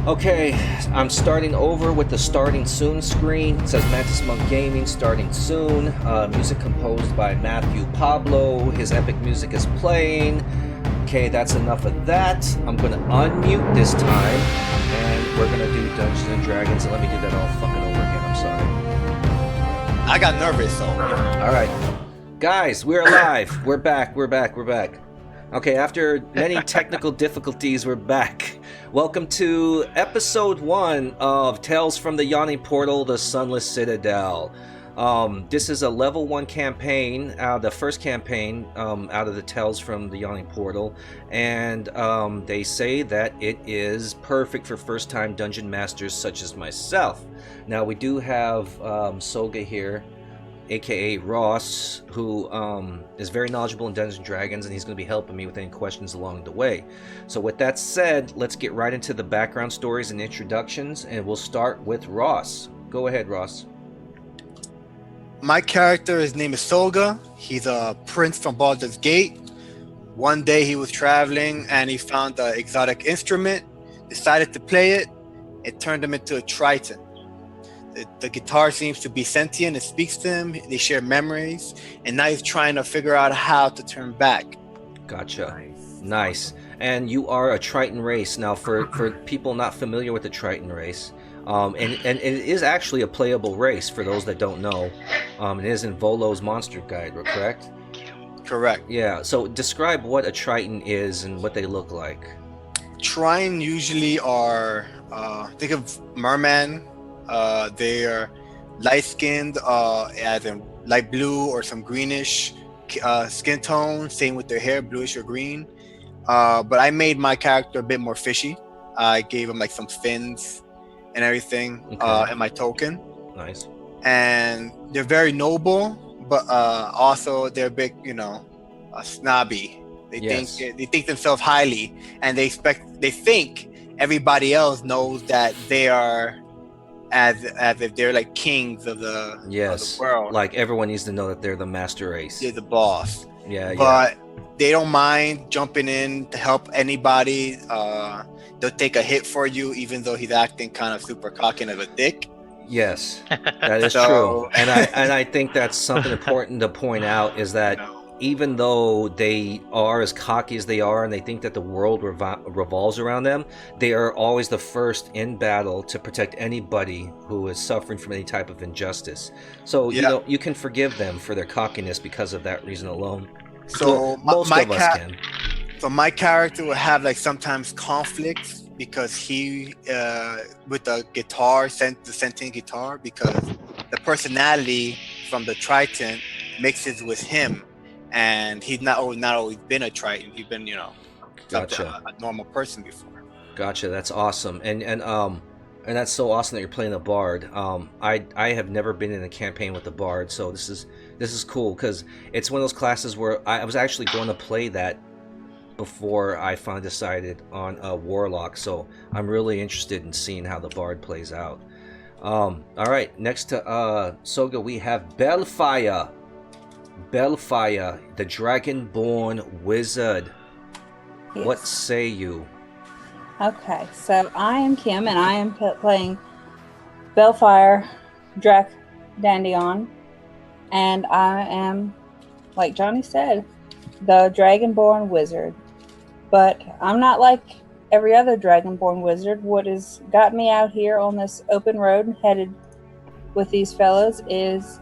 Okay, I'm starting over with the starting soon screen. It says Mantis Monk Gaming starting soon. Music composed by Matthew Pablo. His epic music is playing. Okay, that's enough of that. I'm gonna unmute this time, and we're gonna do Dungeons and Dragons. And let me do that all fucking over again. I'm sorry. I got nervous, so. All right, guys, we're alive. We're back. Okay, after many technical difficulties, we're back. Welcome to episode 1 of Tales from the Yawning Portal, the Sunless Citadel. This is a level 1 campaign, the first campaign out of the Tales from the Yawning Portal, and they say that it is perfect for first-time dungeon masters such as myself. Now, we do have Soga here, aka Ross, who is very knowledgeable in Dungeons & Dragons, and he's going to be helping me with any questions along the way. So with that said, let's get right into the background stories and introductions, and we'll start with Ross. Go ahead, Ross. My character, his name is Soga. He's a prince from Baldur's Gate. One day he was traveling and he found an exotic instrument, decided to play it. It turned him into a Triton. The guitar seems to be sentient. It speaks to him. They share memories, and now he's trying to figure out how to turn back. Gotcha. Nice. And you are a Triton race. Now, for people not familiar with the Triton race, and it is actually a playable race for those that don't know. It is in Volo's Monster Guide, correct? Correct. Yeah. So describe what a Triton is and what they look like. Triton usually are, think of merman. They are light-skinned, as in light blue or some greenish skin tone. Same with their hair, bluish or green. But I made my character a bit more fishy. I gave him like some fins and everything, in my token. Nice. And they're very noble, but also they're a bit, snobby. They think themselves highly, and they think everybody else knows that they are. As if they're like kings of the world. Like everyone needs to know that they're the master race. They're the boss. But they don't mind jumping in to help anybody. They'll take a hit for you, even though he's acting kind of super cocky and of a dick. Yes, that is true. And I think that's something important to point out is that even though they are as cocky as they are and they think that the world revolves around them, they are always the first in battle to protect anybody who is suffering from any type of injustice. So, you can forgive them for their cockiness because of that reason alone. So most of us can. So my character will have like sometimes conflicts because he, with the guitar, the sentient guitar, because the personality from the Triton mixes with him. And he's not always been a Triton. He's been, Gotcha. a normal person before. Gotcha. That's awesome. And that's so awesome that you're playing a bard. I have never been in a campaign with a bard, so this is cool because it's one of those classes where I was actually going to play that before I finally decided on a warlock. So I'm really interested in seeing how the bard plays out. All right. Next to Soga, we have Belfire, the Dragonborn Wizard. Yes. What say you? Okay, so I am Kim, and I am playing Belfire Drac Dandion, and I am, like Johnny said, the Dragonborn Wizard. But I'm not like every other Dragonborn Wizard. What has got me out here on this open road headed with these fellows is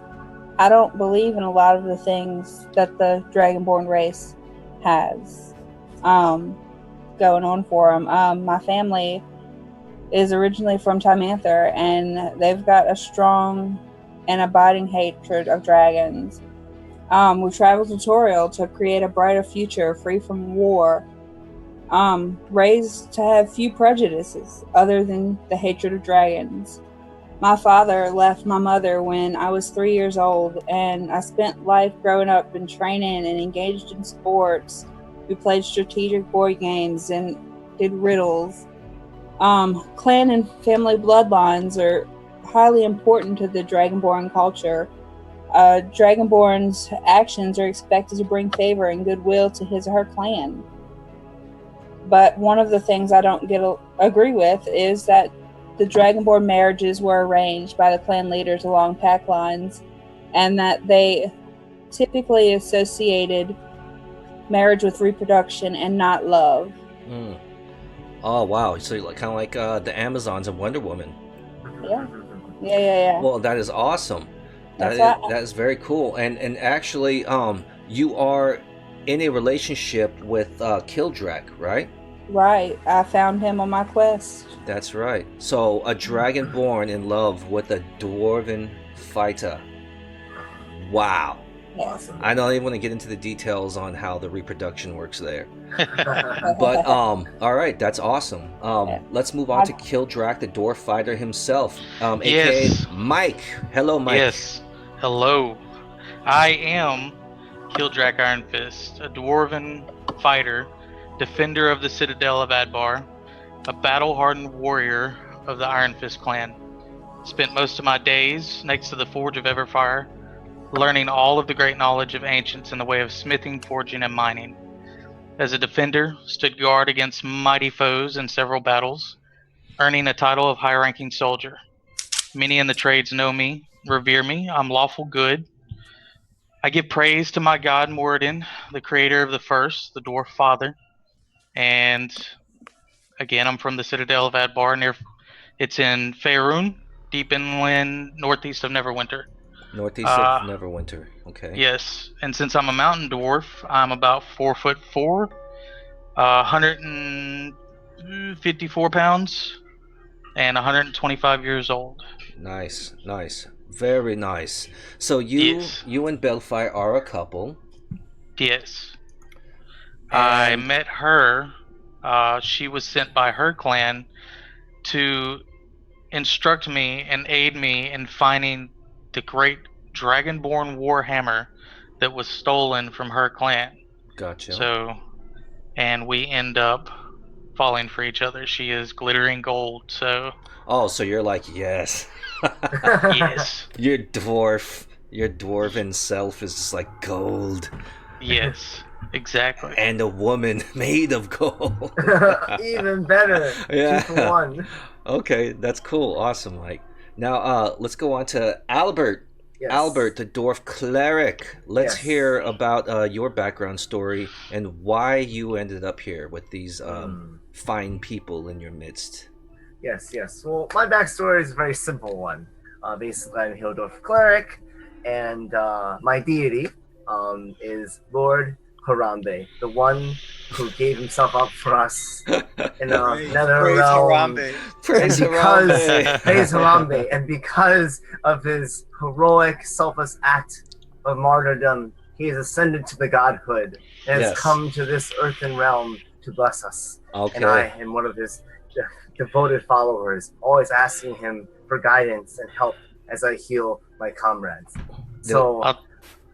I don't believe in a lot of the things that the Dragonborn race has going on for them. My family is originally from Timanther, and they've got a strong and abiding hatred of dragons. We traveled to Toriel to create a brighter future free from war, raised to have few prejudices other than the hatred of dragons. My father left my mother when I was 3 years old, and I spent life growing up and training and engaged in sports. We played strategic board games and did riddles. Clan and family bloodlines are highly important to the Dragonborn culture. Dragonborn's actions are expected to bring favor and goodwill to his or her clan. But one of the things I don't agree with is that the Dragonborn marriages were arranged by the clan leaders along pack lines, and that they typically associated marriage with reproduction and not love. Mm. Oh wow! So kind of like the Amazons and Wonder Woman. Yeah. Well, that is awesome. That is very cool. And actually, you are in a relationship with Kildrak, right? Right. I found him on my quest. That's right. So a dragonborn in love with a dwarven fighter. Wow. Awesome. I don't even want to get into the details on how the reproduction works there. But all right, that's awesome. Let's move on to Kildrak, the dwarf fighter himself, aka Mike. Hello, Mike. Yes. Hello. I am Kildrak Ironfist, a dwarven fighter, defender of the Citadel of Adbar, a battle-hardened warrior of the Iron Fist clan. Spent most of my days next to the Forge of Everfire, learning all of the great knowledge of ancients in the way of smithing, forging, and mining. As a defender, stood guard against mighty foes in several battles, earning a title of high-ranking soldier. Many in the trades know me, revere me. I'm lawful good. I give praise to my god Moradin, the creator of the first, the dwarf father. And again, I'm from the Citadel of Adbar. It's in Faerun, deep inland, northeast of Neverwinter. Northeast of Neverwinter. Okay. Yes, and since I'm a mountain dwarf, I'm about 4'4", 154 pounds, and 125 years old. Nice, very nice. So you and Belfire are a couple. Yes. I met her. She was sent by her clan to instruct me and aid me in finding the great Dragonborn Warhammer that was stolen from her clan. Gotcha. So, and we end up falling for each other. She is glittering gold, so... Oh, so you're like, yes. Yes. Your dwarven self is just like gold. Yes, exactly. And a woman made of gold. Even better. Yeah. 2 for 1. Okay, that's cool. Awesome, Mike. Now, let's go on to Albert. Yes. Albert, the dwarf cleric. Let's hear about your background story and why you ended up here with these fine people in your midst. Yes. Well, my backstory is a very simple one. Basically, I'm a Hildorf cleric, and my deity is Lord Harambe, the one who gave himself up for us in the nether realm. Praise Harambe. Praise Harambe. And because of his heroic, selfless act of martyrdom, he has ascended to the godhood and has come to this earthen realm to bless us. Okay. And I am one of his devoted followers, always asking him for guidance and help as I heal my comrades. So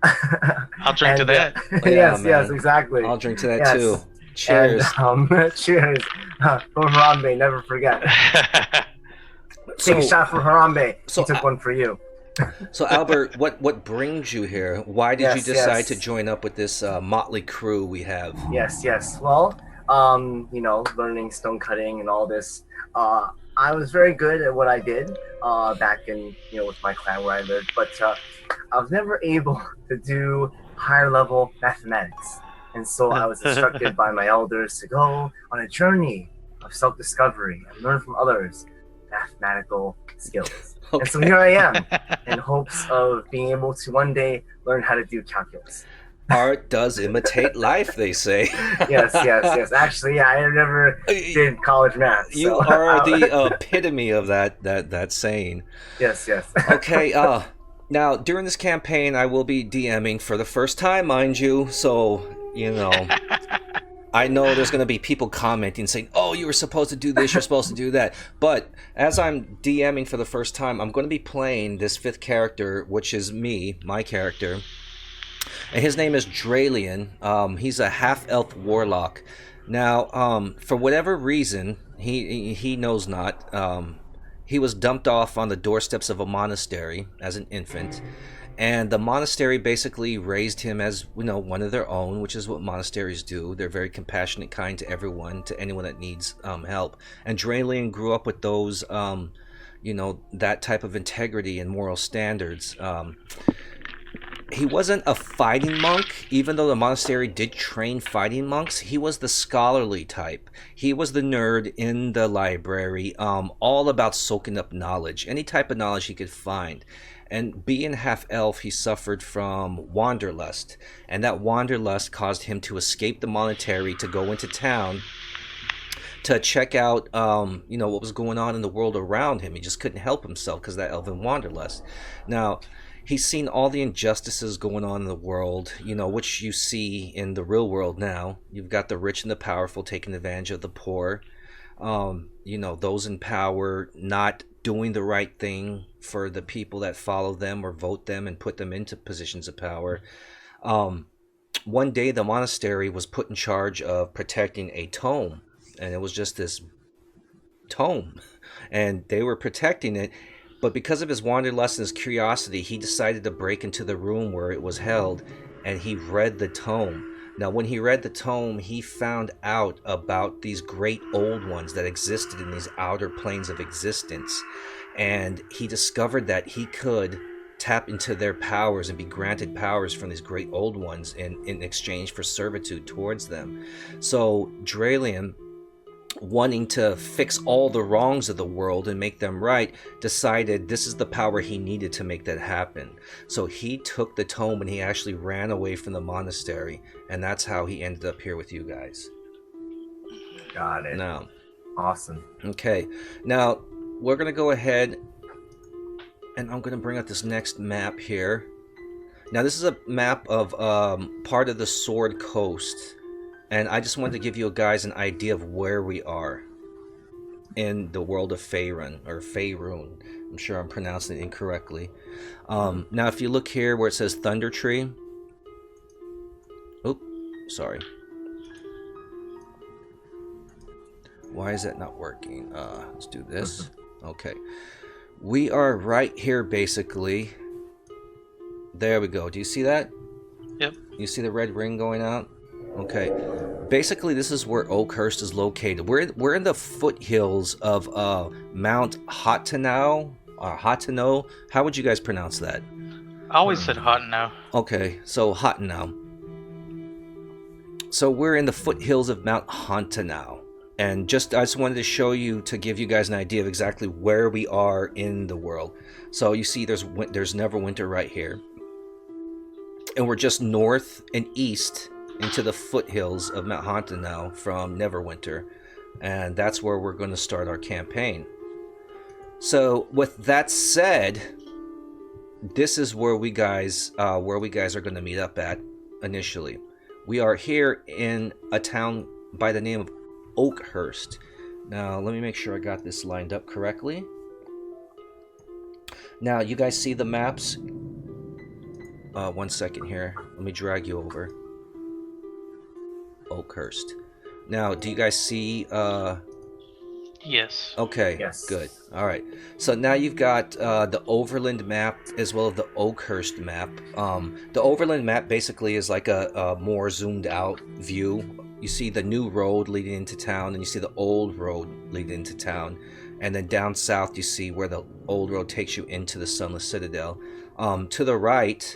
I'll drink to that. Yes, exactly. I'll drink to that too. Cheers. And, cheers. For Harambe, never forget. Take a shot for Harambe. He took one for you. So Albert, what brings you here? Why did you decide to join up with this motley crew we have? Yes. Well, learning stone cutting and all this. I was very good at what I did back in, with my clan where I lived, but I was never able to do higher level mathematics. And so I was instructed by my elders to go on a journey of self-discovery and learn from others mathematical skills. Okay. And so here I am in hopes of being able to one day learn how to do calculus. Art does imitate life, they say. Yes. Actually, I never did college math. You are the epitome of that saying. Yes. Okay, now, during this campaign, I will be DMing for the first time, mind you, so, I know there's going to be people commenting saying, oh, you were supposed to do this, you're supposed to do that. But as I'm DMing for the first time, I'm going to be playing this fifth character, which is me, my character. And his name is Dralian. He's a half-elf warlock. Now, for whatever reason, he knows not, he was dumped off on the doorsteps of a monastery as an infant. And the monastery basically raised him as, you know, one of their own, which is what monasteries do. They're very compassionate, kind to everyone, to anyone that needs help. And Dralian grew up with those, you know, that type of integrity and moral standards. He wasn't a fighting monk, even though the monastery did train fighting monks. He was the scholarly type. He was the nerd in the library, all about soaking up knowledge, any type of knowledge he could find. And being half elf, he suffered from wanderlust, and that wanderlust caused him to escape the monastery to go into town to check out, you know, what was going on in the world around him. He just couldn't help himself because of that elven wanderlust. Now, he's seen all the injustices going on in the world, you know, which you see in the real world now. You've got the rich and the powerful taking advantage of the poor. You know, those in power not doing the right thing for the people that follow them or vote them and put them into positions of power. One day, the monastery was put in charge of protecting a tome, and it was just this tome, and they were protecting it. But because of his wanderlust and his curiosity, he decided to break into the room where it was held, and he read the tome. Now, when he read the tome, he found out about these great old ones that existed in these outer planes of existence. And he discovered that he could tap into their powers and be granted powers from these great old ones in exchange for servitude towards them. So Dralian, wanting to fix all the wrongs of the world and make them right, decided this is the power he needed to make that happen. So he took the tome and he actually ran away from the monastery, and that's how he ended up here with you guys. Got it. Now, awesome. Okay, now we're gonna go ahead and I'm gonna bring up this next map here. Now this is a map of part of the Sword Coast. And I just wanted to give you guys an idea of where we are in the world of Faerun, or Faerun. I'm sure I'm pronouncing it incorrectly. Now, if you look here where it says Thunder Tree. Oop, sorry. Why is that not working? Let's do this. Okay. We are right here, basically. There we go. Do you see that? Yep. You see the red ring going out? Okay, basically this is where Oakhurst is located. We're in the foothills of Mount Hatanau, or Hatano. How would you guys pronounce that? I always said hot now. Okay, so Hatanau. So we're in the foothills of Mount Hatanau, and I just wanted to show you, to give you guys an idea of exactly where we are in the world. So you see, there's Neverwinter right here, and we're just north and east into the foothills of Mount Hatanau from Neverwinter, and that's where we're going to start our campaign. So with that said, this is where we guys are going to meet up at initially. We are here in a town by the name of Oakhurst. Now let me make sure I got this lined up correctly. Now you guys see the maps? One second here. Let me drag you over. Oakhurst. Now, do you guys see? Yes. Okay. Yes. Good. All right. So now you've got the Overland map as well as the Oakhurst map. The Overland map basically is like a more zoomed out view. You see the new road leading into town, and you see the old road leading into town, and then down south you see where the old road takes you into the Sunless Citadel. To the right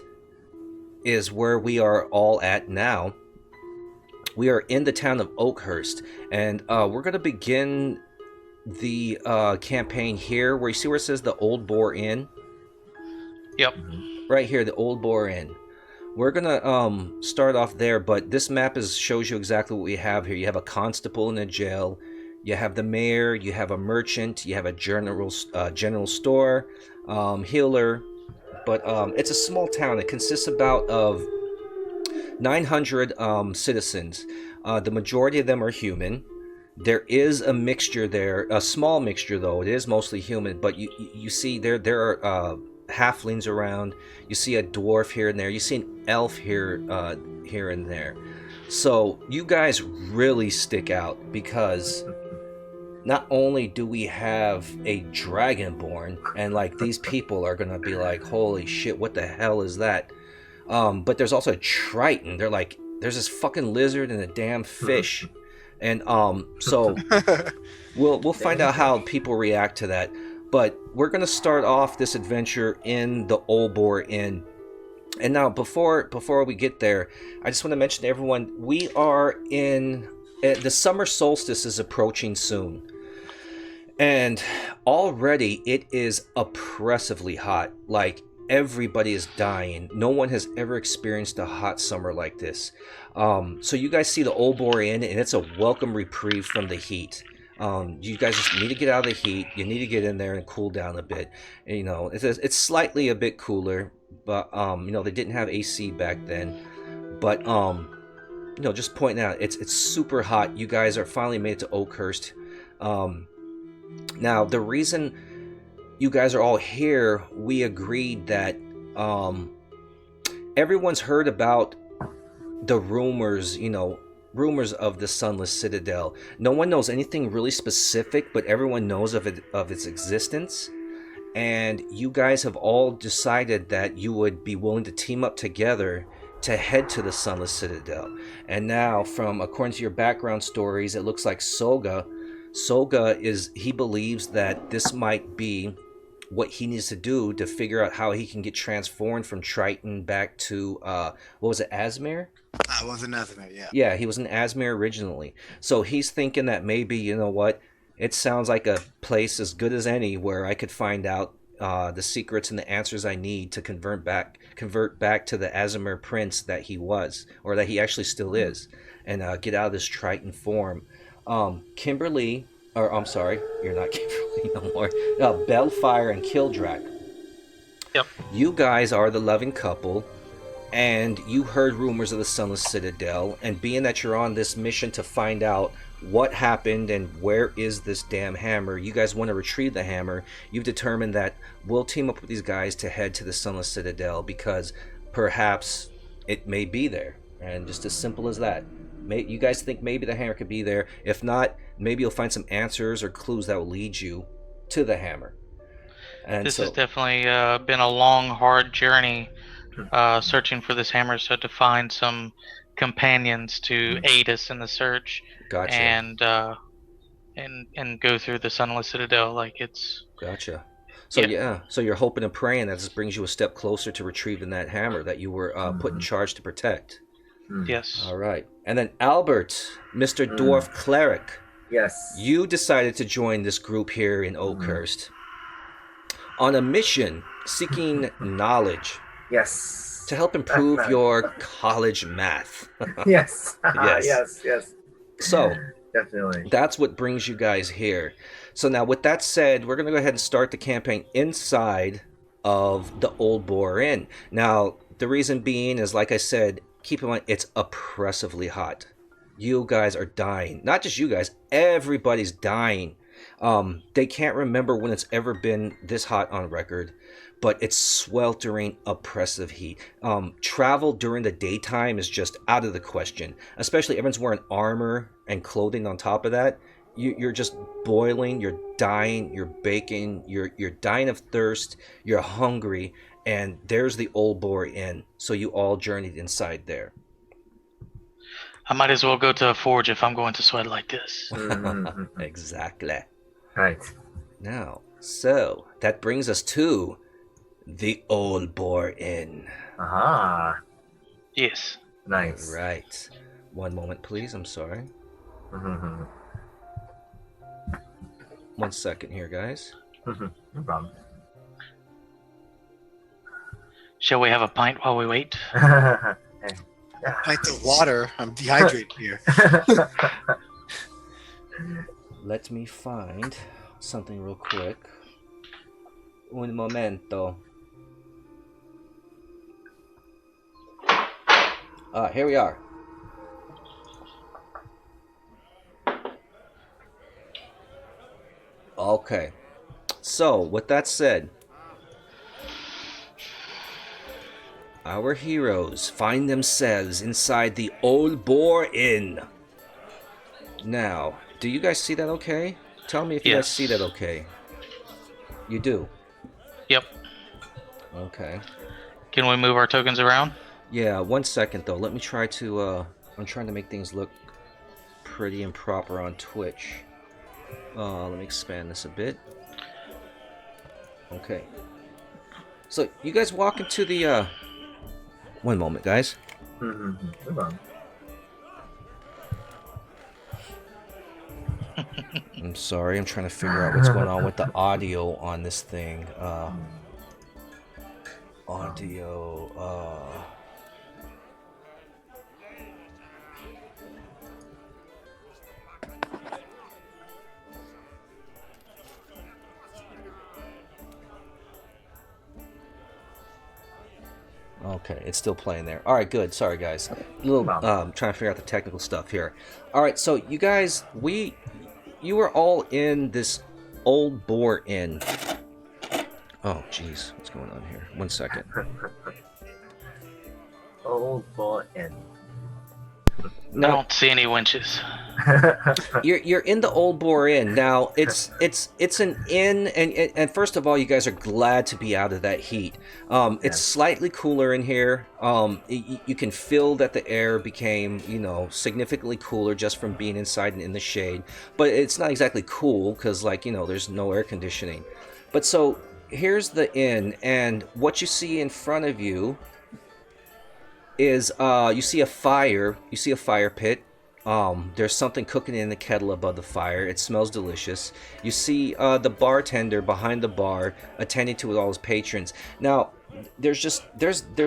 is where we are all at now. We are in the town of Oakhurst, and we're going to begin the campaign here, where you see where it says the Old Boar Inn? Yep. Right here, the Old Boar Inn. We're going to start off there, but this map shows you exactly what we have here. You have a constable in a jail, you have the mayor, you have a merchant, you have a general store, healer, but it's a small town. It consists about of 900 citizens. The majority of them are human. There is a mixture there, a small mixture though. It is mostly human, but you see there are halflings around. You see a dwarf here and there. You see an elf here and there. So you guys really stick out because not only do we have a dragonborn, and like these people are gonna be like, holy shit, what the hell is that? But there's also a triton. They're like, there's this fucking lizard and a damn fish, and so we'll find out how people react to that. But we're gonna start off this adventure in the Old Boar Inn. And now, before we get there, I just want to mention to everyone, we are in the summer solstice is approaching soon, and already it is oppressively hot. Like, everybody is dying. No one has ever experienced a hot summer like this. So you guys see the Old Boar Inn, and it's a welcome reprieve from the heat. You guys just need to get out of the heat. You need to get in there and cool down a bit. And, you know, it's slightly a bit cooler, but you know, they didn't have AC back then. But you know, just pointing out, it's super hot. You guys are finally made it to Oakhurst. Now, the reason you guys are all here, we agreed that everyone's heard about the rumors, you know, rumors of the Sunless Citadel. No one knows anything really specific, but everyone knows of its existence. And you guys have all decided that you would be willing to team up together to head to the Sunless Citadel. And now, according to your background stories, it looks like Soga he believes that this might be what he needs to do to figure out how he can get transformed from Triton back to what was it, Asmere? I was in Asmere, yeah. Yeah, he was in Asmere originally. So he's thinking that maybe, you know what, it sounds like a place as good as any where I could find out the secrets and the answers I need to convert back to the Asmere prince that he was, or that he actually still is, and get out of this Triton form. Kimberly, or I'm sorry, you're not Kimberly no more. Bellfire and Kildrak. Yep. You guys are the loving couple, and you heard rumors of the Sunless Citadel, and being that you're on this mission to find out what happened and where is this damn hammer, you guys want to retrieve the hammer. You've determined that we'll team up with these guys to head to the Sunless Citadel because perhaps it may be there, and just as simple as that. You guys think maybe the hammer could be there. If not, maybe you'll find some answers or clues that will lead you to the hammer. And this has definitely been a long, hard journey searching for this hammer, so to find some companions to aid us in the search. Gotcha. And go through the Sunless Citadel, like it's... Gotcha. So yeah, so you're hoping and praying that this brings you a step closer to retrieving that hammer that you were put in charge to protect. Yes. All right. And then Albert, Mr. Dwarf Cleric. Yes. You decided to join this group here in Oakhurst on a mission seeking knowledge. Yes. To help improve your college math. Yes. Yes. Yes. So, definitely. That's what brings you guys here. So now, with that said, we're going to go ahead and start the campaign inside of the Old Boar Inn. Now, the reason being is, like I said, keep in mind, it's oppressively hot. You guys are dying. Not just you guys, everybody's dying. They can't remember when it's ever been this hot on record, but it's sweltering, oppressive heat. Travel during the daytime is just out of the question, especially everyone's wearing armor and clothing on top of that. You're just boiling, you're dying, you're baking, you're dying of thirst, you're hungry, and there's the Old Boar Inn. So you all journeyed inside there. I might as well go to a forge if I'm going to sweat like this. Exactly. Right. Now, so that brings us to the Old Boar Inn. Aha. Yes. Nice. Right. One moment, please. I'm sorry. 1 second here, guys. No problem. Shall we have a pint while we wait? Pint of water. I'm dehydrated here. Let me find something real quick. Un momento. Here we are. Okay. So, with that said, our heroes find themselves inside the Old Boar Inn. Now, do you guys see that okay? Tell me if you guys see that okay. You do? Yep. Okay. Can we move our tokens around? Yeah, 1 second though. Let me try to, I'm trying to make things look pretty and proper on Twitch. Let me expand this a bit. Okay. So, you guys walk into the, one moment, guys. I'm sorry, I'm trying to figure out what's going on with the audio on this thing. Audio, Okay, it's still playing there. All right, good. Sorry, guys. A little trying to figure out the technical stuff here. All right, so you guys, you were all in this old Boar Inn. Oh, jeez, what's going on here? 1 second. Old Boar Inn. I don't see any winches. You're in the Old Boar Inn now. It's an inn, and first of all, you guys are glad to be out of that heat. It's slightly cooler in here. You can feel that the air became, significantly cooler just from being inside and in the shade. But it's not exactly cool because, there's no air conditioning. But so here's the inn, and what you see in front of you is you see a fire. You see a fire pit. There's something cooking in the kettle above the fire. It smells delicious. You see the bartender behind the bar attending to all his patrons. Now, there's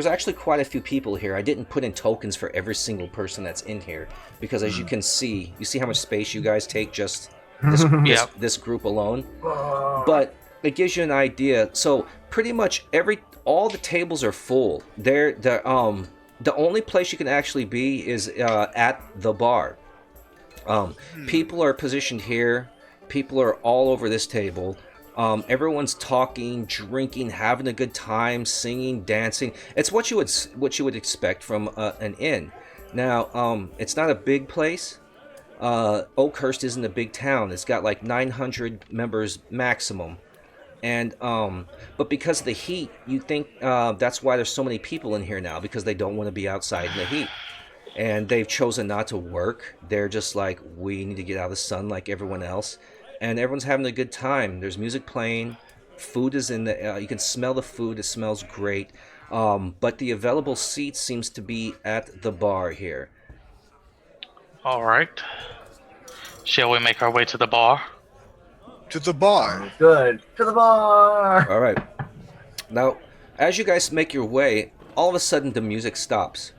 actually quite a few people here. I didn't put in tokens for every single person that's in here because, as you can see, how much space you guys take just this group alone. But it gives you an idea. So pretty much all the tables are full. The only place you can actually be is at the bar. People are positioned here. People are all over this table. Everyone's talking, drinking, having a good time, singing, dancing. It's what you would expect from an inn. Now, it's not a big place. Oakhurst isn't a big town. It's got like 900 members maximum. And but because of the heat, you think that's why there's so many people in here now, because they don't want to be outside in the heat, and they've chosen not to work. They're just like, we need to get out of the sun like everyone else, and everyone's having a good time. There's music playing, food is in the you can smell the food. It smells great, but the available seats seems to be at the bar here. All right, shall we make our way to the bar? To the bar. Good. To the bar. All right. Now, as you guys make your way, all of a sudden the music stops.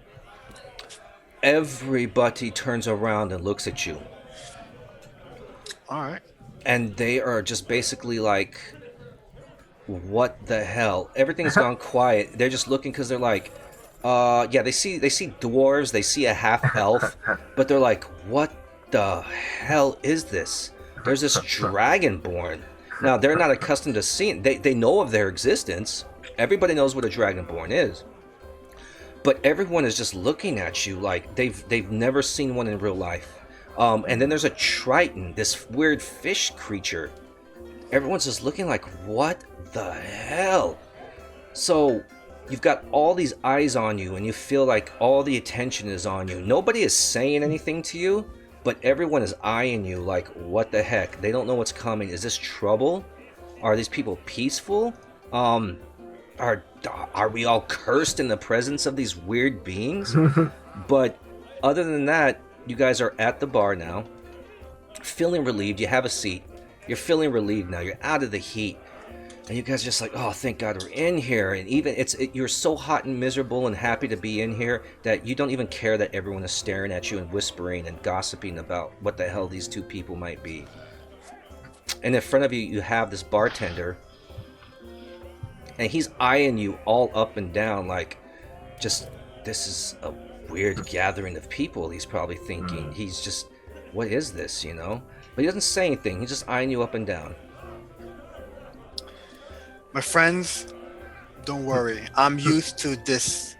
Everybody turns around and looks at you. All right. And they are just basically like, what the hell? Everything's gone quiet. They're just looking because they're like, they see dwarves, they see a half elf, but they're like, what the hell is this? There's this dragonborn. Now, they're not accustomed to seeing... They know of their existence. Everybody knows what a dragonborn is. But everyone is just looking at you like they've never seen one in real life. And then there's a triton, this weird fish creature. Everyone's just looking like, what the hell? So, you've got all these eyes on you, and you feel like all the attention is on you. Nobody is saying anything to you, but everyone is eyeing you like, what the heck? They don't know what's coming. Is this trouble? Are these people peaceful? Are we all cursed in the presence of these weird beings? But other than that, you guys are at the bar now, feeling relieved. You have a seat. You're feeling relieved now. You're out of the heat. And you guys are just like, oh, thank God we're in here. And even you're so hot and miserable and happy to be in here that you don't even care that everyone is staring at you and whispering and gossiping about what the hell these two people might be. And in front of you, you have this bartender. And he's eyeing you all up and down like, just, this is a weird gathering of people, he's probably thinking. He's just, what is this, But he doesn't say anything. He's just eyeing you up and down. My friends, don't worry. I'm used to this,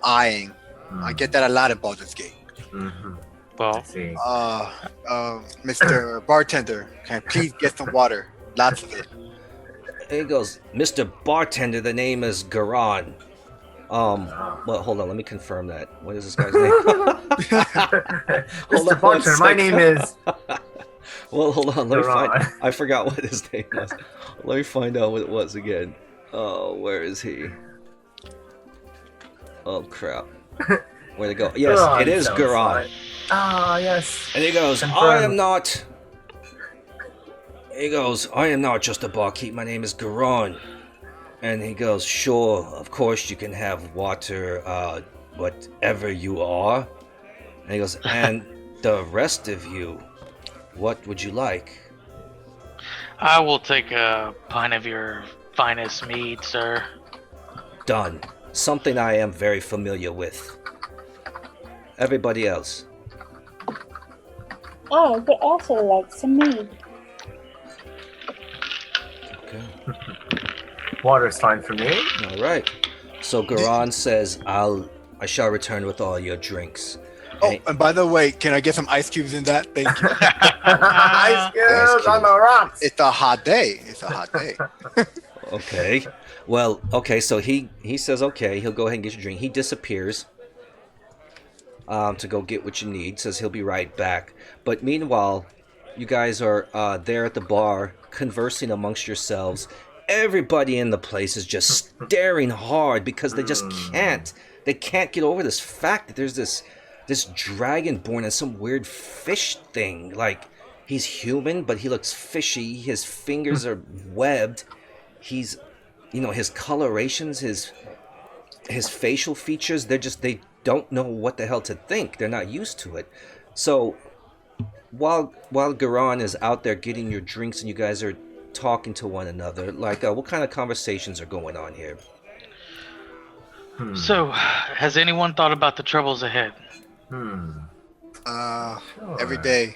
eyeing. I get that a lot at Baldur's Gate. Mm-hmm. Well, Mr. Bartender, can I please get some water? Lots of it. And he goes, Mr. Bartender, the name is Garan. Well, hold on, let me confirm that. What is this guy's name? Hold Mr. on one Bartender, my name second. is. Well, hold on, let me Garan. find. I forgot what his name was. Let me find out what it was again. Oh, where is he? Oh crap. Where'd it go? Yes, Garan it is sounds Garan. like- Ah, yes. And he goes, I am not. He goes, I am not just a barkeep. My name is Garan. And he goes, sure, of course you can have water, whatever you are. And he goes, and the rest of you, what would you like? I will take a pint of your finest mead, sir. Done. Something I am very familiar with. Everybody else. I would also like some mead. Okay. Water's fine for me. All right. So Garan says, I shall return with all your drinks. Oh, and by the way, can I get some ice cubes in that? Thank you. Ice cubes on the rocks. It's a hot day. It's a hot day. Okay. Well, okay, so he says okay, he'll go ahead and get your drink. He disappears to go get what you need, says he'll be right back. But meanwhile, you guys are there at the bar conversing amongst yourselves. Everybody in the place is just staring hard because they just can't get over this fact that there's this dragonborn and some weird fish thing. Like, he's human, but he looks fishy. His fingers are webbed. He's, his colorations, his facial features, they don't know what the hell to think. They're not used to it. So while Garan is out there getting your drinks and you guys are talking to one another, like, what kind of conversations are going on here? So, has anyone thought about the troubles ahead? Every day.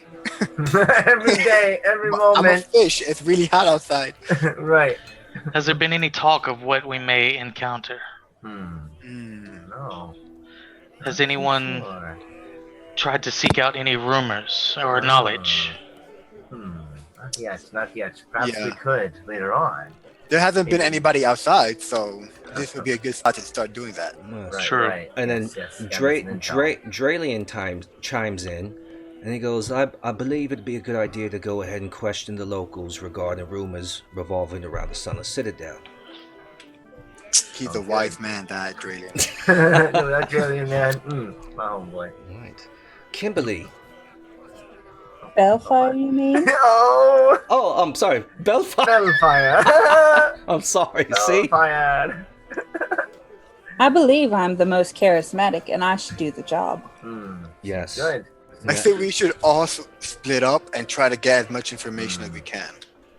Every day, every I'm a moment. fish. It's really hot outside. Right. Has there been any talk of what we may encounter? No. Has anyone Sure. tried to seek out any rumors or knowledge? Not yet. Perhaps Yeah. we could later on. There hasn't been anybody outside, so this would be a good spot to start doing that. Yes. Right, Sure. right. And then Yes, Dralian chimes in, and he goes, I believe it'd be a good idea to go ahead and question the locals regarding rumors revolving around the Sunless Citadel. He's a wise man, that Dralian. No, that Julian man. My homeboy. Right. Kimberly. Bellfire, you mean? Oh, Oh, I'm sorry. Bellfire. Bellfire. I'm sorry. See? Bellfire. I believe I'm the most charismatic and I should do the job. Yes. Good. I think we should all split up and try to get as much information as we can.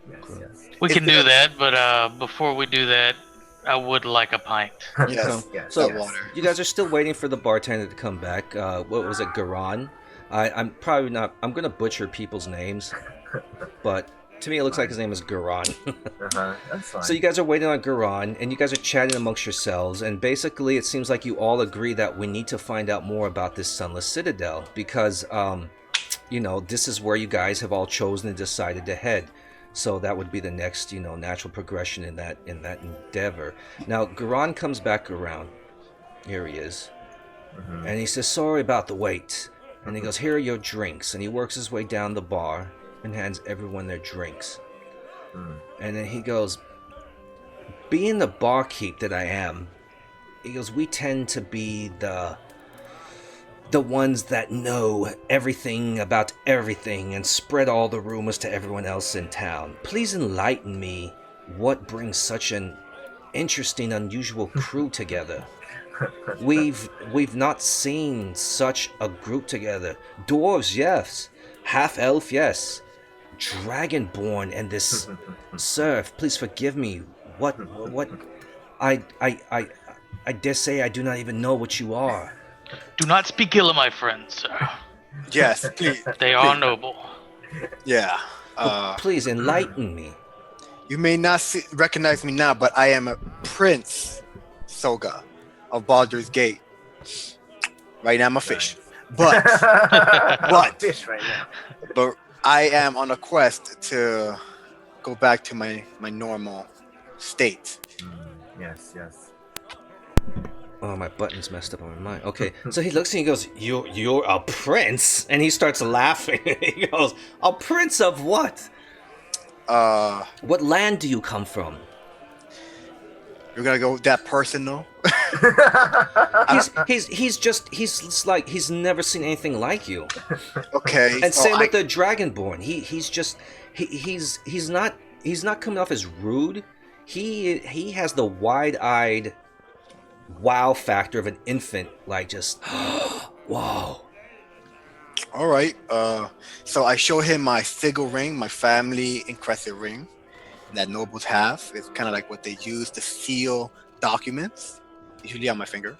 Yes. We can do that, but before we do that, I would like a pint. Yes. Yes. So- That water. You guys are still waiting for the bartender to come back. What was it, Garan? I'm probably not. I'm gonna butcher people's names, but to me it looks like his name is Garan. That's fine. So you guys are waiting on Garan, and you guys are chatting amongst yourselves, and basically it seems like you all agree that we need to find out more about this Sunless Citadel because, this is where you guys have all chosen and decided to head. So that would be the next, natural progression in that endeavor. Now Garan comes back around. Here he is, and he says, "Sorry about the wait." And he goes, "Here are your drinks." And he works his way down the bar and hands everyone their drinks. And then he goes, "Being the barkeep that I am," he goes, "we tend to be the ones that know everything about everything and spread all the rumors to everyone else in town. Please enlighten me what brings such an interesting, unusual crew together. We've not seen such a group together. Dwarves, yes. Half-elf, yes. Dragonborn and this serf. Please forgive me. What? I dare say I do not even know what you are." Do not speak ill of my friends, sir. Yes, please. They are noble. Yeah. Please enlighten me. You may not recognize me now, but I am a Prince Soga of Baldur's Gate. Right now I'm a fish. But Fish right now. But I am on a quest to go back to my normal state. Yes, yes. Oh, my button's messed up on my mind. Okay, so he looks and he goes, You're a prince? And he starts laughing. He goes, a prince of what? What land do you come from? You're gonna go that personal? He's just like, he's never seen anything like you. Okay. And so same with the Dragonborn. He's not coming off as rude. He has the wide-eyed wow factor of an infant, like just wow. All right. So I show him my sigil ring, my family encrusted ring that nobles have. It's kind of like what they use to seal documents, usually on my finger,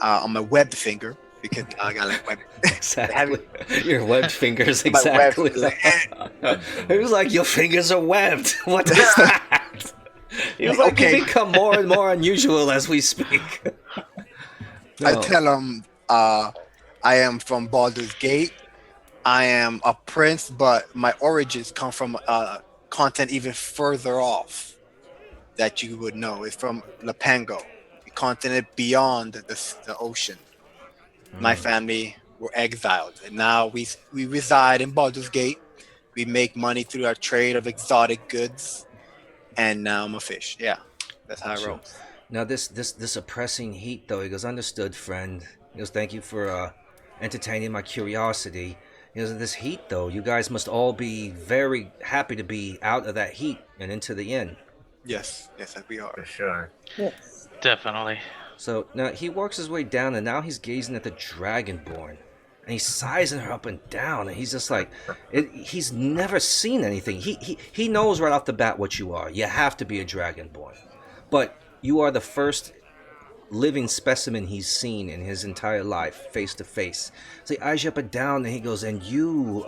on my webbed finger, because I got like webbed. Exactly. Your webbed fingers, My exactly. webbed, He was like, your fingers are webbed. What is that? He was like, Okay. you become more and more unusual as we speak. I No. tell him I am from Baldur's Gate. I am a prince, but my origins come from content even further off that you would know. It's from Lepango, a continent beyond the ocean. My family were exiled, and now we reside in Baldur's Gate. We make money through our trade of exotic goods, and now I'm a fish. Yeah, that's how I Gotcha. roll. Now this oppressing heat, though, he goes, understood, friend. He goes, thank you for entertaining my curiosity. He goes, this heat, though, you guys must all be very happy to be out of that heat and into the inn. Yes, we are. For sure. Yes. Definitely. So now he works his way down, and now he's gazing at the Dragonborn, and he's sizing her up and down, and he's just like, he's never seen anything. He knows right off the bat what you are. You have to be a Dragonborn, but you are the first living specimen he's seen in his entire life, face to face. So he eyes you up and down, and he goes, and you,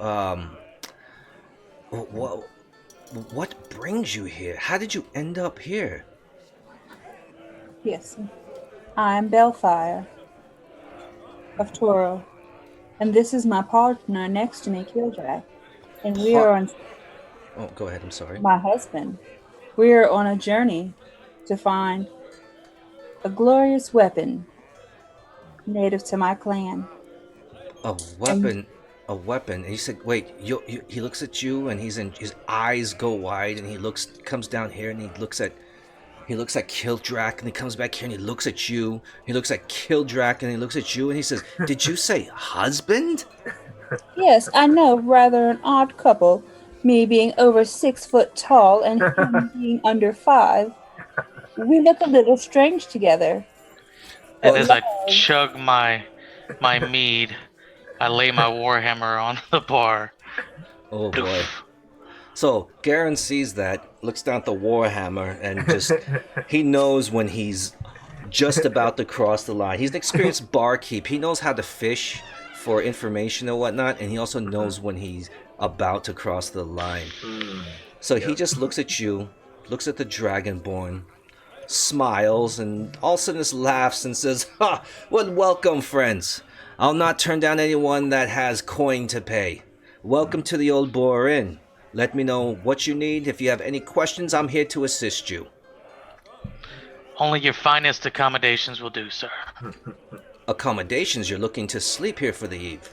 what brings you here? How did you end up here? Yes. I'm Bellfire of Toro, and this is my partner next to me, Killdrag. And we are on Oh, go ahead. I'm sorry. my husband. We are on a journey to find a glorious weapon native to my clan. A weapon. A weapon. And he said, "Wait." He looks at you, and his eyes go wide, and he comes down here, and he looks at Kildrak, and he comes back here, and he looks at you. He looks at Kildrak, and he looks at you, and he says, "Did you say husband?" Yes, I know, rather an odd couple. Me being over 6 foot tall and him being under 5. We look a little strange together. And But as I love- chug my mead, I lay my warhammer on the bar. Oh boy. So Garen sees that, looks down at the warhammer, and just he knows when he's just about to cross the line. He's an experienced barkeep. He knows how to fish for information and whatnot, and he also knows when he's about to cross the line. So he just looks at you, looks at the Dragonborn, smiles, and all of a sudden just laughs and says, "Ha! Well, welcome, friends. I'll not turn down anyone that has coin to pay. Welcome to the Old Boar Inn. Let me know what you need. If you have any questions, I'm here to assist you." Only your finest accommodations will do, sir. Accommodations? You're looking to sleep here for the eve.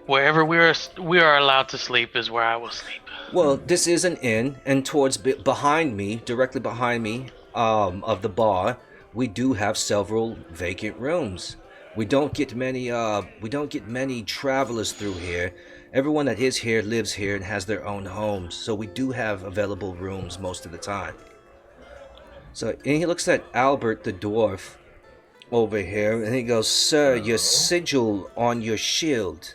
Wherever we are allowed to sleep is where I will sleep. Well, this is an inn, and towards behind me, directly behind me, of the bar, we do have several vacant rooms. We don't get many travelers through here. Everyone that is here lives here and has their own homes, so we do have available rooms most of the time. So, and he looks at Albert the dwarf over here, and he goes, "Sir, your sigil on your shield.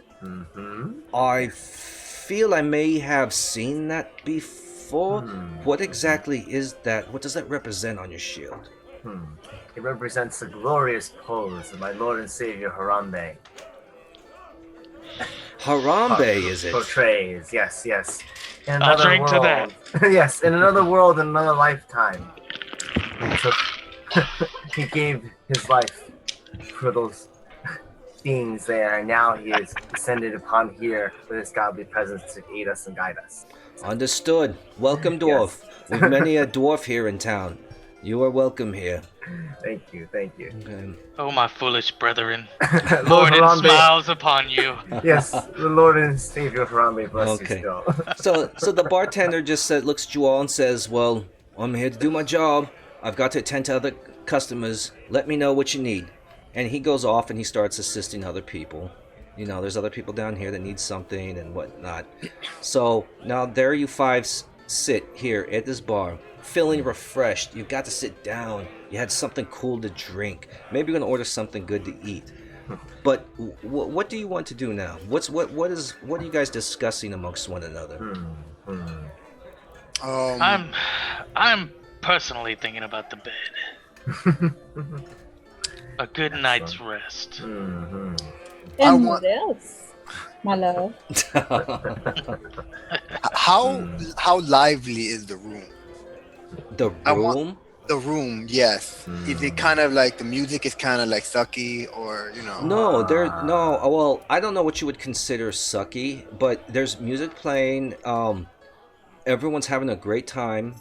I feel I may have seen that before. What exactly is that? What does that represent on your shield?" It represents the glorious pose of my Lord and Savior Harambe. Harambe, is it? Portrays, yes. In I'll another drink to world. Yes, in another world, in another lifetime. He gave his life for those beings there, and now he is descended upon here with his godly presence to aid us and guide us. Understood. Welcome, dwarf. We've many a dwarf here in town. You are welcome here. Thank you, thank you. Okay. Oh, my foolish brethren. Lord Lord Harambe, smiles upon you. yes, the Lord and Savior Harambe bless Okay. you still. So the bartender just looks at you all and says, "Well, I'm here to do my job. I've got to attend to other customers. Let me know what you need." And he goes off and he starts assisting other people. You know, there's other people down here that need something and whatnot. So now there you five sit here at this bar, feeling refreshed. You've got to sit down. You had something cool to drink. Maybe you're gonna order something good to eat. But what do you want to do now? What are you guys discussing amongst one another? I'm personally thinking about the bed. A good night's rest. And I what want- else, my love? How lively is the room? The I want- room? The room, yes. Is it kind of like the music is kind of like sucky, or you know? No. Well, I don't know what you would consider sucky, but there's music playing. Everyone's having a great time,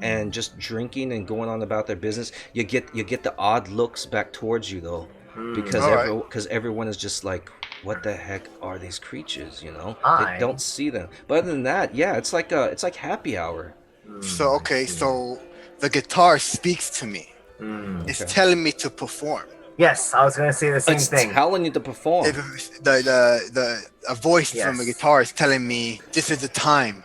and just drinking and going on about their business. You get the odd looks back towards you though, because Alright. everyone is just like, what the heck are these creatures? You know, I- they don't see them. But other than that, yeah, it's like happy hour. So okay, so the guitar speaks to me. It's Okay. telling me to perform. Yes, I was gonna say the same It's thing. telling you to perform. A voice from the Yes. guitar is telling me this is the time.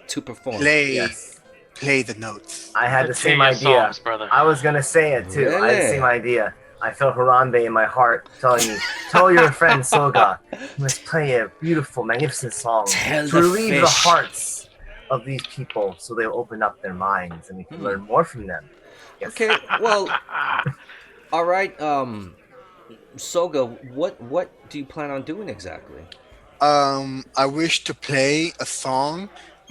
To perform. Yes. Play the notes. I had the To same your idea. songs, brother. I was gonna say it too. I had the Really? same idea. I felt Harambe in my heart telling me, tell your friend Soga, you must play a beautiful, magnificent song Tell to the relieve the fish." hearts of these people so they'll open up their minds and we can learn more from them. Yes. Okay, well, all right. Soga, what do you plan on doing exactly? I wish to play a song,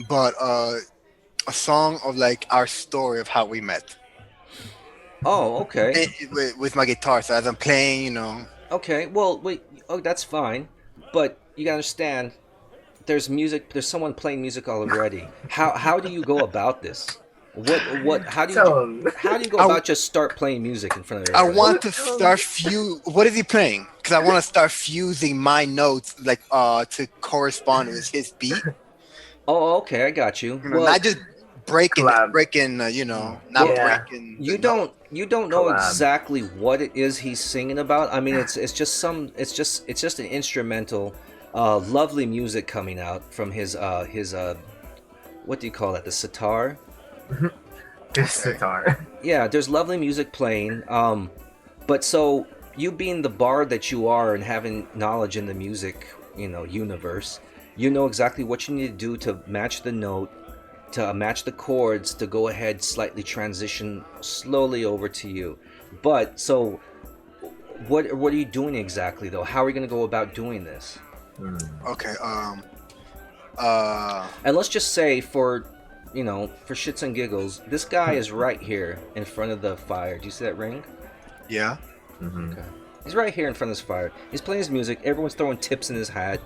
but a song of like our story of how we met. Oh, okay. With my guitar. So as I'm playing, you know. Okay, well, wait. Oh, that's fine, but you gotta understand. There's music. There's someone playing music already. How do you go about this? What? How do you go about just start playing music in front of I everybody? want to start What is he playing? Because I want to start fusing my notes like to correspond with his beat. Oh, okay, I got you. You know, Well, not just breaking, Collab. you know, not Yeah. breaking. you the don't know Collab. exactly what it is he's singing about. I mean, it's just an instrumental, lovely music coming out from his what do you call that? The sitar. This guitar. Yeah, there's lovely music playing. But so you being the bard that you are and having knowledge in the music, universe, you know exactly what you need to do to match the note, to match the chords, to go ahead slightly transition slowly over to you. But so what are you doing exactly though? How are you going to go about doing this? Okay. And let's just say for shits and giggles, this guy is right here in front of the fire. Do you see that ring? Yeah. Okay. He's right here in front of this fire. He's playing his music. Everyone's throwing tips in his hat.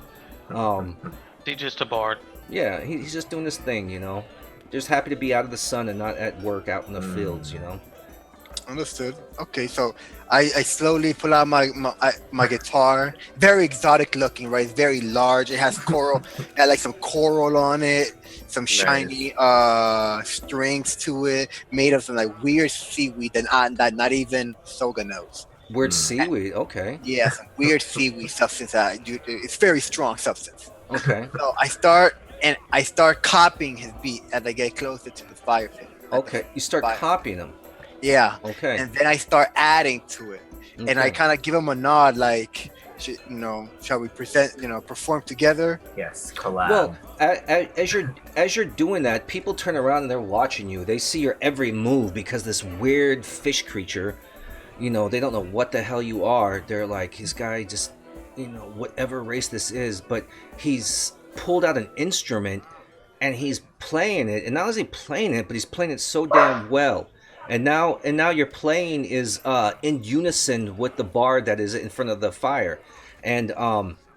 He's just a bard. Yeah, he's just doing this thing, Just happy to be out of the sun and not at work out in the fields, Understood. Okay, so I slowly pull out my guitar. Very exotic looking, right? It's very large. It has coral, it had like some coral on it, some shiny strings to it, made of some like weird seaweed that not even Soga knows. Weird seaweed. Okay. Yeah, some weird seaweed substance. It's very strong substance. Okay. So I start copying his beat as I get closer to the fire pit. Okay. You start Fire. copying him. Yeah. Okay. And then I start adding to it. And I Okay. kind of give him a nod, like, shall we perform together? Yes, collab. Well, as you're doing that, people turn around and they're watching you. They see your every move because this weird fish creature, they don't know what the hell you are. They're like, this guy just, whatever race this is, but he's pulled out an instrument and he's playing it. And not only is he playing it, but he's playing it so damn well. And now your playing is in unison with the bard that is in front of the fire. and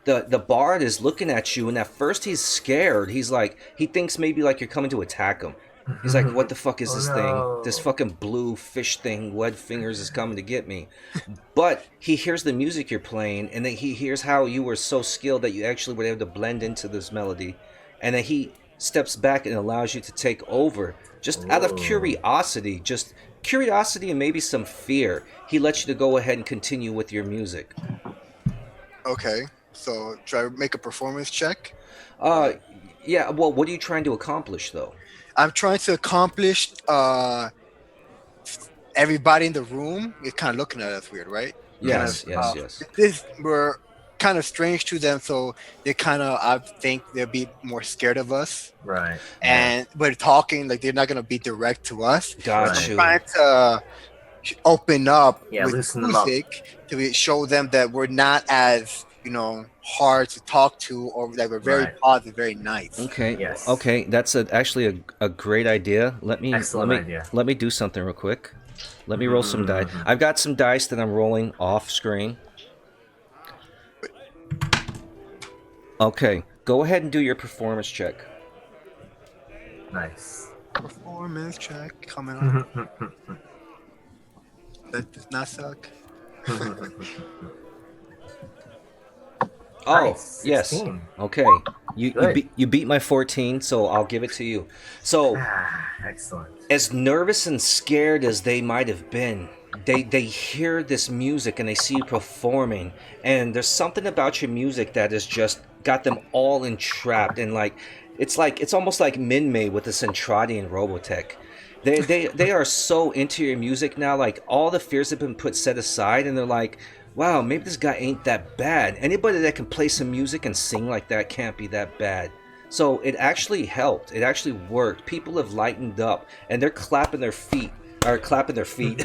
the bard is looking at you, and at first he's scared. He's like, he thinks maybe like you're coming to attack him. He's like, what the fuck is Oh, this no. thing? This fucking blue fish thing, web fingers, is coming to get me. But he hears the music you're playing, and then he hears how you were so skilled that you actually were able to blend into this melody. And then he steps back and allows you to take over. Just out of curiosity, and maybe some fear, he lets you to go ahead and continue with your music. Okay. So try to make a performance check. Yeah, well, what are you trying to accomplish, though? I'm trying to accomplish everybody in the room is kind of looking at us weird, right? Yes, Kind of, yes. This we're kind of strange to them, so they kind of, I think they'll be more scared of us. Right. And we're talking like they're not gonna be direct to us. Got So you. I'm trying to open up with loosen them up. music to show them that we're not as hard to talk to, or that we're very Right. positive, very nice. Okay. Yes. Okay, that's actually a great idea. Excellent idea. Let me do something real quick. Let me roll some dice. I've got some dice that I'm rolling off screen. Okay, go ahead and do your performance check. Nice. Performance check coming up. That does not suck. Oh, Nice, yes. 16. Okay. Good. You beat my 14, so I'll give it to you. So, Excellent. as nervous and scared as they might have been, they hear this music and they see you performing, and there's something about your music that has just got them all entrapped, and it's almost like Minmay with the Centrati and Robotech. They are so into your music now, like all the fears have been put set aside, and they're like, wow, maybe this guy ain't that bad. Anybody that can play some music and sing like that can't be that bad. So it actually helped. It actually worked. People have lightened up, and they're clapping their feet. Clapping their feet.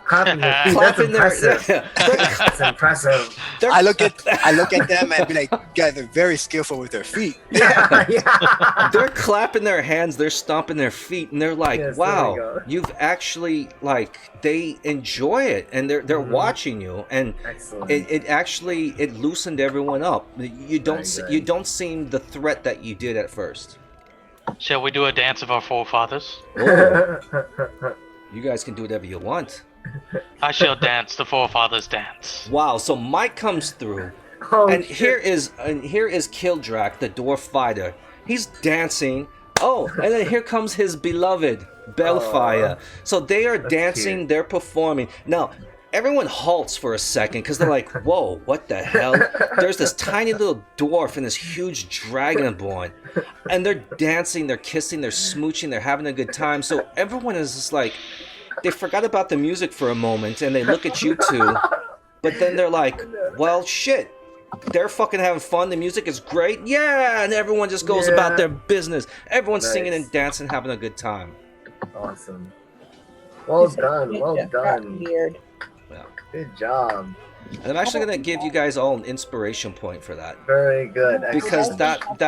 Clapping your feet. That's Clapping their- impressive. That's impressive. I look at them and be like, guys, they're very skillful with their feet. Yeah. They're clapping their hands, they're stomping their feet, and they're like, Yes, there we wow, go. you've actually, they enjoy it, and they're watching you, and Excellent. it loosened everyone up. You don't Very good. you don't seem the threat that you did at first. Shall we do a dance of our forefathers? Oh, you guys can do whatever you want. I shall dance the forefathers dance. Wow, so Mike comes through. Oh, And shit. here is Kildrak, the dwarf fighter. He's dancing. Oh, and then here comes his beloved Bellfire. So they are dancing, cute. they're performing. Now, everyone halts for a second because they're like, whoa, what the hell? There's this tiny little dwarf and this huge dragonborn. And they're dancing, they're kissing, they're smooching, they're having a good time. So everyone is just like, they forgot about the music for a moment and they look at you two. But then they're like, well, shit. They're fucking having fun. The music is great. Yeah. And everyone just goes about their business. Everyone's singing and Nice. dancing, having a good time. Awesome. Well done. Well Got done. weird. Good job. And I'm actually gonna give you guys all an inspiration point for that Very good. because Excellent.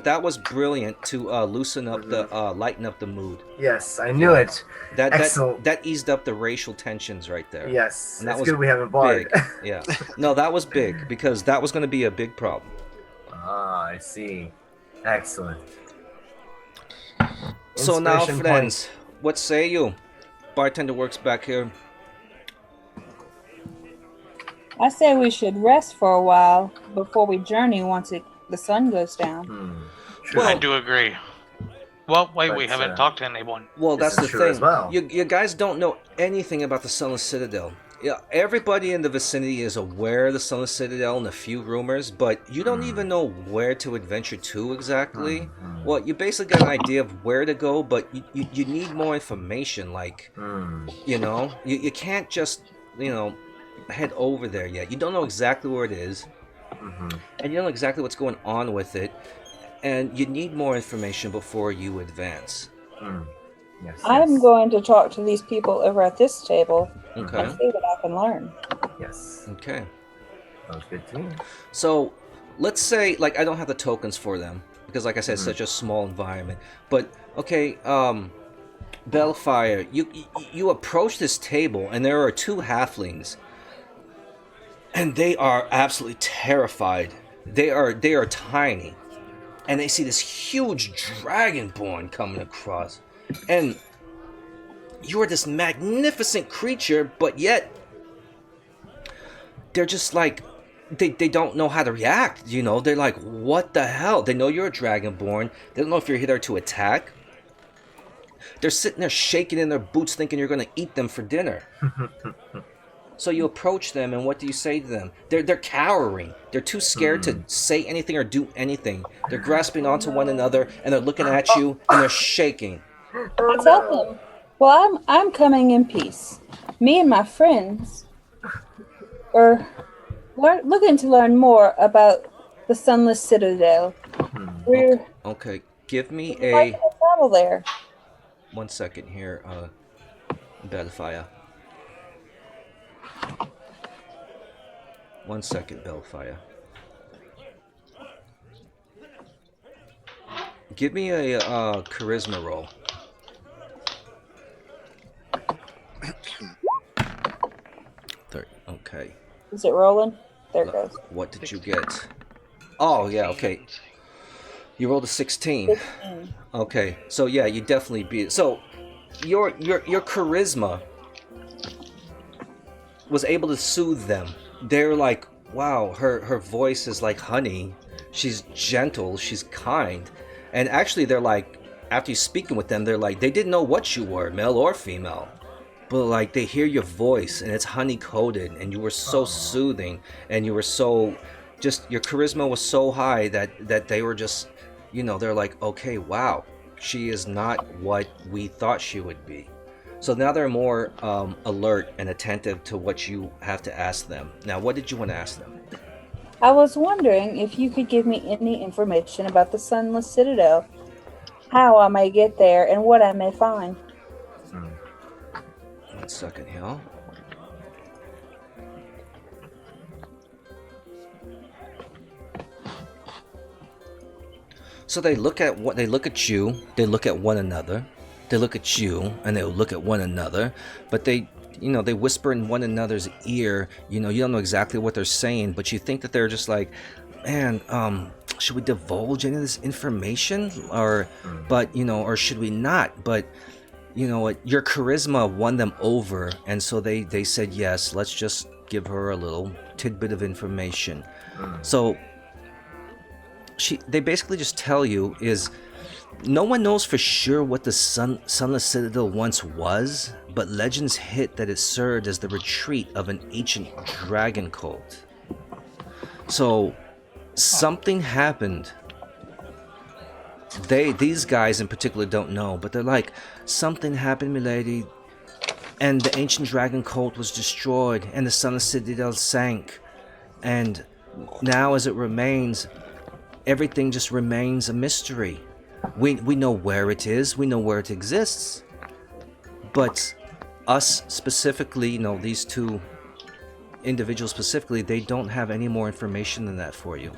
that was brilliant to lighten up the mood. Yes, I knew it. Excellent. That eased up the racial tensions right there. Yes, And that it's was good we have a bard. Big. Yeah. No, that was big because that was gonna be a big problem. I see. Excellent. So now, Inspiration friends, what say you? Bartender works back here. I say we should rest for a while before we journey once the sun goes down. True. Well- I do agree. Well, wait, we But, haven't talked to anyone. Well, This that's is the true thing. as well. You guys don't know anything about the Sunless Citadel. Yeah, everybody in the vicinity is aware of the Sunless Citadel and a few rumors, but you don't even know where to adventure to exactly. Well, you basically got an idea of where to go, but you need more information. Like, you can't just, head over there yet. You don't know exactly where it is, and you don't know exactly what's going on with it, and you need more information before you advance. Yes, I'm yes. going to talk to these people over at this table Okay. and see what I can learn. Yes, Okay. sounds good to me. So, let's say, I don't have the tokens for them, because like I said, it's such a small environment. But, okay, Bellfire, you approach this table, and there are two halflings. and they are absolutely terrified. They are tiny, and they see this huge dragonborn coming across, and you're this magnificent creature, but yet they're just like they don't know how to react. You know, they're like, what the hell? They know you're a dragonborn. They don't know if you're here to attack. They're sitting there shaking in their boots, thinking you're going to eat them for dinner. So you approach them, and what do you say to them? They're cowering. They're too scared to say anything or do anything. They're grasping onto one another, and they're looking at you, and they're shaking. I tell them, well, I'm coming in peace. Me and my friends are looking to learn more about the Sunless Citadel. We're Okay, give me like to travel there. 1 second here, Bellfire. 1 second, Bellfire. Give me a charisma roll. Okay. Is it rolling? There it goes. What did you get? Oh, yeah, okay. You rolled a 16. 16. Okay, so yeah, you definitely beat it. So, your charisma was able to soothe them. They're like, wow, her voice is like honey. She's gentle, she's kind. And actually, they're like, after you speaking with them, they're like, they didn't know what you were, male or female. But like, they hear your voice, and it's honey-coated, and you were so soothing, and you were so, just, your charisma was so high that they were just, you know, they're like, okay, wow, she is not what we thought she would be. So now they're more alert and attentive to what you have to ask them. Now, what did you want to ask them? I was wondering if you could give me any information about the Sunless Citadel, how I may get there, and what I may find. 1 second here. So they look at you, they look at one another, they look at you, and they look at one another, but they, you know, they whisper in one another's ear. You know, you don't know exactly what they're saying, but you think that they're just like, man, should we divulge any of this information, but you know, or should we not? But you know what, your charisma won them over, and so they said yes, let's just give her a little tidbit of information. So they basically just tell you is, no one knows for sure what the Sunless Citadel once was, but legends hit that it served as the retreat of an ancient dragon cult. So something happened. These guys in particular don't know, but they're like, something happened, milady, and the ancient dragon cult was destroyed, and the Sunless Citadel sank, and now as it remains, everything just remains a mystery. We know where it is, we know where it exists, but us specifically, you know, these two individuals specifically, they don't have any more information than that for you.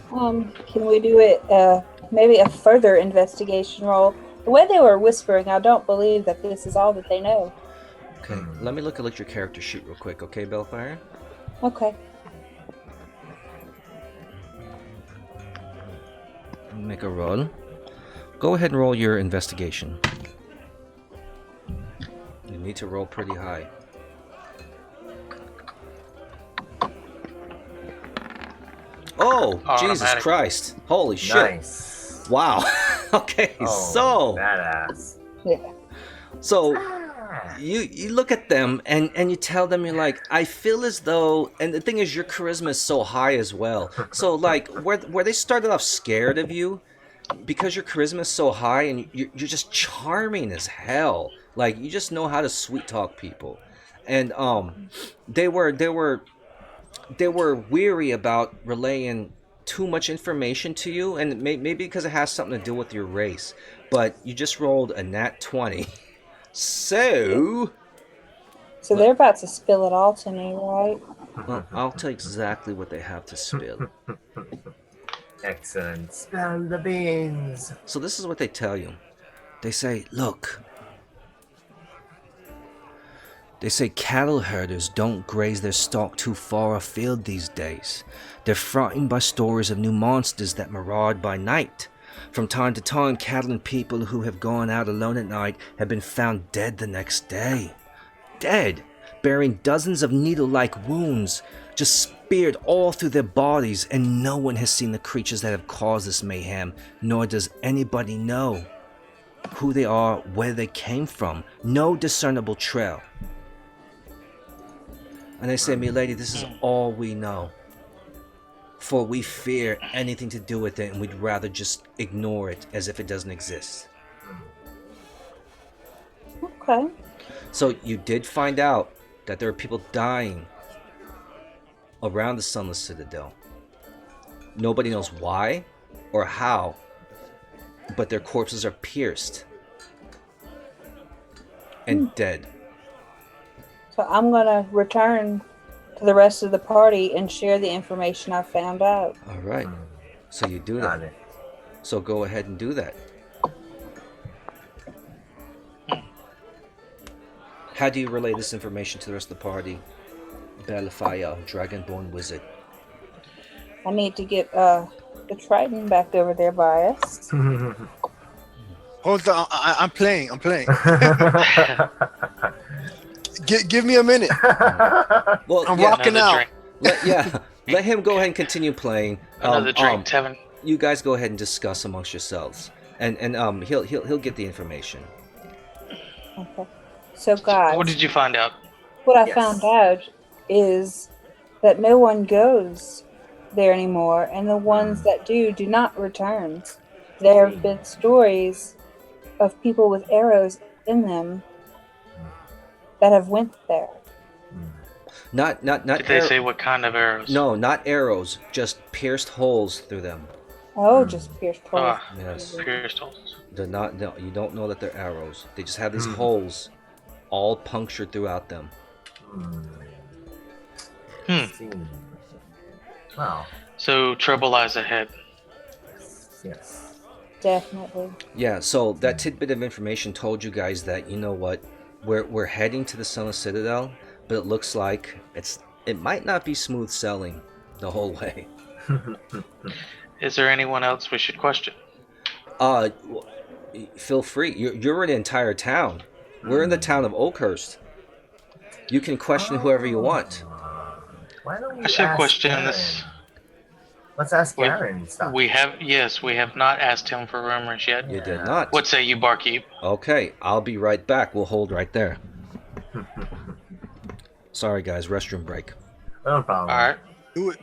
Can we do it, maybe a further investigation roll? The way they were whispering, I don't believe that this is all that they know. Okay, let me look at your character sheet real quick, okay, Bellfire? Okay. Make a roll. Go ahead and roll your investigation. You need to roll pretty high. Oh, Jesus Automatic. Christ. Holy shit. Nice. Wow. Okay, Oh, so badass. Yeah. so you look at them and you tell them, you're like, I feel as though, and the thing is, your charisma is so high as well. So like, where they started off scared of you, because your charisma is so high and you're just charming as hell. Like, you just know how to sweet talk people. And they were weary about relaying too much information to you, and maybe because it has something to do with your race. But you just rolled a nat 20. So they're about to spill it all to me, right? well, I'll tell you exactly what they have to spill. Excellent. Spill the beans. So this is what they tell you. They say, look, They say cattle herders don't graze their stock too far afield these days. They're frightened by stories of new monsters that maraud by night. From time to time, cattle and people who have gone out alone at night have been found dead the next day. Dead, bearing dozens of needle-like wounds, just speared all through their bodies, and no one has seen the creatures that have caused this mayhem, nor does anybody know who they are, where they came from. No discernible trail. And they say, milady, this is all we know. For we fear anything to do with it, and we'd rather just ignore it as if it doesn't exist. Okay. So you did find out that there are people dying around the Sunless Citadel. Nobody knows why or how, but their corpses are pierced and dead. So I'm going to return to the rest of the party and share the information I found out. All right. So you do Got that. it. So go ahead and do that. How do you relay this information to the rest of the party? Bellfire, Dragonborn Wizard. I need to get the Triton back over there by us. Hold on, I'm playing. Give me a minute. Well, I'm yeah, rocking out. let him go ahead and continue playing. Another drink, Tevin. You guys go ahead and discuss amongst yourselves, and he'll get the information. Okay. So guys, What did you find out? what I Yes. found out is that no one goes there anymore, and the ones that do not return. There have been stories of people with arrows in them that have went there. Not Did they say what kind of arrows? No, not arrows, just pierced holes through them. Oh, just pierced holes. Yes. Pierced holes. They're not. No, you don't know that they're arrows. They just have these holes, all punctured throughout them. Wow. So trouble lies ahead. Yes. Definitely. Yeah. So that tidbit of information told you guys that, you know what, we're heading to the Sunless Citadel, but it looks like it might not be smooth sailing the whole way. Is there anyone else we should question? Feel free. You're in the entire town. We're in the town of Oakhurst. You can question whoever you want. Why don't we I should have ask questioned Garen? this. Let's ask We- Garen stuff. We have not asked him for rumors yet. You did not. What say you, barkeep? Okay, I'll be right back. We'll hold right there. Sorry, guys. Restroom break. No problem. All right. Do it.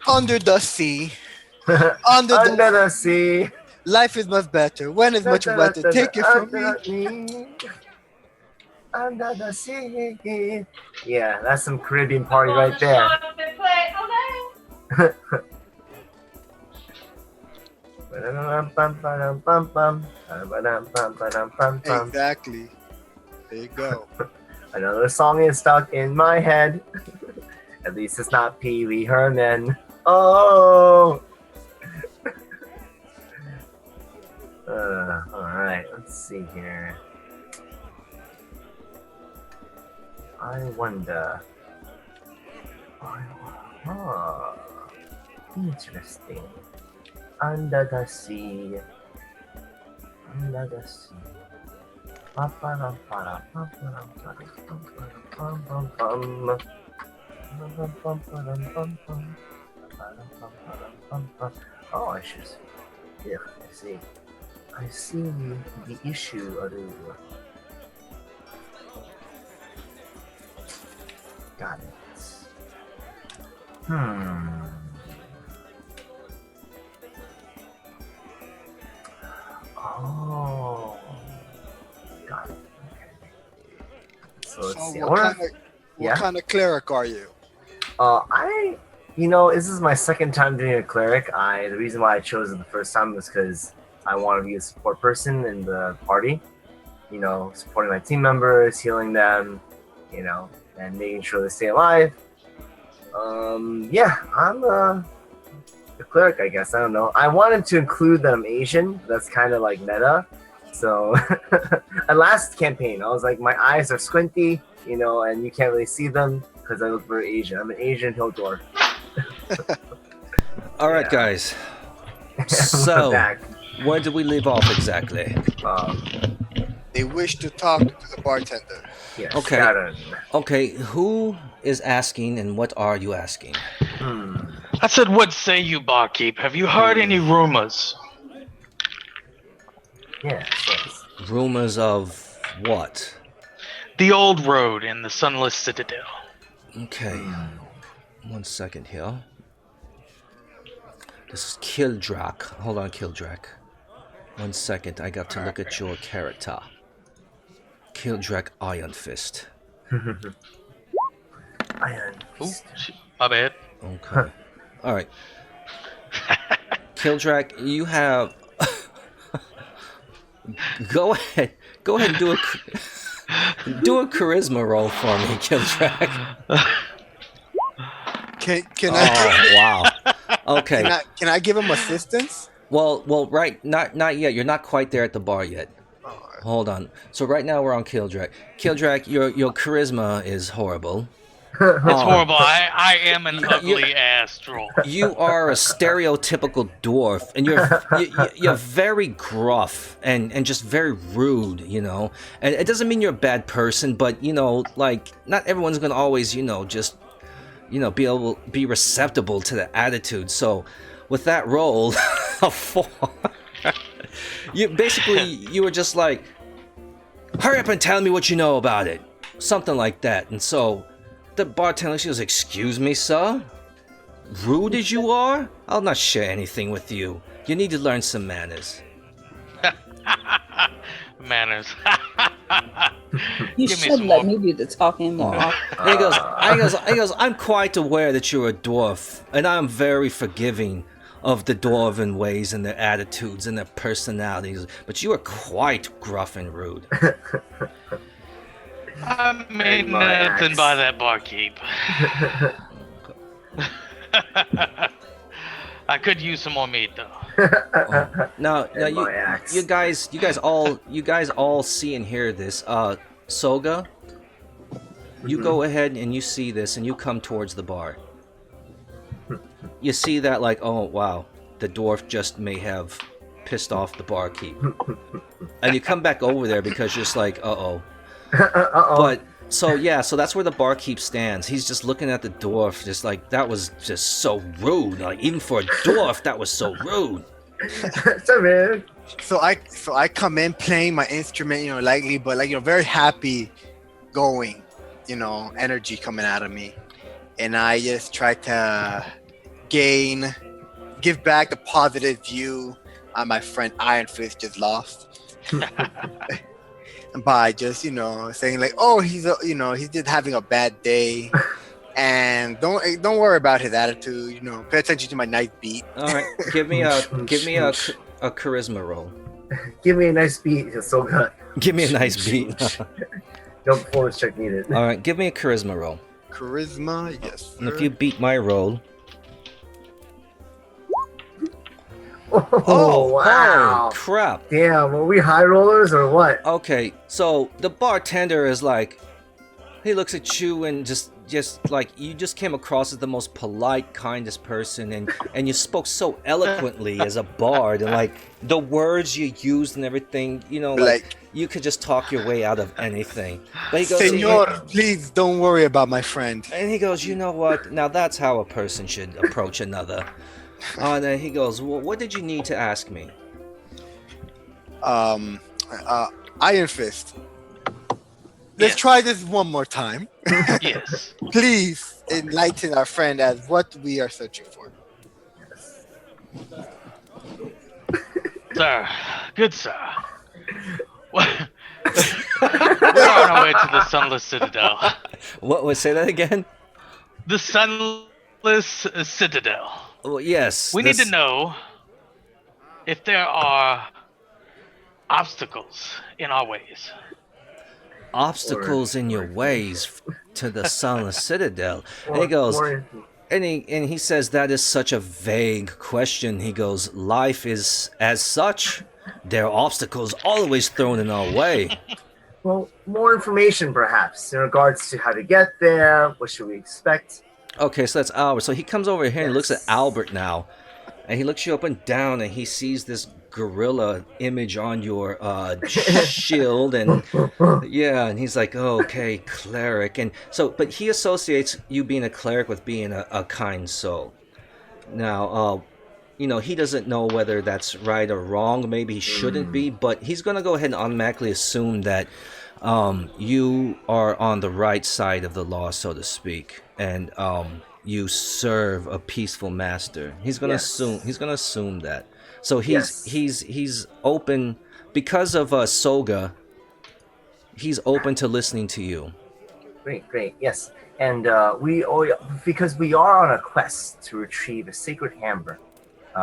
Under the sea. Under the sea. Life is much better. When is much better? Take it from me. me. Under the sea. Yeah, that's some Caribbean party right there. Exactly. There you go. Another song is stuck in my head. At least it's not Pee Wee Herman. Oh. Alright, let's see here. I wonder. Interesting. Under the sea. Under the sea. Oh, I should. Yeah, I see. I see the issue. Got it. Oh. Got it. Okay. So let's see. What kind of cleric are you? This is my second time doing a cleric. The reason why I chose it the first time was because I want to be a support person in the party. Supporting my team members, healing them, and making sure they stay alive. I'm the cleric, I guess. I don't know. I wanted to include that I'm Asian. That's kind of like meta. So, last campaign, I was like, my eyes are squinty, and you can't really see them because I look very Asian. I'm an Asian hill dwarf. All right, guys. So, back. where did we leave off exactly? They wish to talk to the bartender. Yes, Okay. Sharon. Okay, who is asking and what are you asking? I said, what say you, barkeep? Have you heard any rumors? Yes. Rumors of what? The old road in the Sunless Citadel. Okay. 1 second here. This is Kildrak. Hold on, Kildrak. 1 second, I got to look at your character. Kildrak Iron Fist. Iron. Ooh, my bad. Okay. Alright. Kildrak, you have... Go ahead and do a charisma roll for me, Kildrak. Can I? Wow. Okay. Can I give him assistance? Well, right, not yet. You're not quite there at the bar yet. Hold on. So right now we're on Kildrak. Kildrak, your charisma is horrible. It's horrible. I am an ugly ass troll. You are a stereotypical dwarf, and you're very gruff and just very rude, And it doesn't mean you're a bad person, but like not everyone's gonna always, just be receptible to the attitude. So with that roll, a 4, you were just like, hurry up and tell me what you know about it, something like that. And so the bartender, she goes, excuse me, sir? Rude as you are? I'll not share anything with you. You need to learn some manners. Manners. You Give me should some let more. me do the talking more. And he goes, I'm quite aware that you're a dwarf, and I'm very forgiving of the dwarven ways and their attitudes and their personalities, but you are quite gruff and rude. I mean nothing by that barkeep. I could use some more meat though. Now you guys all see and hear this. Soga, you go ahead and you see this and you come towards the bar. You see that like, oh wow, the dwarf just may have pissed off the barkeep. And you come back over there because you're just like, uh-oh. But so that's where the barkeep stands. He's just looking at the dwarf, just like, that was just so rude. Like, even for a dwarf, that was so rude. So rude. So I come in playing my instrument, lightly, but very happy, going, energy coming out of me, and I just try to give back the positive view my friend Iron Fist just lost. By just saying like, oh, he's just having a bad day, and don't worry about his attitude. Pay attention to my nice beat. All right, give me a charisma roll. Give me a nice beat, so good. Give me a nice beat. No performance check needed. All right, give me a charisma roll. Charisma, yes. Sir. And if you beat my roll. Oh wow! Oh, crap! Damn, were we high rollers or what? Okay, so the bartender is like, he looks at you and just like, you just came across as the most polite, kindest person, and you spoke so eloquently as a bard, and like the words you used and everything, like you could just talk your way out of anything. But he goes, Senor, please don't worry about my friend. And he goes, you know what? Now that's how a person should approach another. And then he goes, well, what did you need to ask me? Iron Fist. Let's try this one more time. Yes. Please enlighten our friend as what we are searching for. Sir, good sir. We're on our way to the Sunless Citadel. What? Say that again? The Sunless Citadel. Well, yes. We need to know if there are obstacles in our ways. Obstacles in your ways to the Sunless Citadel. And he goes, he says that is such a vague question. He goes, life is as such. There are obstacles always thrown in our way. Well, more information perhaps in regards to how to get there. What should we expect? Okay, so that's Albert. So he comes over here and looks at Yes. Albert now. And he looks you up and down and he sees this gorilla image on your shield. And yeah, and he's like, oh, okay, cleric. And so, but he associates you being a cleric with being a kind soul. Now, he doesn't know whether that's right or wrong. Maybe he shouldn't be, but he's going to go ahead and automatically assume that you are on the right side of the law, so to speak, and you serve a peaceful master. He's going to assume that. So he's open because of Soga. He's open to listening to you. Great, yes. And because we are on a quest to retrieve a sacred hammer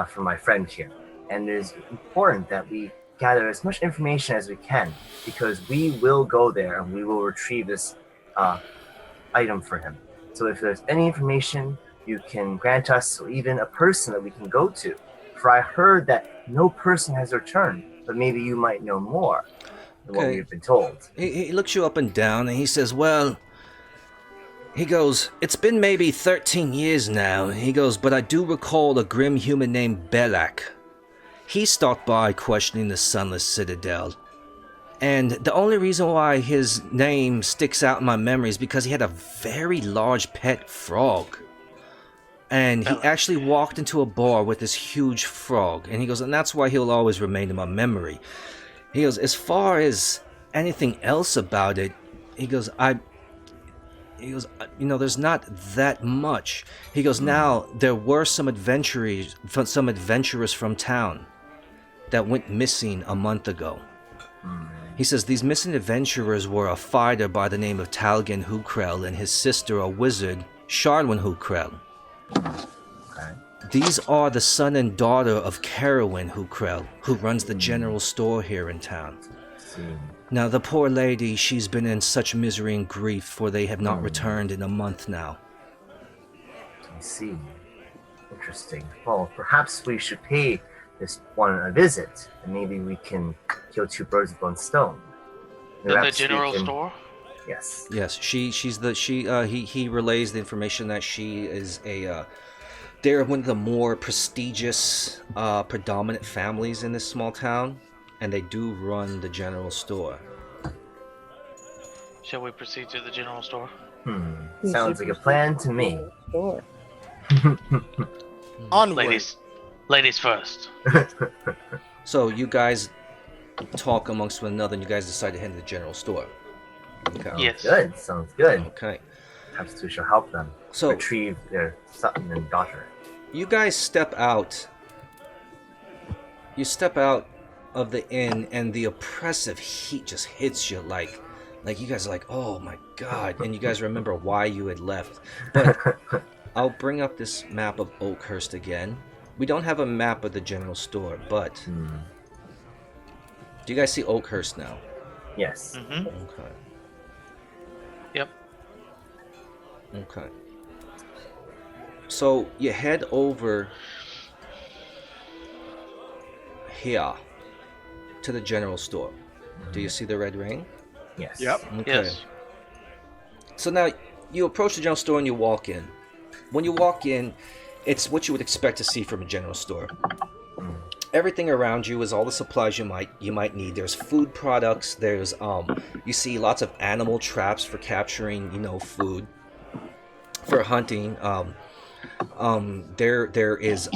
for my friend here, and it is important that we gather as much information as we can, because we will go there and we will retrieve this item for him. So if there's any information you can grant us, or even a person that we can go to, for I heard that no person has returned, but maybe you might know more than what we've been told. He looks you up and down and he says, well, he goes, it's been maybe 13 years now. He goes, but I do recall a grim human named Belak. He stopped by questioning the Sunless Citadel. And the only reason why his name sticks out in my memory is because he had a very large pet frog. And he actually walked into a bar with this huge frog. And he goes, and that's why he'll always remain in my memory. He goes, as far as anything else about it, he goes, there's not that much. He goes, now, there were some adventurers from town that went missing a month ago. He says these missing adventurers were a fighter by the name of Talgan Hukrel and his sister, a wizard, Charlwyn Hukrel. Okay. These are the son and daughter of Carowyn Hukrel, who runs the general store here in town. Now, the poor lady, she's been in such misery and grief, for they have not returned in a month now. I see. Interesting. Well, perhaps we should pay this one a visit, and maybe we can kill two birds with one stone. The general store? Yes. Yes, he relays the information that she is they're one of the more prestigious, predominant families in this small town, and they do run the general store. Shall we proceed to the general store? Sounds like a plan to me. Sure. Onward. Ladies first. So you guys talk amongst one another, and you guys decide to head to the general store. Okay. Yes. Sounds good. Okay. Perhaps we shall help them retrieve their son and daughter. You guys step out. You step out of the inn, and the oppressive heat just hits you like you guys are like, oh my god, and you guys remember why you had left. But I'll bring up this map of Oakhurst again. We don't have a map of the general store, but do you guys see Oakhurst now? Yes. Mm-hmm. Okay. Yep. Okay. So you head over here to the general store. Do you see the red ring? Yes. Yep. Okay. Yes. So now you approach the general store and you walk in. When you walk in, it's what you would expect to see from a general store. Everything around you is all the supplies you might need. There's food products. There's you see lots of animal traps for capturing food, for hunting. There is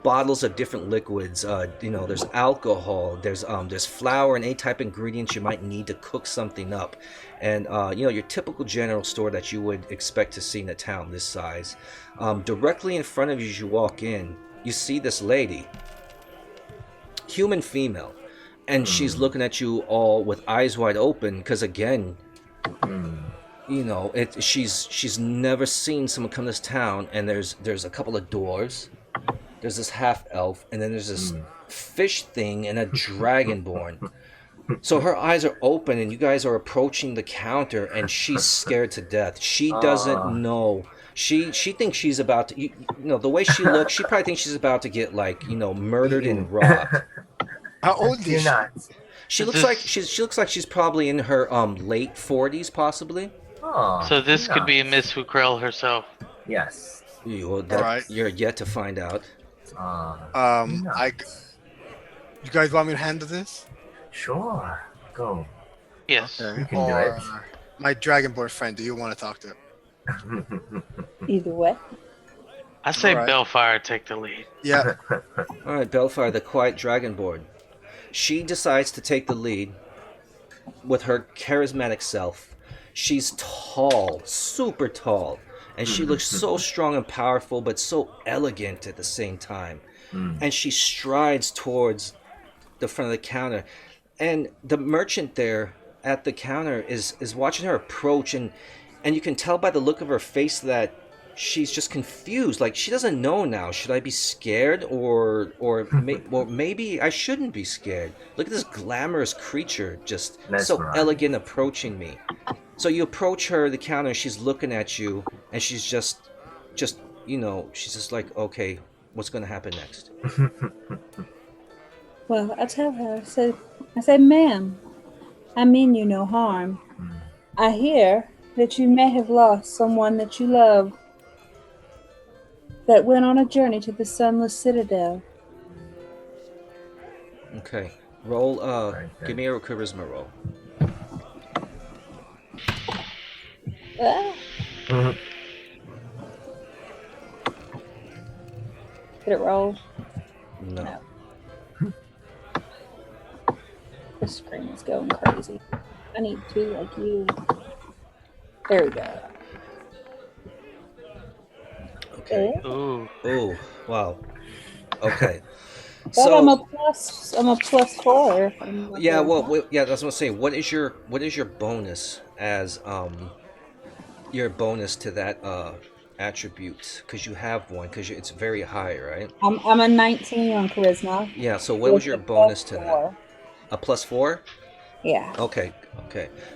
bottles of different liquids. There's alcohol. There's flour and any type of ingredients you might need to cook something up. And your typical general store that you would expect to see in a town this size. Directly in front of you as you walk in, you see this lady, human female, and she's looking at you all with eyes wide open because again, she's never seen someone come to this town, and there's a couple of doors. There's this half elf, and then there's this fish thing and a dragonborn. So her eyes are open, and you guys are approaching the counter, and she's scared to death. She doesn't know She thinks she's about to, the way she looks, she probably thinks she's about to get like, murdered and robbed. How old is You're she? not. She looks like she's probably in her late 40s possibly. Oh, So this could be nice. Miss Fukrell herself. Yes. Alright. You're yet to find out. Nice. You guys want me to handle this? Sure. Go. Yes. Okay. You can do it. My Dragonborn friend, do you want to talk to? Either way. I say Alright. Bellfire take the lead. Yeah. All right, Bellfire, the quiet dragonborn. She decides to take the lead with her charismatic self. She's tall, super tall, and she looks so strong and powerful, but so elegant at the same time. And she strides towards the front of the counter, and the merchant there at the counter is watching her approach, and you can tell by the look of her face that she's just confused. Like, she doesn't know now. Should I be scared, or maybe I shouldn't be scared? Look at this glamorous creature, just so Mesmerized. elegant, approaching me. So you approach her, the counter, she's looking at you, and she's just she's just like, okay, what's gonna happen next? Well, I tell her, I said, ma'am, I mean you no harm. I hear that you may have lost someone that you love that went on a journey to the Sunless Citadel. Okay, roll. Right, Give me a charisma roll. Ah, Mhm. did it roll? No. No. The screen is going crazy. I need two like you. There we go. Okay. Eh? Ooh. Oh, wow. Okay. But I'm a So plus 4. yeah, well, yeah, that's what I'm saying. What is your bonus as your bonus to that attribute? Because you have one. Because it's very high, right? I'm a 19 on charisma. Yeah. So what was your With a bonus to plus that? 4. A +4? Yeah. Okay.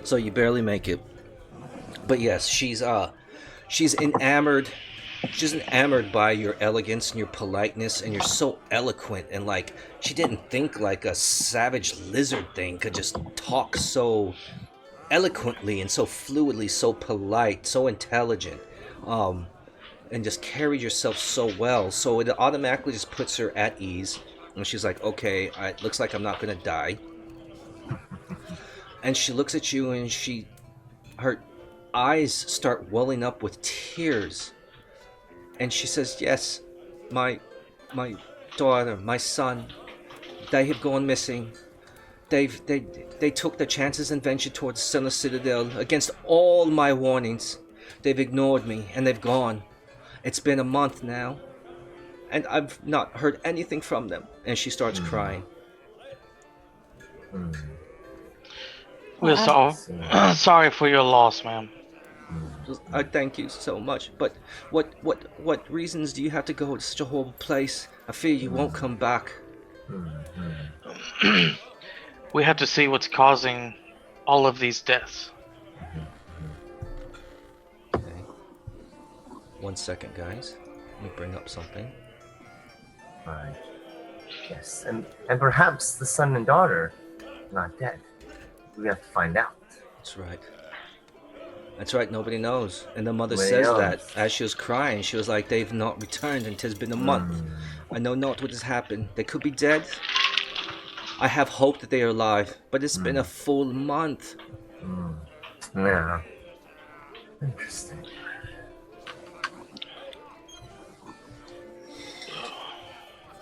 So you barely make it. But yes, she's enamored. She's enamored by your elegance and your politeness, and you're so eloquent, and like, she didn't think like a savage lizard thing could just talk so eloquently and so fluidly, so polite, so intelligent, and just carried yourself so well. So it automatically just puts her at ease, and she's like, okay, it looks like I'm not gonna die. And she looks at you, and her eyes start welling up with tears, and she says, yes, my daughter, my son, they have gone missing. They took their chances and ventured towards Sunless Citadel against all my warnings. They've ignored me, and they've gone. It's been a month now, and I've not heard anything from them. And she starts crying. We're sorry for your loss, ma'am. I thank you so much, but what reasons do you have to go to such a horrible place? I fear you won't come back. We have to see what's causing all of these deaths. Okay. 1 second, guys. Let me bring up something. Right. Yes, and perhaps the son and daughter are not dead. We have to find out. That's right. That's right, nobody knows. And the mother Nobody says knows. that as she was crying. She was like, they've not returned, and 'tis been a month. I know not what has happened. They could be dead. I have hope that they are alive, but it's been a full month. Yeah. Interesting.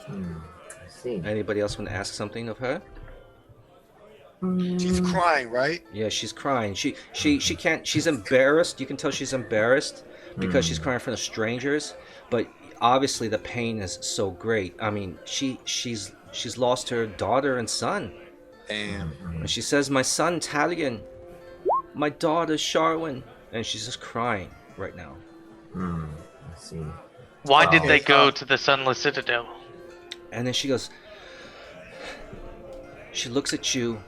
I see. Anybody else want to ask something of her? She's crying, right? Yeah, she's crying. She can't. She's embarrassed. You can tell she's embarrassed because she's crying in front of strangers. But obviously, the pain is so great. I mean, she's lost her daughter and son. Damn. And she says, "My son Talion, my daughter Sharwin," and she's just crying right now. I see. Why did Oh. they go to the Sunless Citadel? And then she goes. She looks at you,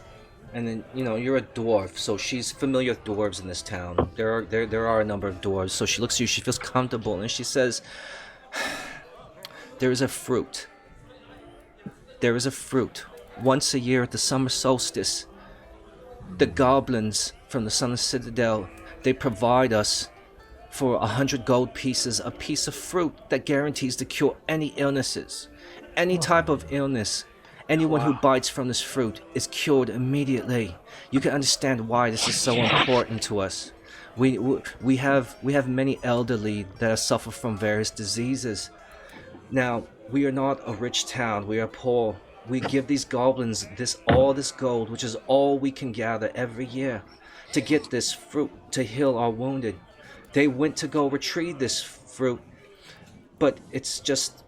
And then you're a dwarf, so she's familiar with dwarves in this town. There are a number of dwarves. So she looks at you. She feels comfortable, and she says, "There is a fruit. There is a fruit. Once a year at the summer solstice, the goblins from the Sunless Citadel, they provide us for 100 gold pieces, a piece of fruit that guarantees to cure any illnesses, any type of illness." Anyone who bites from this fruit is cured immediately. You can understand why this is so important to us. We have many elderly that suffer from various diseases. Now, we are not a rich town. We are poor. We give these goblins all this gold, which is all we can gather every year, to get this fruit to heal our wounded. They went to go retrieve this fruit, but it's just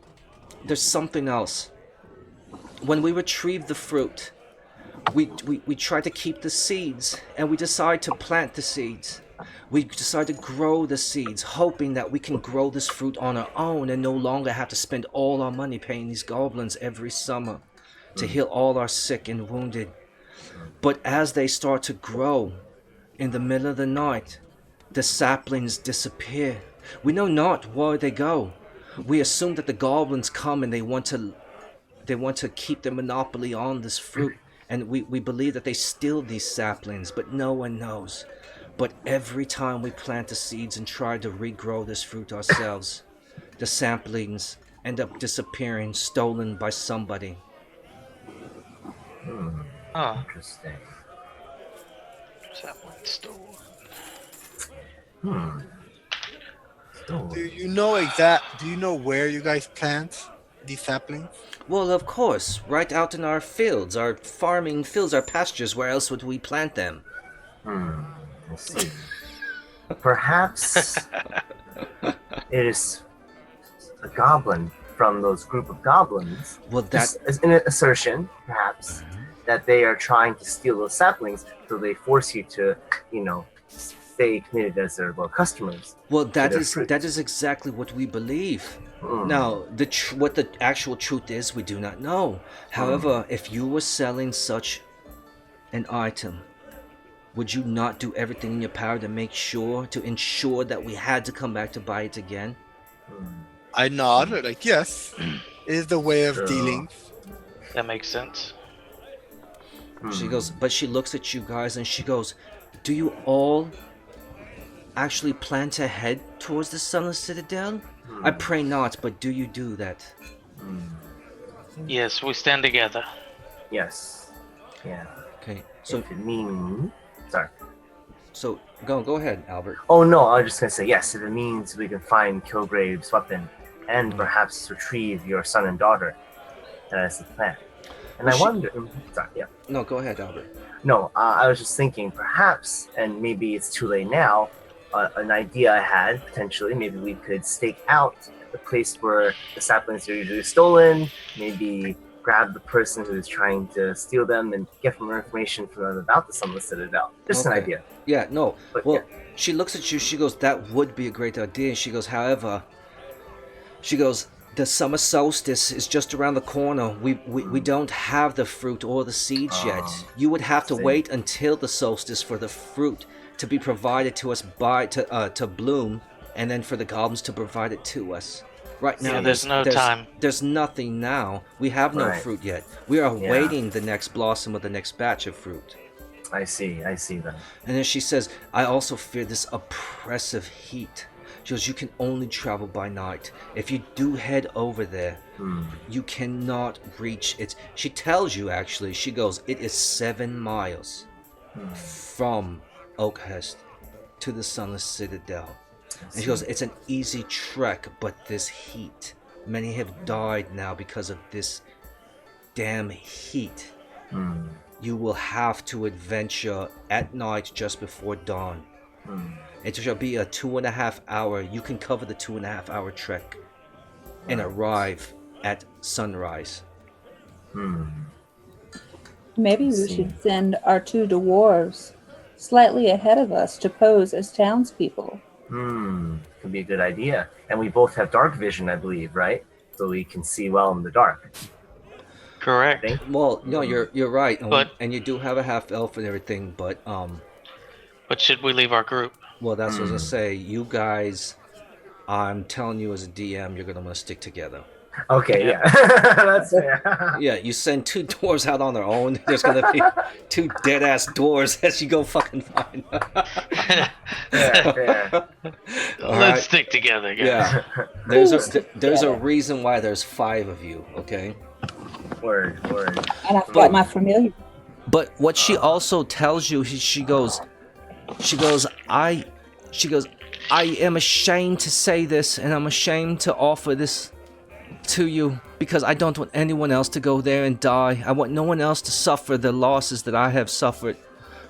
there's something else. When we retrieve the fruit, we try to keep the seeds, and we decide to plant the seeds. We decide to grow the seeds, hoping that we can grow this fruit on our own and no longer have to spend all our money paying these goblins every summer to heal all our sick and wounded. But as they start to grow, in the middle of the night, the saplings disappear. We know not where they go. We assume that the goblins come and they want to keep their monopoly on this fruit, and we believe that they steal these saplings, but no one knows. But every time we plant the seeds and try to regrow this fruit ourselves, the saplings end up disappearing, stolen by somebody. Interesting. Sapling stolen. Do you know where you guys plant these saplings? Well, of course, right out in our fields, our farming fields, our pastures. Where else would we plant them? I see. Perhaps it is a goblin from those group of goblins. Well, that is an assertion, perhaps, that they are trying to steal those saplings, so they force you to, stay committed as their customers. Well, that is exactly what we believe. Now, what the actual truth is, we do not know. However, if you were selling such an item, would you not do everything in your power to ensure that we had to come back to buy it again? I nod, like, yes. It is the way of dealing. That makes sense. She goes, but she looks at you guys and she goes, "Do you all actually plan to head towards the Sunless Citadel? I pray not, but do you do that?" Yes, we stand together. Yes. Yeah. Okay, so If it means... Sorry. So go ahead, Albert. Oh no, I was just gonna say yes. If it means we can find Kilgrave's weapon and perhaps retrieve your son and daughter, that is the plan. And I wonder. Sorry, yeah. No, go ahead, Albert. No, I was just thinking perhaps, and maybe it's too late now. An idea I had potentially. Maybe we could stake out the place where the saplings are usually stolen. Maybe grab the person who's trying to steal them and get more information from them about the Sunless Citadel. Just an idea. Yeah, no. But, well, yeah. She looks at you. She goes, "That would be a great idea." She goes, "However," she goes, "the summer solstice is just around the corner. We don't have the fruit or the seeds yet. You would have to wait until the solstice for the fruit to be provided to us to bloom, and then for the goblins to provide it to us. Right now, there's no time. There's nothing now. We have no fruit yet. We are awaiting the next blossom of the next batch of fruit." I see that. And then she says, "I also fear this oppressive heat." She goes, "You can only travel by night. If you do head over there, you cannot reach it." She tells you, actually, she goes, "It is 7 miles from Oakhurst to the Sunless Citadel." And she goes, "It's an easy trek, but this heat. Many have died now because of this damn heat. You will have to adventure at night just before dawn. It shall be a 2.5 hour. You can cover the 2.5 hour trek and arrive at sunrise." Maybe we should send our 2 dwarves slightly ahead of us to pose as townspeople. Could be a good idea. And we both have dark vision, I believe, right? So we can see well in the dark. Correct. think. Well, no, you're right, But- and you do have a half elf and everything, but But should we leave our group? well, that's what I was gonna say. You guys, I'm telling you as a DM, you're gonna want to stick together. Okay, Yeah. yeah. That's fair. Yeah, you send 2 dwarves out on their own. There's gonna be 2 dead ass dwarves as you go fucking find. Fair. Let's stick together, guys. Yeah, there's a reason why there's 5 of you. Okay. Word. And I've got my familiar. But what she also tells you, she goes, I am ashamed to say this, and I'm ashamed to offer this to you because I don't want anyone else to go there and die. I want no one else to suffer the losses that I have suffered.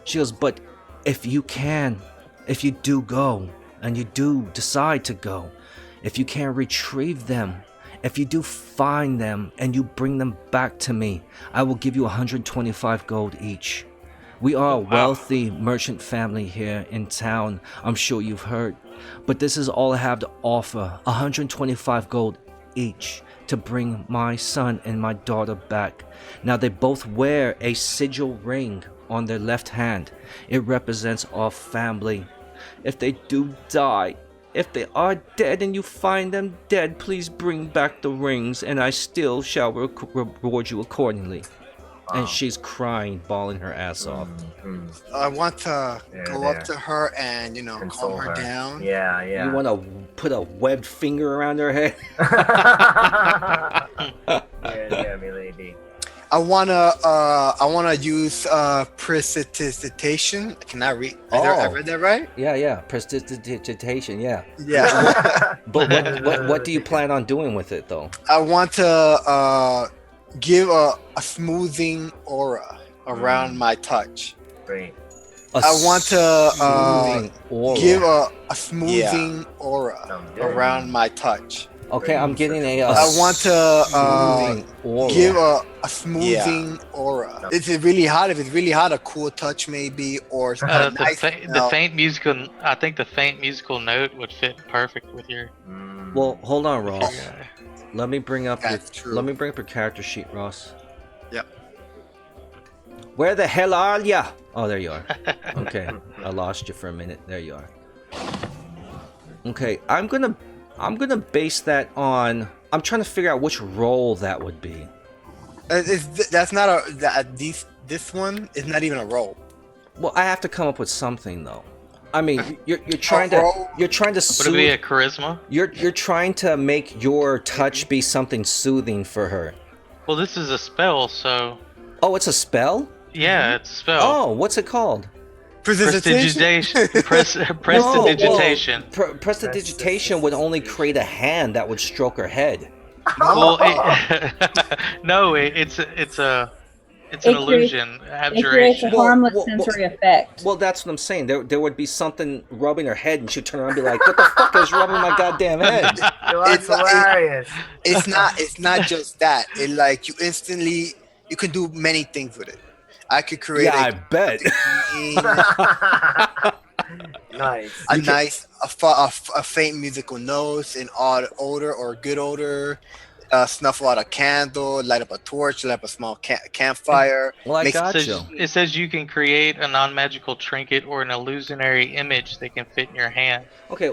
She goes, but if you do go, and you do decide to go, if you can retrieve them, if you do find them and you bring them back to me, I will give you 125 gold each. We are a wealthy merchant family here in town, I'm sure you've heard. But this is all I have to offer, 125 gold each to bring my son and my daughter back. Now they both wear a sigil ring on their left hand. It represents our family. If they do die, if they are dead and you find them dead, please bring back the rings and I still shall reward you accordingly. And she's crying, bawling her ass off. I want to go there. up to her and Console calm her down. Yeah. You want to put a webbed finger around her head? yeah, milady. I wanna use precipitation. Can I read? I read that right? Yeah, prestidigitation, yeah. Yeah. But what do you plan on doing with it, though? I want to give a smoothing aura around my touch. Great. I want to smoothing aura. give a smoothing aura Sounds good. around my touch. Okay, I'm getting a I want to smoothing aura. give a smoothing aura. If it's really hot, a cool touch maybe, or a nice The faint musical. I think the faint musical note would fit perfect with your. Well, hold on, Ross. Let me bring up That's true. Let me bring up your character sheet, Ross. Yep. Where the hell are ya? Oh, there you are. Okay, I lost you for a minute. There you are. Okay, I'm gonna base that on. I'm trying to figure out which role that would be. That's not this one is not even a role. Well, I have to come up with something though. I mean, you're trying to Would it be soothe. a charisma? You're trying to make your touch be something soothing for her. Well, this is a spell, so Oh, it's a spell? yeah, it's a spell. Oh, what's it called? Prestidigitation. Prestidigitation. Prestidigitation would only create a hand that would stroke her head. Well, it's an illusion. It creates a Abjuration. harmless well, sensory effect. Well, that's what I'm saying. There would be something rubbing her head, and she'd turn around and be like, "What the fuck is rubbing my goddamn head?" That's hilarious. It's not just that. It like you can do many things with it. I could create Yeah, I bet. Nice. a faint musical note, an odd odor or a good odor, snuffle out a candle, light up a torch, light up a small campfire. Well, I Makes- got you. It says you can create a non-magical trinket or an illusionary image that can fit in your hand. Okay,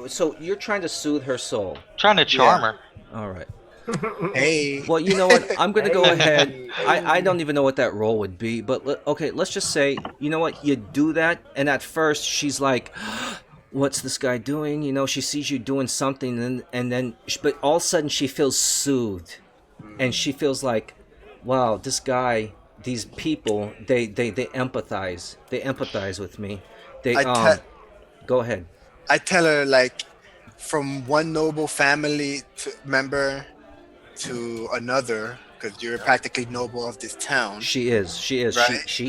so you're trying to soothe her soul. Trying to charm her. All right. Hey, Well, you know what? I'm going to go ahead. I don't even know what that role would be, but okay, let's just say, you know what? You do that, and at first she's like, what's this guy doing? You know, she sees you doing something, but all of a sudden she feels soothed, and she feels like, wow, this guy, these people, they empathize. They empathize with me. Go ahead. I tell her like from one noble family member to another, because you're practically noble of this town. She is. Right? She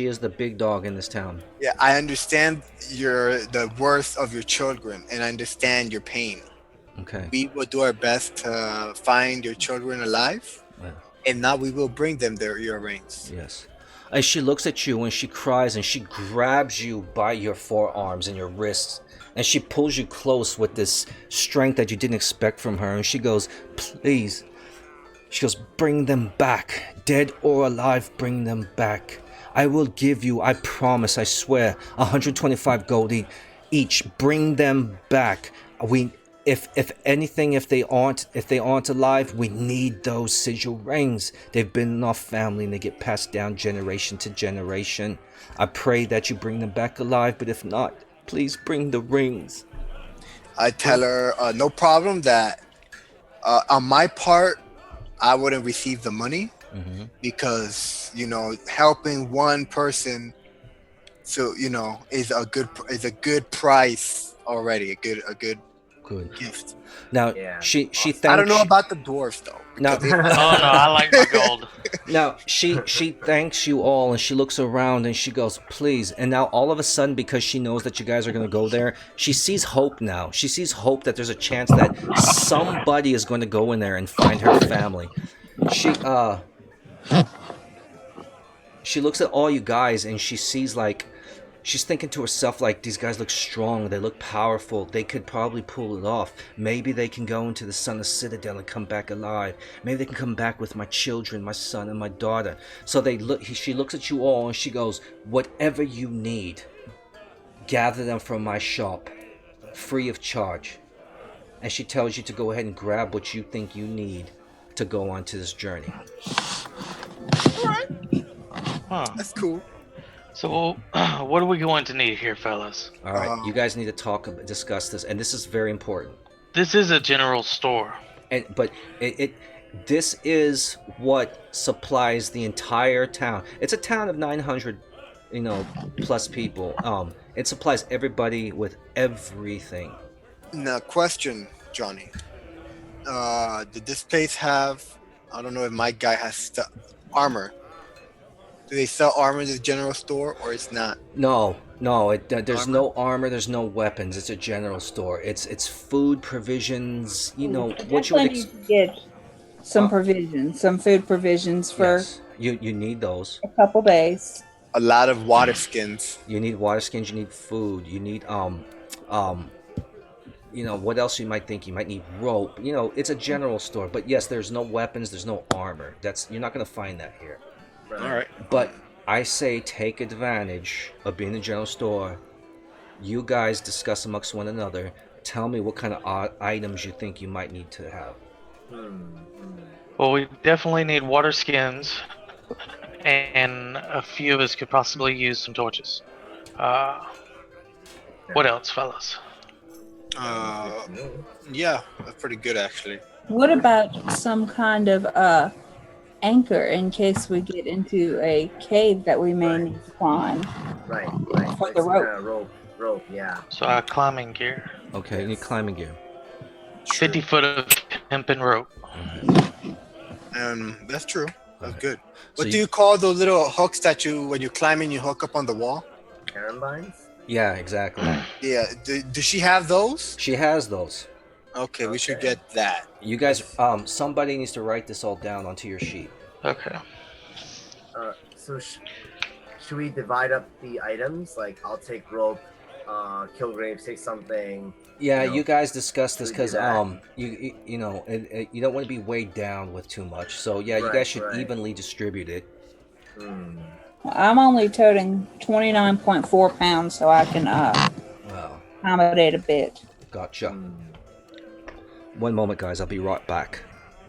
is the big dog in this town. Yeah, I understand the worth of your children, and I understand your pain. Okay. We will do our best to find your children alive, Yeah. and now we will bring them their earrings. Yes. As she looks at you and she cries and she grabs you by your forearms and your wrists and she pulls you close with this strength that you didn't expect from her, and she goes, please. She goes, bring them back. Dead or alive, bring them back. I will give you, I promise, I swear, 125 gold each. Bring them back. If anything, if they aren't alive, we need those sigil rings. They've been in our family and they get passed down generation to generation. I pray that you bring them back alive, but if not, please bring the rings. I tell her, no problem, that on my part, I wouldn't receive the money because, helping one person, so, is a good price already, a good gift. Now, she thanks. I don't know about the dwarves though. Now, Oh no, I like my gold. Now she thanks you all and she looks around and she goes, please. And now all of a sudden, because she knows that you guys are going to go there, she sees hope now. She sees hope that there's a chance that somebody is going to go in there and find her family. She looks at all you guys and she sees, like, she's thinking to herself, like, these guys look strong, they look powerful, they could probably pull it off. Maybe they can go into the Sunless Citadel and come back alive. Maybe they can come back with my children, my son and my daughter. So she looks at you all and she goes, whatever you need, gather them from my shop, free of charge. And she tells you to go ahead and grab what you think you need to go on to this journey. Alright. Huh. That's cool. So, what are we going to need here, fellas? All right, you guys need to discuss this, and this is very important. This is a general store. But this is what supplies the entire town. It's a town of 900, plus people. It supplies everybody with everything. Now, question, Johnny. Did this place have? I don't know if my guy has armor. Do they sell armor in the general store, or it's not? No. There's no armor. There's no weapons. It's a general store. It's food, provisions. What you would need to get some provisions, some food provisions for. Yes. You need those. A couple days. A lot of water skins. You need water skins. You need food. You need what else you might think? You might need rope. It's a general store. But yes, there's no weapons. There's no armor. You're not gonna find that here. All right. But I say take advantage of being in the general store. You guys discuss amongst one another. Tell me what kind of items you think you might need to have. Well, we definitely need water skins, and a few of us could possibly use some torches. What else, fellas? Yeah, that's pretty good actually. What about some kind of anchor in case we get into a cave that we may need to climb? Right. For the rope. Rope, yeah. So climbing gear. Okay, you need climbing gear. 50 foot of hempen rope. That's true. That's good. So What do you call those little hooks that when you climb in, you hook up on the wall? Carambines? Yeah, exactly. Yeah. Does she have those? She has those. Okay, we should get that. You guys, somebody needs to write this all down onto your sheet. Okay. So should we divide up the items? Like, I'll take rope, Killgrave take something. Yeah, you guys discuss this because that. you don't want to be weighed down with too much. So yeah, you guys should evenly distribute it. I'm only toting 29.4 pounds, so I can accommodate a bit. Gotcha. One moment, guys. I'll be right back.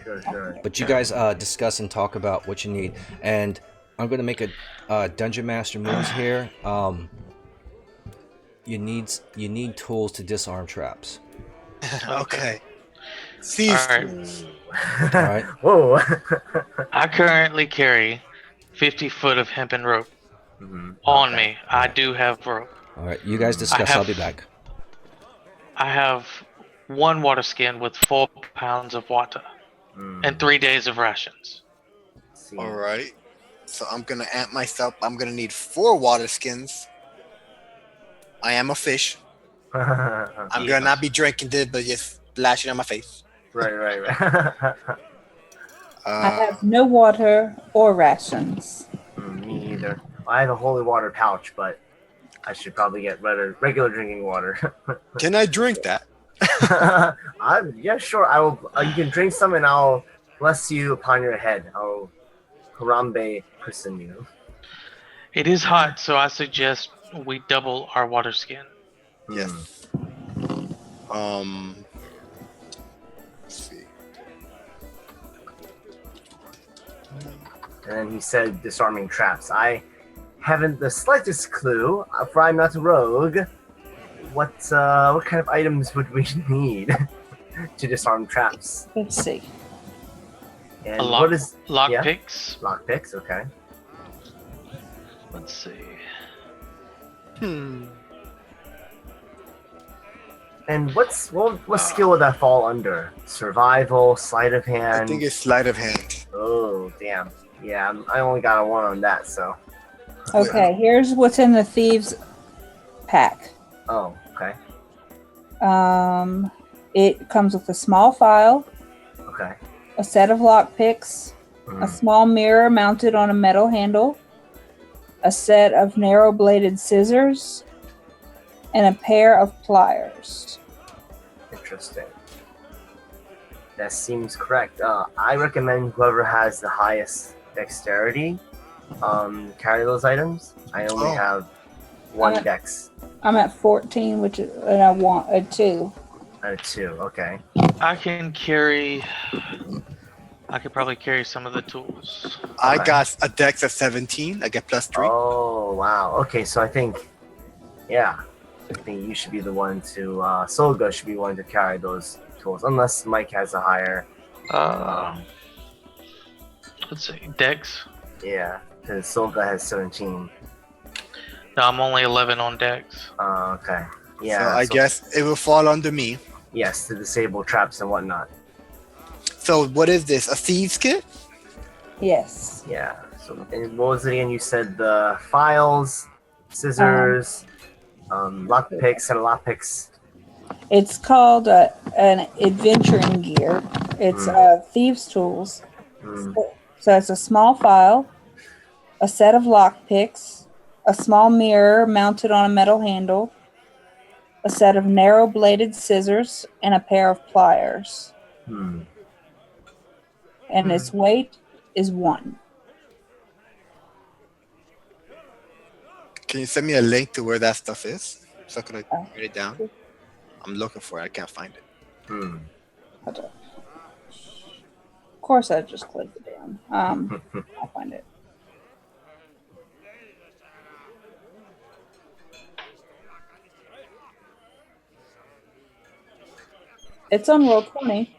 Sure. But you guys discuss and talk about what you need, and I'm going to make a dungeon master moves here. You need tools to disarm traps. Okay. See. All right. All right. Whoa. I currently carry 50 foot of hempen rope on me. I do have rope. All right. You guys discuss. I'll be back. I have one water skin with 4 pounds of water and 3 days of rations. All right. So I'm gonna amp myself. I'm gonna need 4 water skins. I am a fish. I'm gonna not be drinking this, but just splashing on my face. Right. I have no water or rations. Me either. I have a holy water pouch, but I should probably get regular drinking water. Can I drink that? Yeah, sure. I will. You can drink some, and I'll bless you upon your head. I'll Harambe christen you. It is hot, so I suggest we double our water skin. Yes. Let's see. And then he said, disarming traps. I haven't the slightest clue, for I'm not a rogue. What kind of items would we need to disarm traps? Let's see. And A what is lockpicks? Lockpicks, okay. Let's see. And what skill would that fall under? Survival, sleight of hand? I think it's sleight of hand. Oh, damn. Yeah, I only got a 1 on that, so. Okay, here's what's in the thieves pack. Oh, okay. It comes with a small file, Okay. a set of lockpicks, a small mirror mounted on a metal handle, a set of narrow-bladed scissors, and a pair of pliers. Interesting. That seems correct. I recommend whoever has the highest dexterity carry those items. I only have 1 dex. I'm at 14, and I want a 2. And a 2, okay. I could probably carry some of the tools. I got a dex of 17. I get +3. Oh, wow. Okay, so I think you should be the one to, Solga should be one to carry those tools, unless Mike has a higher, Let's see. Dex? yeah, because Solga has 17. No, I'm only 11 on Dex. Okay. Yeah. So I guess it will fall under me. Yes, to disable traps and whatnot. So what is this? A thieves kit? Yes. Yeah. So, and what was it again? You said the files, scissors, lockpicks, and lockpicks. It's called an adventuring gear. It's thieves' tools. So it's a small file, a set of lockpicks, a small mirror mounted on a metal handle, a set of narrow-bladed scissors, and a pair of pliers. And its weight is 1. Can you send me a link to where that stuff is? So I can write it down. I'm looking for it. I can't find it. Hold on. Of course, I just closed it down. I'll find it. It's on Roll20.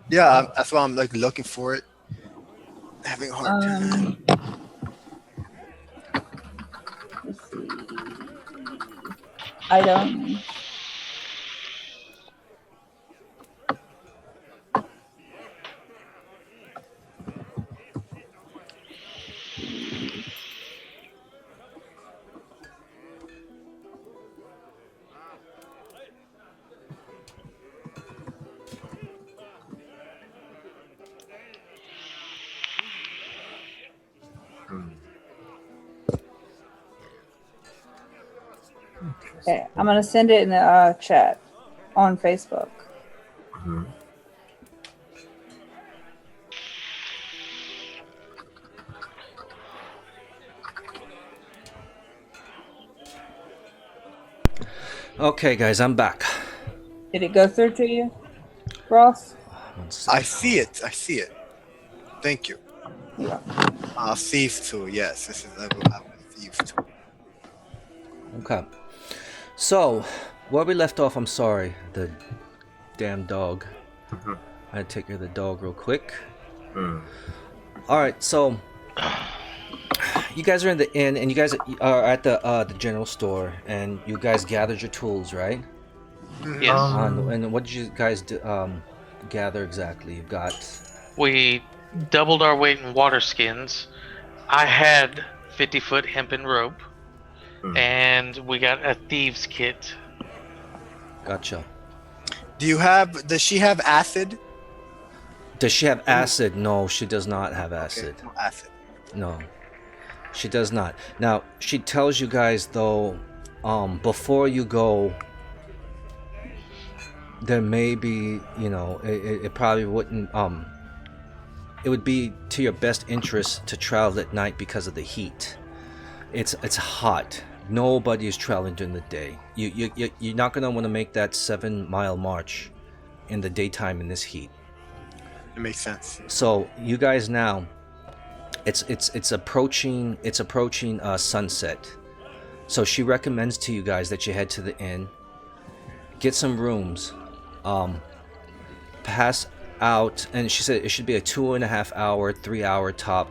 Yeah, that's why I'm like looking for it. Having a hard time. Let's see. I don't. Okay, I'm gonna send it in the chat on Facebook. Okay, guys, I'm back. Did it go through to you, Ross? I see it. I see it. Thank you. Yeah. Thieves tool. Yes, this is a thieves tool. Okay. So, where we left off, I'm sorry. The damn dog. I had to take care of the dog real quick. Alright, so you guys are in the inn, and you guys are at the general store, and you guys gathered your tools, right? Yes. And what did you guys gather exactly? You've got... We doubled our weight in water skins. I had 50-foot hempen rope. And we got a thieves kit. Gotcha. Does she have acid? Does she have acid? No, she does not have acid. Okay, no acid. No, she does not. Now, she tells you guys, though, before you go, there may be, it probably wouldn't, it would be to your best interest to travel at night because of the heat. It's hot. Nobody is traveling during the day. You're not gonna want to make that 7-mile march in the daytime in this heat. It makes sense. So you guys now, it's approaching sunset. So she recommends to you guys that you head to the inn, get some rooms, pass out, and she said it should be a 2.5 hour, 3 hour top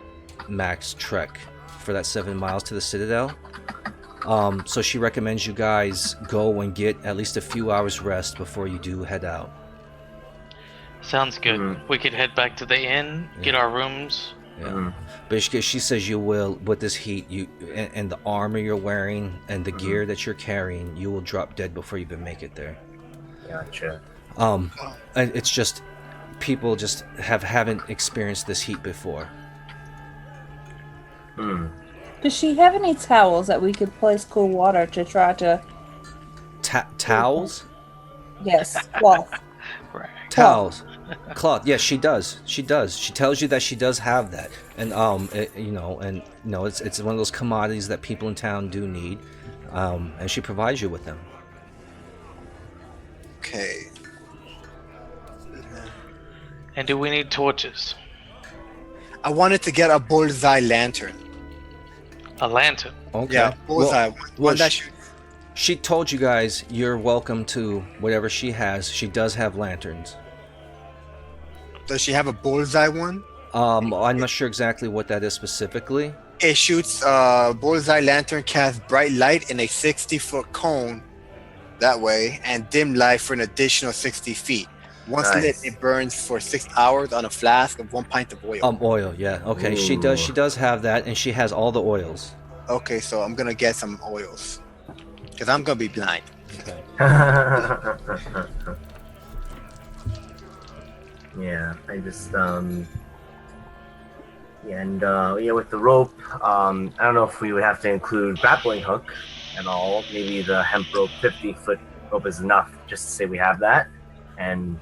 max trek for that 7 miles to the Citadel. So she recommends you guys go and get at least a few hours rest before you do head out. Sounds good. We could head back to the inn, get our rooms. Yeah. But she says you will, with this heat, you and the armor you're wearing and the gear that you're carrying, you will drop dead before you even make it there. Gotcha. And it's just people just haven't experienced this heat before. Does she have any towels that we could place cool water to try to... Towels? Yes, cloth. Right. Towels. Cloth. Yes, she does. She tells you that she does have that, and it's one of those commodities that people in town do need, and she provides you with them. Okay. And do we need torches? I wanted to get a bullseye lantern. A lantern. Okay. Yeah, bullseye. One that shoots. She told you guys you're welcome to whatever she has. She does have lanterns. Does she have a bullseye one? I'm not sure exactly what that is specifically. It shoots bullseye lantern casts bright light in a 60-foot cone that way, and dim light for an additional 60 feet. Once lit, it burns for 6 hours on a flask of 1 pint of oil. Oil, yeah. Okay, she does have that, and she has all the oils. Okay, so I'm gonna get some oils. Because I'm gonna be blind. Okay. Yeah, I just with the rope, I don't know if we would have to include grappling hook and all. Maybe the hemp rope, 50-foot rope is enough just to say we have that. And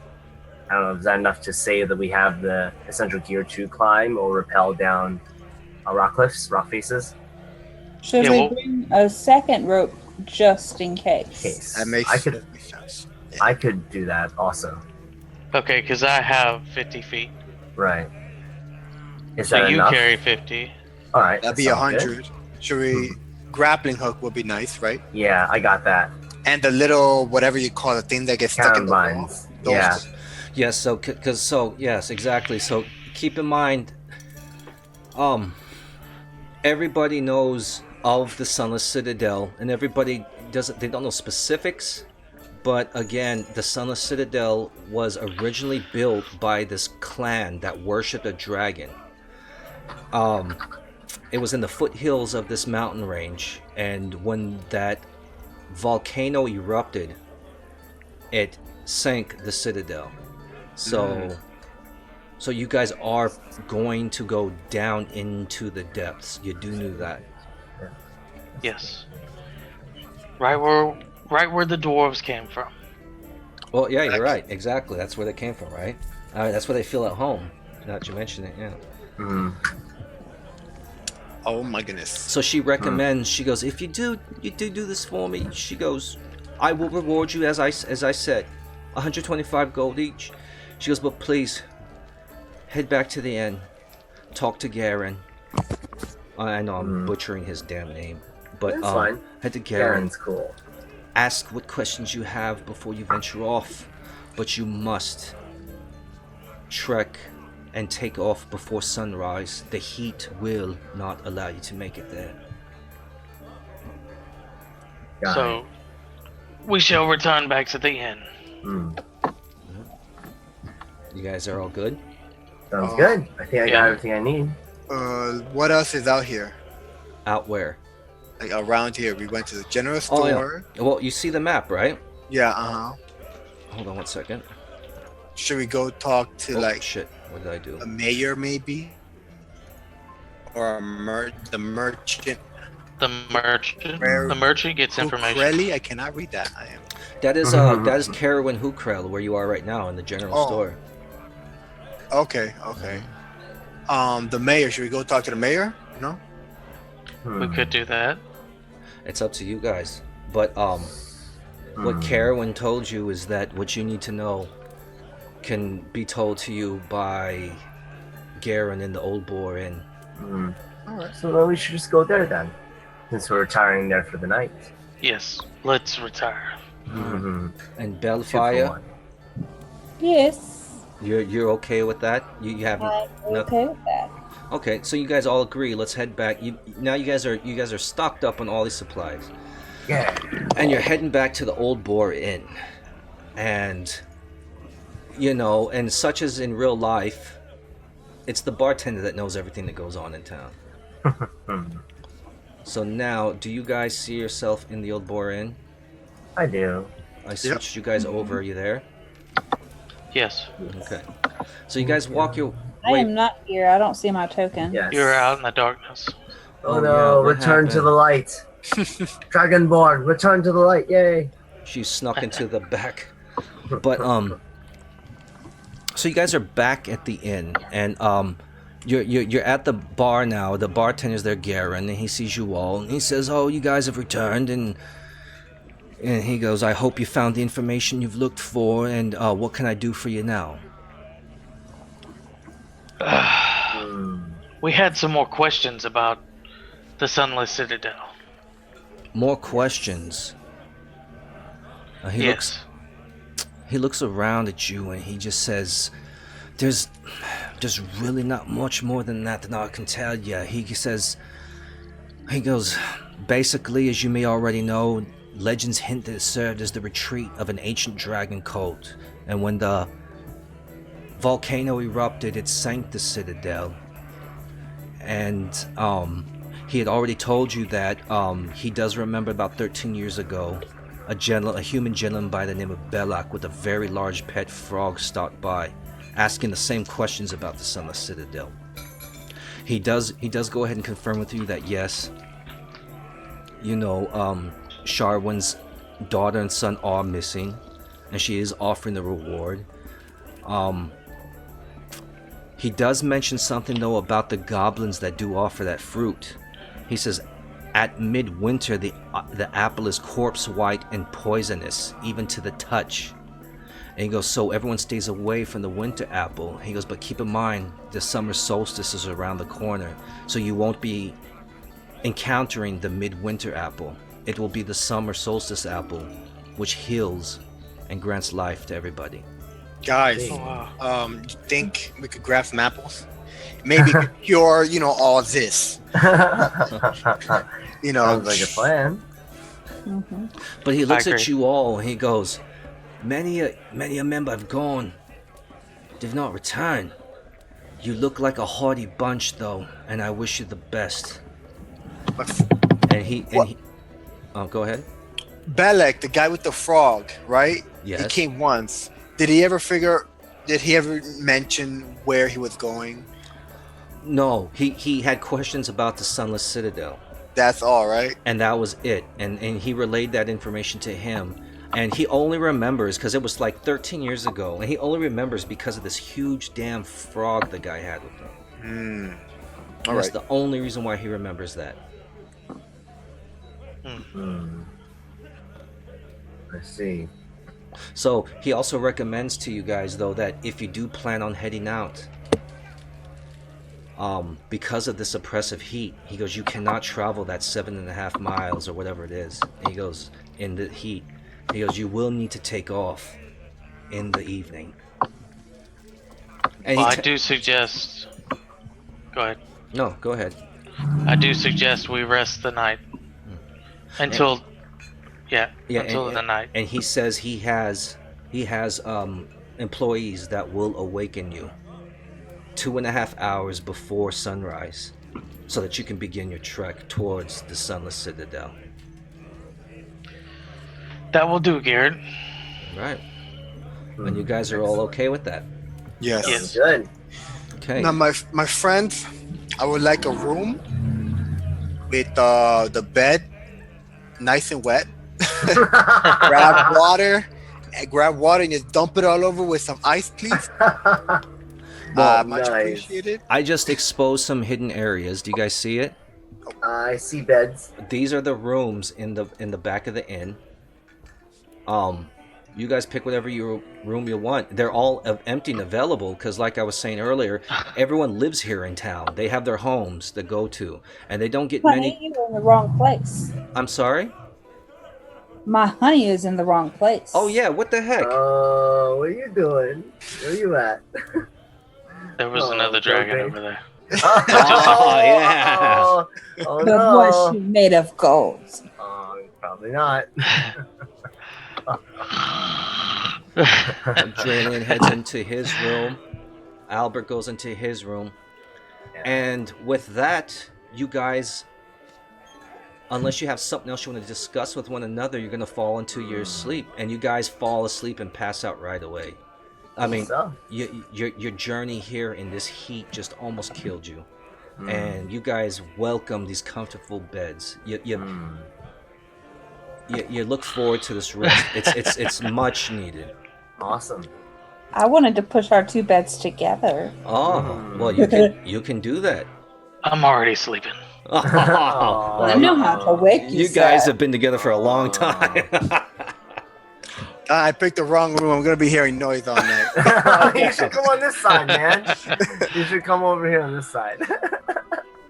I don't know, is that enough to say that we have the essential gear to climb or rappel down rock cliffs, rock faces? Should we bring a second rope just in case? That makes sense. Yeah. I could do that also. Okay, because I have 50 feet. Right. Is So that you enough? carry 50. All right. That'd that be sounds 100. good. Should we... Grappling hook would be nice, right? Yeah, I got that. And the little, whatever you call it, thing that gets stuck in the wall. Vines. Those- Yeah. Yes, yes, exactly. So keep in mind, everybody knows of the Sunless Citadel, and everybody they don't know specifics, but again, the Sunless Citadel was originally built by this clan that worshipped a dragon. It was in the foothills of this mountain range, and when that volcano erupted, it sank the Citadel. So you guys are going to go down into the depths. You do know that. Yes. Right where the dwarves came from. Well, yeah, you're right. Exactly. That's where they came from, right? That's where they feel at home. Now that you mention it, yeah. Oh my goodness. So she recommends. She goes, if you do this for me. She goes, I will reward you as I said, 125 gold each. She goes, but please head back to the inn. Talk to Garen. I know I'm butchering his damn name, but That's fine. head to Garen. Garen's cool. Ask what questions you have before you venture off, but you must trek and take off before sunrise. The heat will not allow you to make it there. Got So we shall return back to the inn. You guys are all good? Sounds good. I think I Yeah. got everything I need. What else is out here? Out where? Like around here, we went to the general Oh, yeah. store. Well, you see the map, right? Yeah, Hold on one second. Should we go talk to Oh, shit. What did I do? a mayor maybe? Or the merchant? The merchant. Where- The merchant gets information. Kukreli? I cannot read that. I am. That is Carowin Hukrel, where you are right now in the general Oh. store. Okay. the mayor. Should we go talk to the mayor? No. We could do that. It's up to you guys. But what Carowin told you is that what you need to know can be told to you by Garen in the Old Boar Inn. Alright, so then we should just go there then, since we're retiring there for the night. Yes, let's retire. And Bellfire, Yes. you're okay with that? You haven't? I'm okay with that. Okay, so you guys all agree. Let's head back. You guys are stocked up on all these supplies. Yeah. And you're heading back to the Old Boar Inn. And, and such as in real life, it's the bartender that knows everything that goes on in town. So now, do you guys see yourself in the Old Boar Inn? I do. I switched you guys over. Are you there? Yes. Okay. So you guys walk your I way. am not here. I don't see my token. Yes. You're out in the darkness. Oh, Oh, no, yeah, what return to happened? the light. Dragonborn, return to the light, yay. She snuck into the back. But so you guys are back at the inn, and you're at the bar now. The bartender's there, Garen, and he sees you all, and he says, "Oh, you guys have returned," and he goes, "I hope you found the information you've looked for, and what can I do for you now?" We had some more questions about the Sunless Citadel. More questions. Yes. He looks around at you and he just says, there's really not much more than that I can tell you. He goes, basically, as you may already know, legends hint that it served as the retreat of an ancient dragon cult. And when the volcano erupted, it sank the Citadel. And he had already told you that he does remember about 13 years ago, a human gentleman by the name of Belloc with a very large pet frog stopped by, asking the same questions about the Sunless Citadel. He does go ahead and confirm with you that yes, Sharwin's daughter and son are missing, and she is offering the reward. He does mention something though about the goblins that do offer that fruit. He says, at midwinter, the apple is corpse white and poisonous, even to the touch. And he goes, so everyone stays away from the winter apple. He goes, but keep in mind, the summer solstice is around the corner, so you won't be encountering the midwinter apple. It will be the summer solstice apple, which heals and grants life to everybody. Guys, Oh, wow. you think we could grab some apples? Maybe cure, all this. Sounds like a plan. Mm-hmm. But he looks I at agree. you all and he goes, many a member have gone. They've not returned. You look like a hardy bunch though, and I wish you the best. And he oh, go ahead. Belek, the guy with the frog, right? Yes. He came once. Did he ever mention where he was going? No, he had questions about the Sunless Citadel, That's all, right? and that was it. And he relayed that information to him, and he only remembers because it was like 13 years ago, and he only remembers because of this huge damn frog the guy had with him. All That's right. the only reason why he remembers that. I see. So he also recommends to you guys though that if you do plan on heading out, because of this oppressive heat, he goes, you cannot travel that 7.5 miles or whatever it is. And he goes, in the heat, he goes, you will need to take off in the evening. And Well, he I do suggest. Go ahead. No, go ahead. I do suggest we rest the night until. Until the night. And he says he has employees that will awaken you 2.5 hours before sunrise, so that you can begin your trek towards the Sunless Citadel. That will do, Garrett. Right. And you guys are all okay with that? Yes. Yes. Good. Okay. Now, my friends, I would like a room with the bed nice and wet. grab water and just dump it all over with some ice, please. Well, Much Nice. appreciated. I just exposed some hidden areas. Do you guys see it? I see beds. These are the rooms in the back of the inn. You guys pick whatever room you want. They're all empty and available because, like I was saying earlier, everyone lives here in town. They have their homes to go to, and they don't get Honey, many. you're in the wrong place. I'm sorry. My honey is in the wrong place. Oh yeah, what the heck? Oh, what are you doing? Where are you at? There was Oh, another dragon okay. over there. Oh, yeah. Oh, But no. was she made of gold? Probably not. Dralian heads into his room. Albert goes into his room. And with that, you guys, unless you have something else you want to discuss with one another, you're going to fall into your sleep. And you guys fall asleep and pass out right away. I mean, So? your journey here in this heat just almost killed you. And you guys welcome these comfortable beds. You look forward to this rest. It's much needed. Awesome. I wanted to push our two beds together. Oh, well, you can do that. I'm already sleeping. I know how to wake you. You guys sir. have been together for a long time. I picked the wrong room. I'm gonna be hearing noise all night. You should come on this side, man. You should come over here on this side.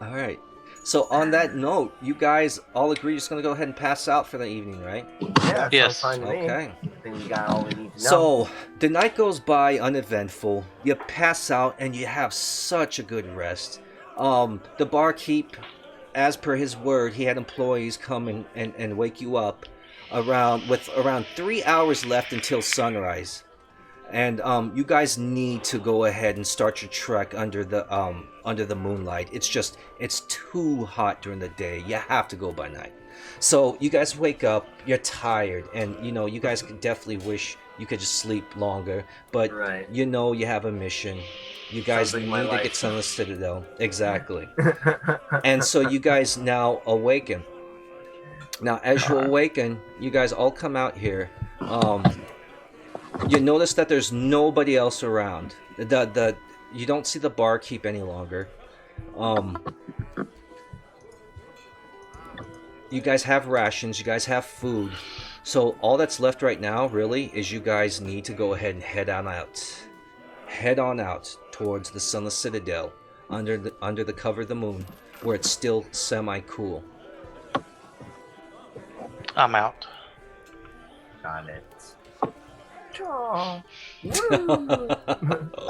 All right. So on that note, you guys all agree you're just gonna go ahead and pass out for the evening, right? Yeah, Yes. sounds fine to me. Okay. I think we got all we need to know. So the night goes by uneventful. You pass out and you have such a good rest. The barkeep, as per his word, he had employees come and wake you up around 3 hours left until sunrise. And you guys need to go ahead and start your trek under the moonlight. It's too hot during the day. You have to go by night. So you guys wake up, you're tired, and you guys could definitely wish you could just sleep longer, but Right. you have a mission. You guys Sounds like need my to life. get Sunless Citadel. Exactly. And so you guys now awaken. Now, as you awaken, you guys all come out here. You notice that there's nobody else around. You don't see the barkeep any longer. You guys have rations. You guys have food. So all that's left right now, really, is you guys need to go ahead and head on out. Head on out towards the Sunless Citadel, under the cover of the moon, where it's still semi-cool. I'm out. Got it.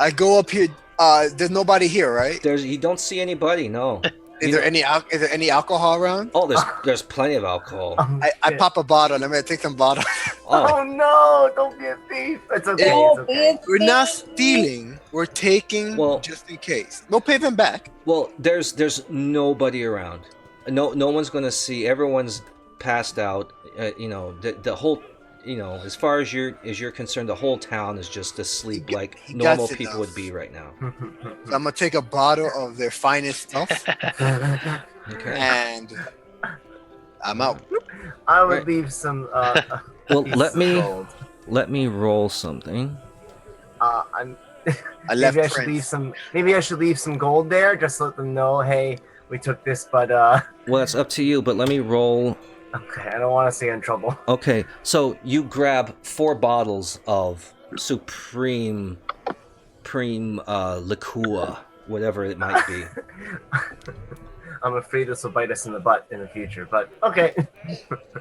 I go up here. There's nobody here, right? You don't see anybody, no. Is there any alcohol around? Oh, there's plenty of alcohol. I pop a bottle. I'm gonna take some bottle. Oh no! Don't be a thief. It's okay. Don't It's be okay. a We're not thief. stealing. We're taking just in case. No pay them back. Well, there's nobody around. No one's gonna see. Everyone's passed out. The whole, as far as you're concerned, the whole town is just asleep like he normal got people enough. would be right now. So I'm gonna take a bottle of their finest stuff, Okay. and I'm out. I would Right. leave some. Well, pieces let of me gold. roll something. I'm. I left Maybe I should prints. leave some. Maybe I should leave some gold there, just to let them know, hey, we took this, but Well, it's up to you, but let me roll. okay, I don't want to stay in trouble. Okay, so you grab 4 bottles of supreme liqueur, whatever it might be. I'm afraid this will bite us in the butt in the future, but okay.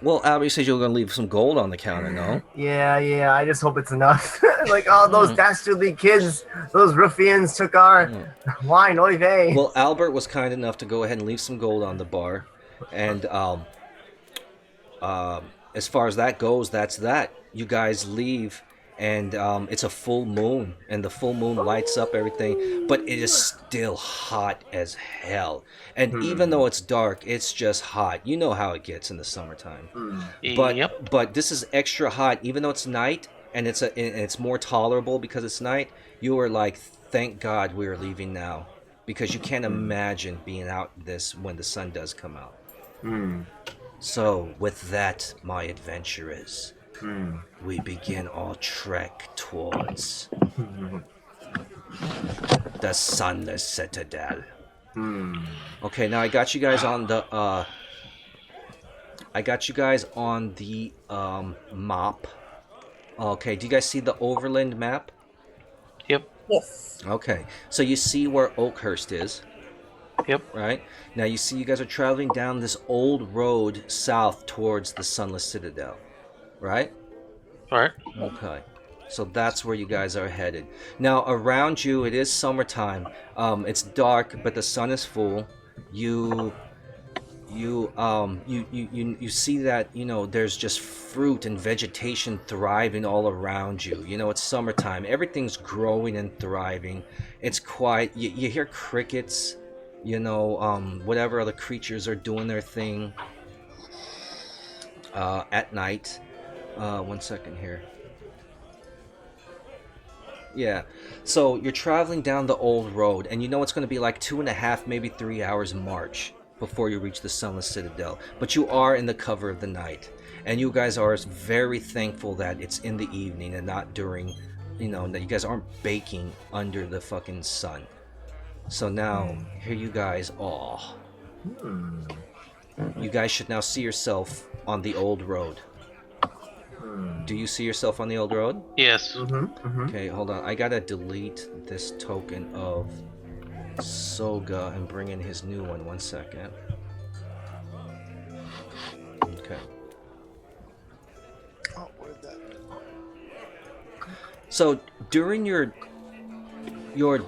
Well, Albert says you're gonna leave some gold on the counter, no? Yeah, I just hope it's enough. Like, oh, those dastardly kids, those ruffians took our wine, oy vey. Well, Albert was kind enough to go ahead and leave some gold on the bar, and as far as that goes, that's that. You guys leave, and it's a full moon, and the full moon lights up everything, but it is still hot as hell. And even though it's dark, it's just hot. You know how it gets in the summertime. But Yep. but this is extra hot, even though it's night, and it's more tolerable because it's night. You are like, thank God we are leaving now, because you can't imagine being out this when the sun does come out. So with that, my adventurers, we begin our trek towards the Sunless Citadel. Hmm. Okay, now I got you guys on the map. Okay, do you guys see the overland map? Yep. Yes. Okay, so you see where Oakhurst is, Yep. right? Now you see you guys are traveling down this old road south towards the Sunless Citadel, right? All right. Okay. So that's where you guys are headed. Now around you it is summertime. It's dark, but the sun is full. You see that, you know, there's just fruit and vegetation thriving all around you. You know, it's summertime. Everything's growing and thriving. It's quiet. You hear crickets, you know, whatever other creatures are doing their thing at night. 1 second here. Yeah, so you're traveling down the old road, and you know it's going to be like 2.5, maybe 3 hours march before you reach the Sunless Citadel. But you are in the cover of the night, and you guys are very thankful that it's in the evening and not during, you know, that you guys aren't baking under the fucking sun. So now, here you guys are. Hmm. You guys should now see yourself on the old road. Do you see yourself on the old road? Yes. Okay, hold on. I gotta delete this token of Soga and bring in his new one. 1 second. Okay. Oh, where did that? So during your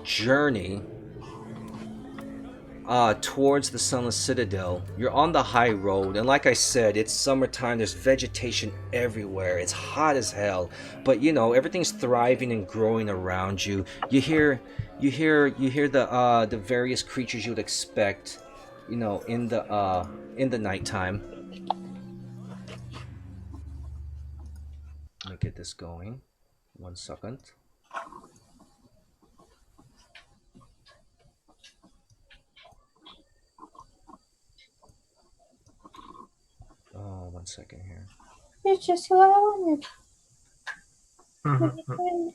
journey towards the Sunless Citadel, you're on the high road, and like I said, it's summertime. There's vegetation everywhere. It's hot as hell, but you know everything's thriving and growing around you. You hear the various creatures you'd expect, you know, in the nighttime. Let me get this going. 1 second. Oh, 1 second here. It's just who I wanted.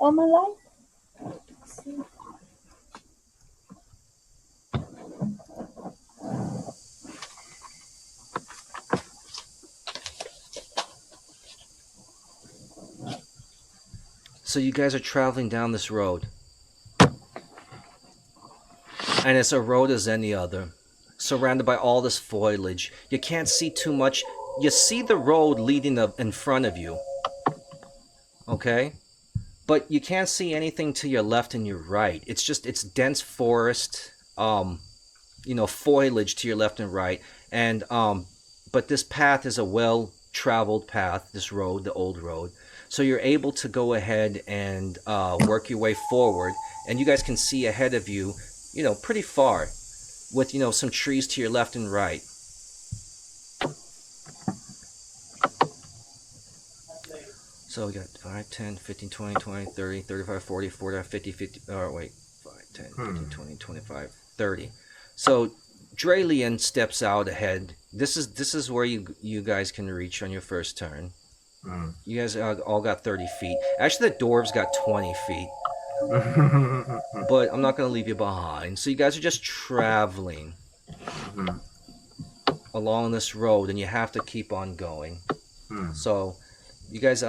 All my life. So you guys are traveling down this road, and it's a road as any other, surrounded by all this foliage. You can't see too much. You see the road leading up in front of you, okay? But you can't see anything to your left and your right. It's dense forest, you know, foliage to your left and right, and but this path is a well-traveled path. This road, the old road. So you're able to go ahead and work your way forward, and you guys can see ahead of you, you know, pretty far, with, you know, some trees to your left and right. So we got 5, 10, 15, 20, 20, 30, 35, 40, 45, 50, 50, oh wait, 5, 10, 15, 20, 25, 30. So Dralian steps out ahead. This is where you guys can reach on your first turn. You guys all got 30 feet. Actually, the dwarves got 20 feet. But I'm not going to leave you behind. So you guys are just traveling along this road, and you have to keep on going. So you guys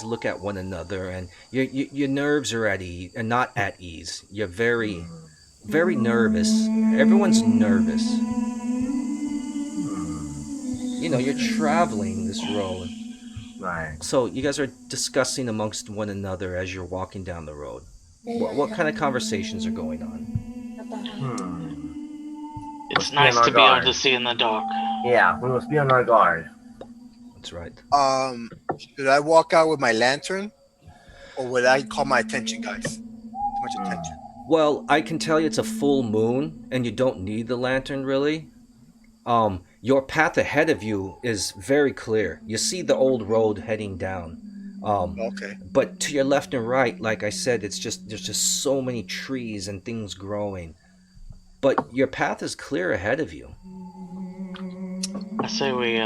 look at one another, and your nerves are at ease, and not at ease. You're very, very nervous. Everyone's nervous. You know, you're traveling this road. Right. So you guys are discussing amongst one another as you're walking down the road. What kind of conversations are going on? It's nice to be able to see in the dark. Yeah, we must be on our guard. That's right. Should I walk out with my lantern, or would I call my attention, guys? Too much attention. Well, I can tell you it's a full moon, and you don't need the lantern really. Your path ahead of you is very clear. You see the old road heading down. Okay. But to your left and right, like I said, there's just so many trees and things growing. But your path is clear ahead of you. I say we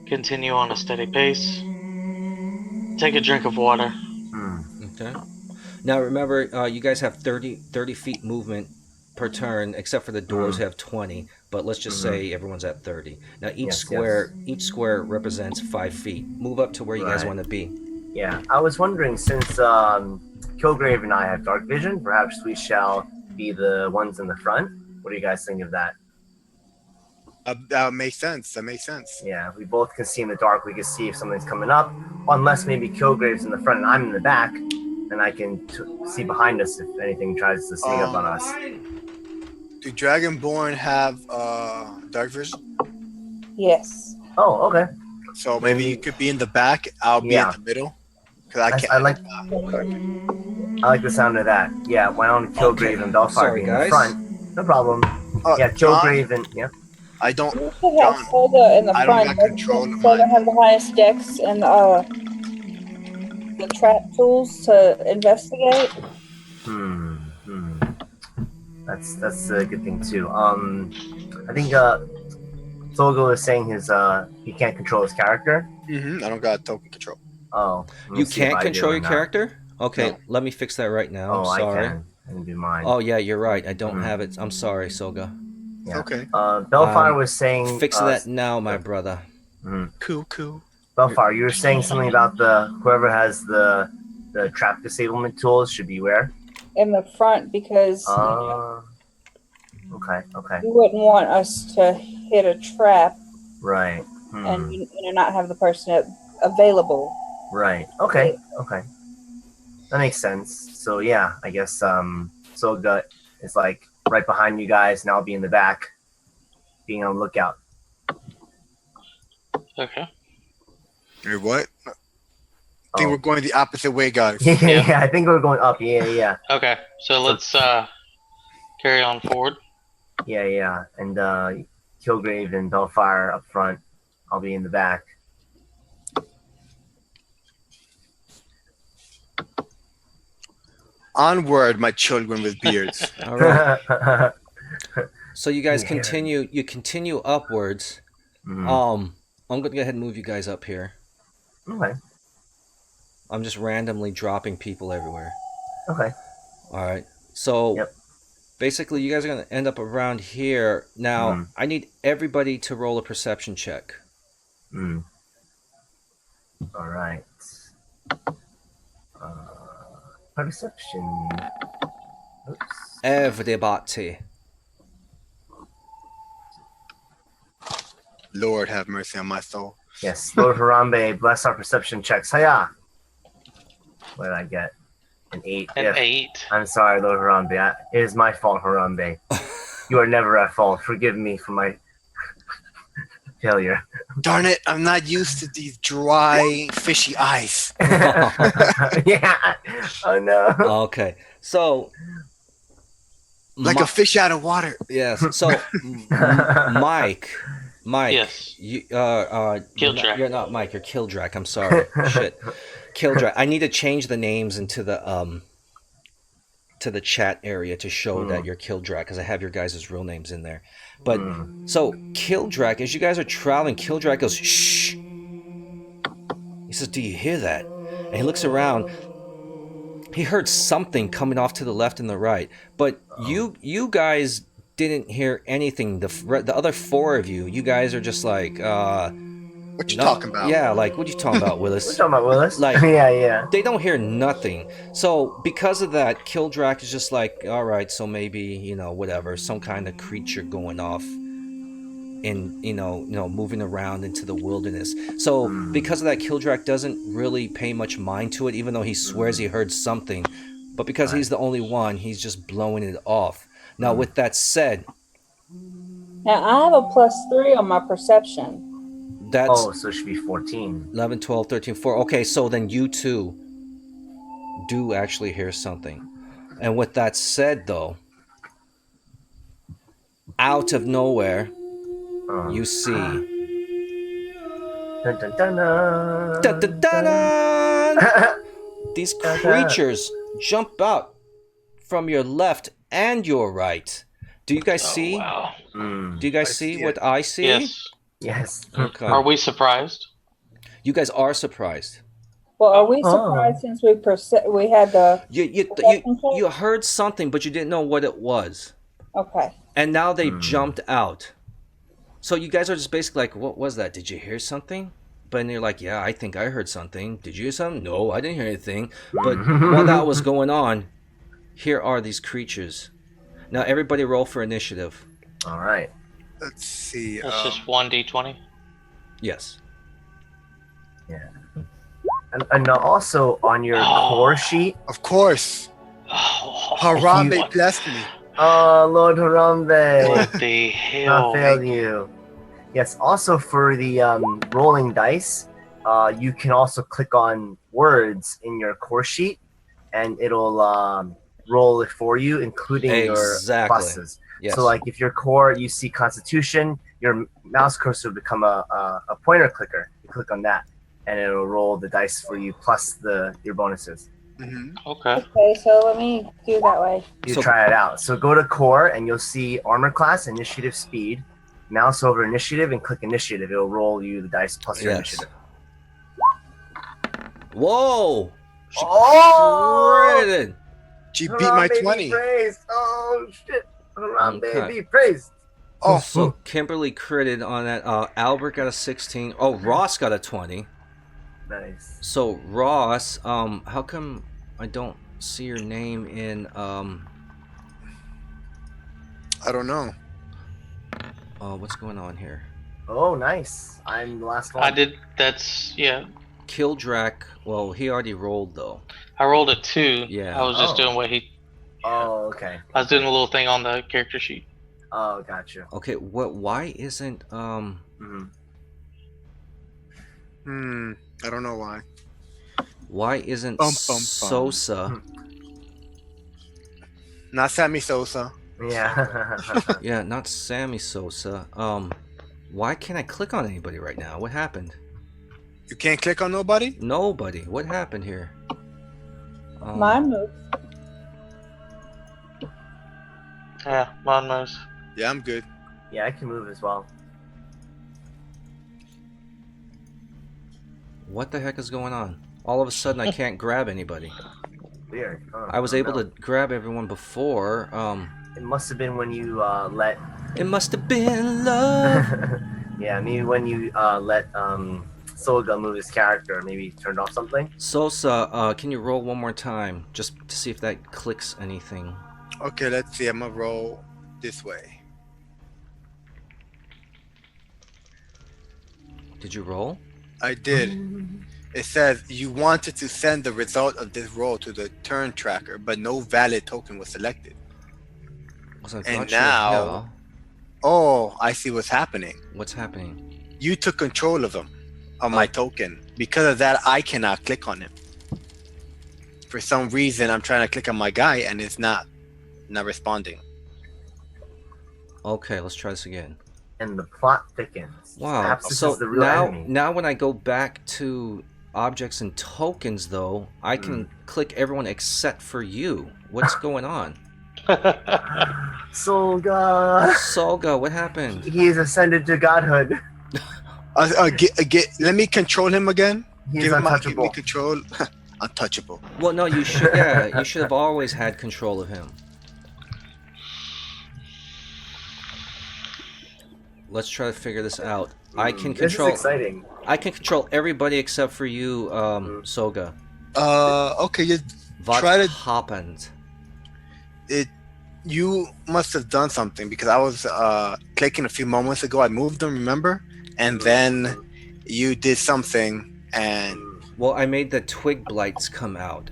continue on a steady pace. Take a drink of water. Okay. Now remember, you guys have 30 feet movement per turn, except for the doors have 20. But let's just say everyone's at 30. Now each square represents 5 feet. Move up to where you guys want to be. Yeah, I was wondering, since Kilgrave and I have dark vision, perhaps we shall be the ones in the front. What do you guys think of that? That makes sense. Yeah, we both can see in the dark. We can see if something's coming up, unless maybe Kilgrave's in the front and I'm in the back, and I can see behind us if anything tries to sneak up on us. Do Dragonborn have dark vision? Yes. Oh, okay. So maybe you could be in the back. I'll be in the middle. Cause I like the sound of that. Yeah, why don't Kilgrave and Belfire be in the front? No problem. Yeah, Kilgrave and I don't. You should have Solga in the I front. don't got control of Solga have the highest decks and the trap tools to investigate. That's a good thing too. I think Solga was saying he can't control his character. I don't got token control. Oh, you can't control your character? Okay, let me fix that right now. I'm sorry. I can. I can do mine. Oh yeah, you're right. I don't have it. I'm sorry, Soga. Yeah. Okay. Bellfire was saying... Fix that now, my brother. Cool. Bellfire, you were saying something about whoever has the trap disablement tools should be where? In the front, because okay. you wouldn't want us to hit a trap, right? And not have the person available. Right. Okay. That makes sense. So yeah, I guess Soga is like right behind you guys, and I'll be in the back, being on the lookout. Okay. Hey, what? I think we're going the opposite way, guys. Yeah, I think we're going up. Yeah. Okay, so let's carry on forward. Yeah. And Kilgrave and Bellfire up front. I'll be in the back. Onward, my children with beards. All right. So you guys continue. You continue upwards. I'm gonna go ahead and move you guys up here. Okay. I'm just randomly dropping people everywhere. Okay. All right. So basically, you guys are gonna end up around here. Now, I need everybody to roll a perception check. All right. Perception. Oops. Everybody. Lord have mercy on my soul. Yes, Lord Harambe, bless our perception checks. Hiya! What did I get? An 8. An 8. I'm sorry, Lord Harambe. It is my fault, Harambe. You are never at fault. Forgive me for my failure. Darn it, I'm not used to these dry, fishy eyes. Yeah. Oh, no. Okay. So... Like a fish out of water. Yes. So, Mike... Yes. You, Kildrak. You're not Mike. You're Kildrak. I'm sorry. Shit. Kildrak. I need to change the names into the chat area to show that you're Kildrak, because I have your guys' real names in there. But so Kildrak, as you guys are traveling, Kildrak goes shh. He says, "Do you hear that?" And he looks around. He heard something coming off to the left and the right, but you guys didn't hear anything. The other 4 of you guys are just like, what you talking about? Yeah, like, what you talking about, Willis? What you talking about, Willis? Like, yeah. They don't hear nothing. So because of that, Kildrak is just like, all right, so maybe, whatever, some kind of creature going off in, moving around into the wilderness. So because of that, Kildrak doesn't really pay much mind to it, even though he swears he heard something. But because he's the only one, he's just blowing it off. Now, with that said... Now, I have a +3 on my perception. That's... so it should be 14. 11, 12, 13, 4. Okay, so then you two do actually hear something. And with that said, though, out of nowhere, you see... Dun, dun, dun, dun. Dun, dun, dun, dun. These creatures jump out from your left and your right. Do you guys see? Wow. Do you guys see what I see? Yes. Yes. Okay. Are we surprised? You guys are surprised. Well, are we Oh. surprised since we had the You heard something, but you didn't know what it was, okay? and now they jumped out. So you guys are just basically like, what was that? Did you hear something? But then you're like, yeah, I think I heard something. Did you hear something? No, I didn't hear anything. But while that was going on, here are these creatures. Now everybody roll for initiative. All right. Let's see. That's just 1d20. Yes. Yeah. And also on your core sheet. Of course. Harambe blessed me. Oh, Lord Harambe. What the hell? Not failed you. Yes, also for the rolling dice, you can also click on words in your core sheet, and it'll roll it for you, including your pluses. Yes. So, like, if your core, you see Constitution, your mouse cursor will become a pointer clicker. You click on that, and it'll roll the dice for you, plus your bonuses. Mm-hmm. Okay. Okay, so let me do that way. You try it out. So go to core, and you'll see armor class, initiative, speed. Mouse over initiative and click initiative. It'll roll you the dice plus your initiative. Whoa! She Oh! critted. She beat my Harambe 20. Be praised. Oh shit! Harambe Okay. be praised. Oh, So Kimberly critted on that. Albert got a 16. Oh, Ross got a 20. Nice. So Ross, how come I don't see your name in I don't know. what's going on here? Oh, nice. I'm the last one. I did. That's Kildrak. Well, he already rolled though. I rolled a 2. Yeah. I was just doing what he. Oh, okay. I was doing a little thing on the character sheet. Oh, gotcha. Okay, why isn't Mhm. I don't know why. why isn't Bum. Sosa? Not Sammy Sosa. Yeah. Yeah, not Sammy Sosa. Why can't I click on anybody right now? What happened? You can't click on nobody? Nobody. What happened here? Mine moves. Yeah, mine moves. Yeah, I'm good. Yeah, I can move as well. What the heck is going on? All of a sudden, I can't grab anybody. Weird. Oh, I was able no. to grab everyone before. It must have been when you let. It must have been love. Yeah, maybe when you let Solga move his character, maybe turned off something. Sosa, can you roll one more time, just to see if that clicks anything? Okay, let's see. I'm gonna roll this way. Did you roll? I did. It says you wanted to send the result of this roll to the turn tracker, but no valid token was selected. And now, oh, I see what's happening. What's happening? You took control of him, of my token. Because of that, I cannot click on him. For some reason, I'm trying to click on my guy, and it's not responding. Okay, let's try this again. And the plot thickens. Wow. Perhaps this So is the real enemy. now when I go back to objects and tokens, though, I can click everyone except for you. What's going on? Solga. Solga, what happened? He is ascended to godhood. Let me control him again. He's Give me untouchable. control. Untouchable. Well, no, you should. Yeah, you should have always had control of him. Let's try to figure this out. I can control. This is exciting. I can control everybody except for you, Soga. Okay, you What try to. happened? You must have done something because I was clicking a few moments ago. I moved them, remember? And then you did something, and Well, I made the twig blights come out.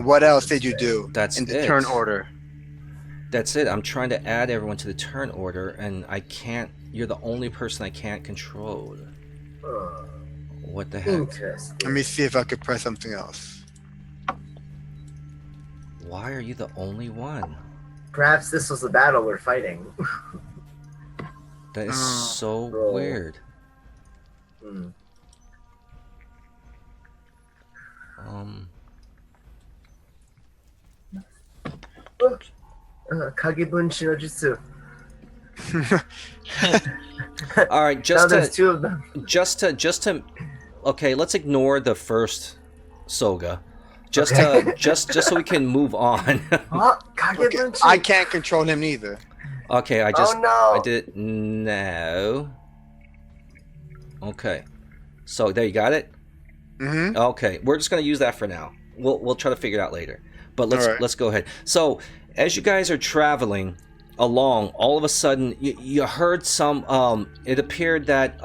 what else did you do? That's in the it. turn order. That's it. I'm trying to add everyone to the turn order, and I can't. You're the only person I can't control. What the heck? Interesting. Let me see if I could press something else. Why are you the only one? Perhaps this was the battle we're fighting. That is so Roll. weird. Kagebun Shinojutsu. All right, Now just there's to two of them. just to okay, let's ignore the first Soga. Just Okay. just so we can move on. Oh, God, get Okay, them I cheap. can't control him neither. Okay, I no. did it now. Okay. So there you got it? Mm-hmm. Okay, we're just gonna use that for now. We'll try to figure it out later. But let's All right. let's go ahead. So as you guys are traveling along, all of a sudden you heard some. It appeared that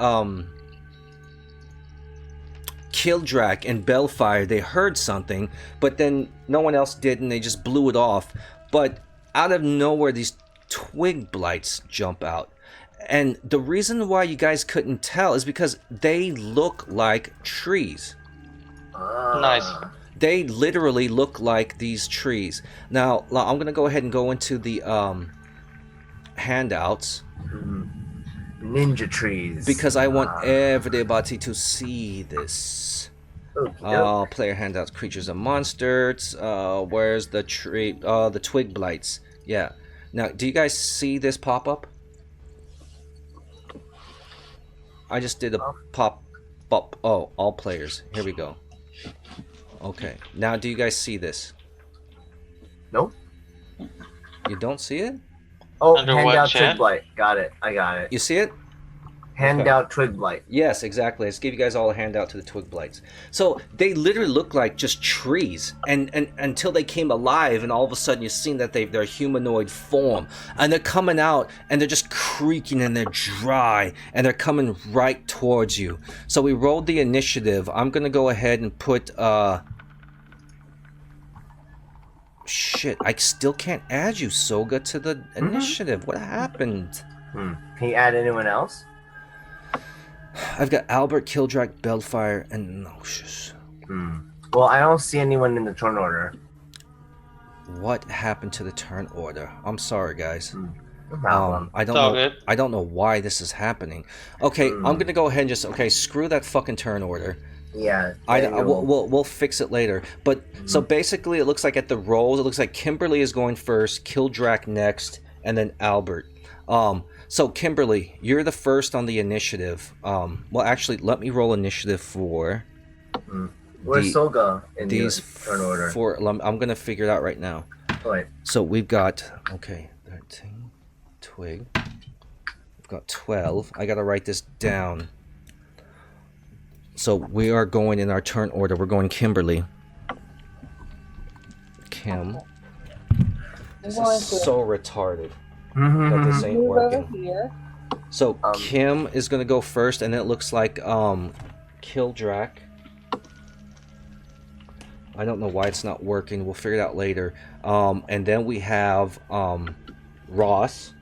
Kildrak and Bellfire, they heard something, but then no one else did, and they just blew it off. But out of nowhere, these twig blights jump out. And the reason why you guys couldn't tell is because they look like trees. Nice. They literally look like these trees. Now, I'm going to go ahead and go into the handouts. Ninja trees. Because I want everybody to see this. Player handouts, creatures and monsters. Where's the tree? The twig blights. Yeah. Now, do you guys see this pop up? I just did a pop. Oh, all players. Here we go. Okay. Now, do you guys see this? Nope. You don't see it? Oh, Under hand what, out chat? twig blight. Got it. I got it. You see it? Hand Okay. out twig blight. Yes, exactly. Let's give you guys all a handout to the twig blights. So they literally look like just trees, and until they came alive, and all of a sudden you're seeing that they're humanoid form, and they're coming out, and they're just creaking, and they're dry, and they're coming right towards you. So we rolled the initiative. I'm gonna go ahead and put shit. I still can't add you, Soga, to the initiative. What happened? Can you add anyone else? I've got Albert, Kildrak, Bellfire, and Noxious. Well, I don't see anyone in the turn order. What happened to the turn order? I'm sorry, guys. No problem. I don't It's all know. good. I don't know why this is happening. Okay, I'm gonna go ahead and just screw that fucking turn order. Yeah. We'll fix it later. But so basically, it looks like at the rolls, it looks like Kimberly is going first, Kildrak next, and then Albert. So Kimberly, you're the first on the initiative. Well, actually, let me roll initiative for Where's Soga in these the turn order? I'm gonna figure it out right now. Wait. So we've got 13 twig. We've got 12. I gotta write this down. So we are going in our turn order. We're going Kimberly. Kim. This is so retarded that this ain't Move over working. here. So Kim is gonna go first, and it looks like Kildrak. I don't know why it's not working. We'll figure it out later. And then we have Ross,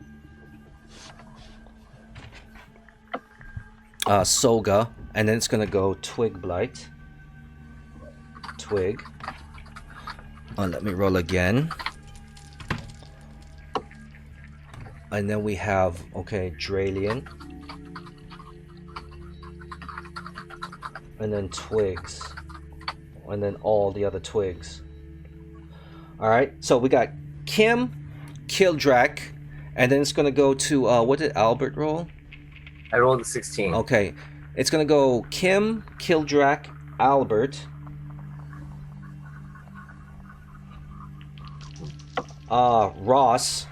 Soga, and then it's gonna go Twig Blight. Twig. Let me roll again. And then we have Dralian. And then Twigs. And then all the other twigs. Alright, so we got Kim, Kildrak, and then it's gonna go to what did Albert roll? I rolled a 16. Okay. It's gonna go Kim, Kildrak, Albert. Ross,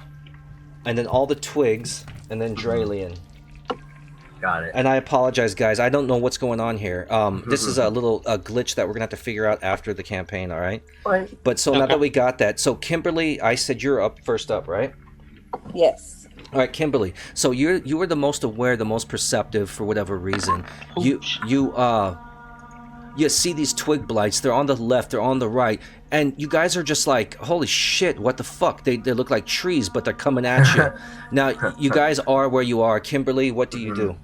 and then all the twigs, and then Dralian. Got it. And I apologize, guys. I don't know what's going on here. This is a little glitch that we're gonna have to figure out after the campaign. All right. Fine. But so now that we got that, so Kimberly, I said you're up first up, right? Yes. All right, Kimberly. So you were the most aware, the most perceptive for whatever reason. You see these twig blights. They're on the left. They're on the right. And you guys are just like, holy shit, what the fuck? They look like trees, but they're coming at you. Now, you guys are where you are. Kimberly, what do you do?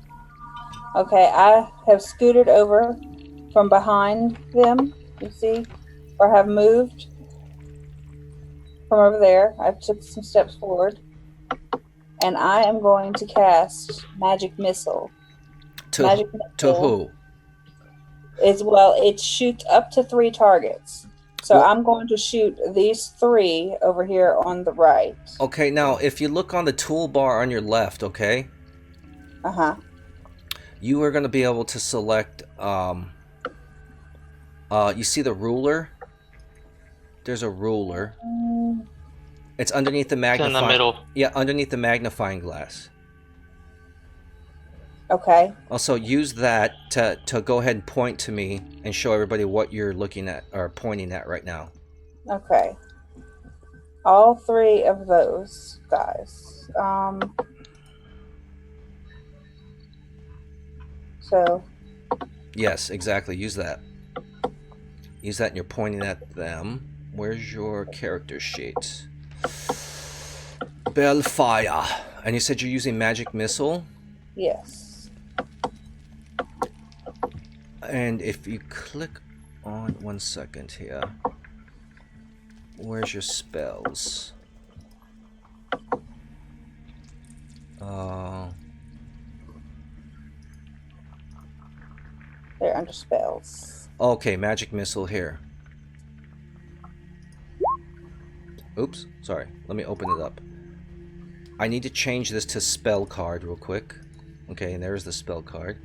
Okay, I have scooted over from behind them, you see, or have moved from over there. I've took some steps forward. And I am going to cast Magic Missile. To who? It shoots up to 3 targets. So I'm going to shoot these 3 over here on the right. Okay, now, if you look on the toolbar on your left, okay? Uh-huh. You are going to be able to select You see the ruler? There's a ruler. It's underneath the It's magnifying. in the middle. Yeah, underneath the magnifying glass. Okay. Also, use that to go ahead and point to me and show everybody what you're looking at or pointing at right now. Okay. All three of those guys. So. Yes, exactly. Use that. Use that and you're pointing at them. Where's your character sheet? Bellfire. And you said you're using magic missile? Yes. And if you click on 1 second here. Where's your spells? They're under spells. Okay, magic missile here. Oops, sorry. Let me open it up. I need to change this to spell card real quick. Okay, and there's the spell card.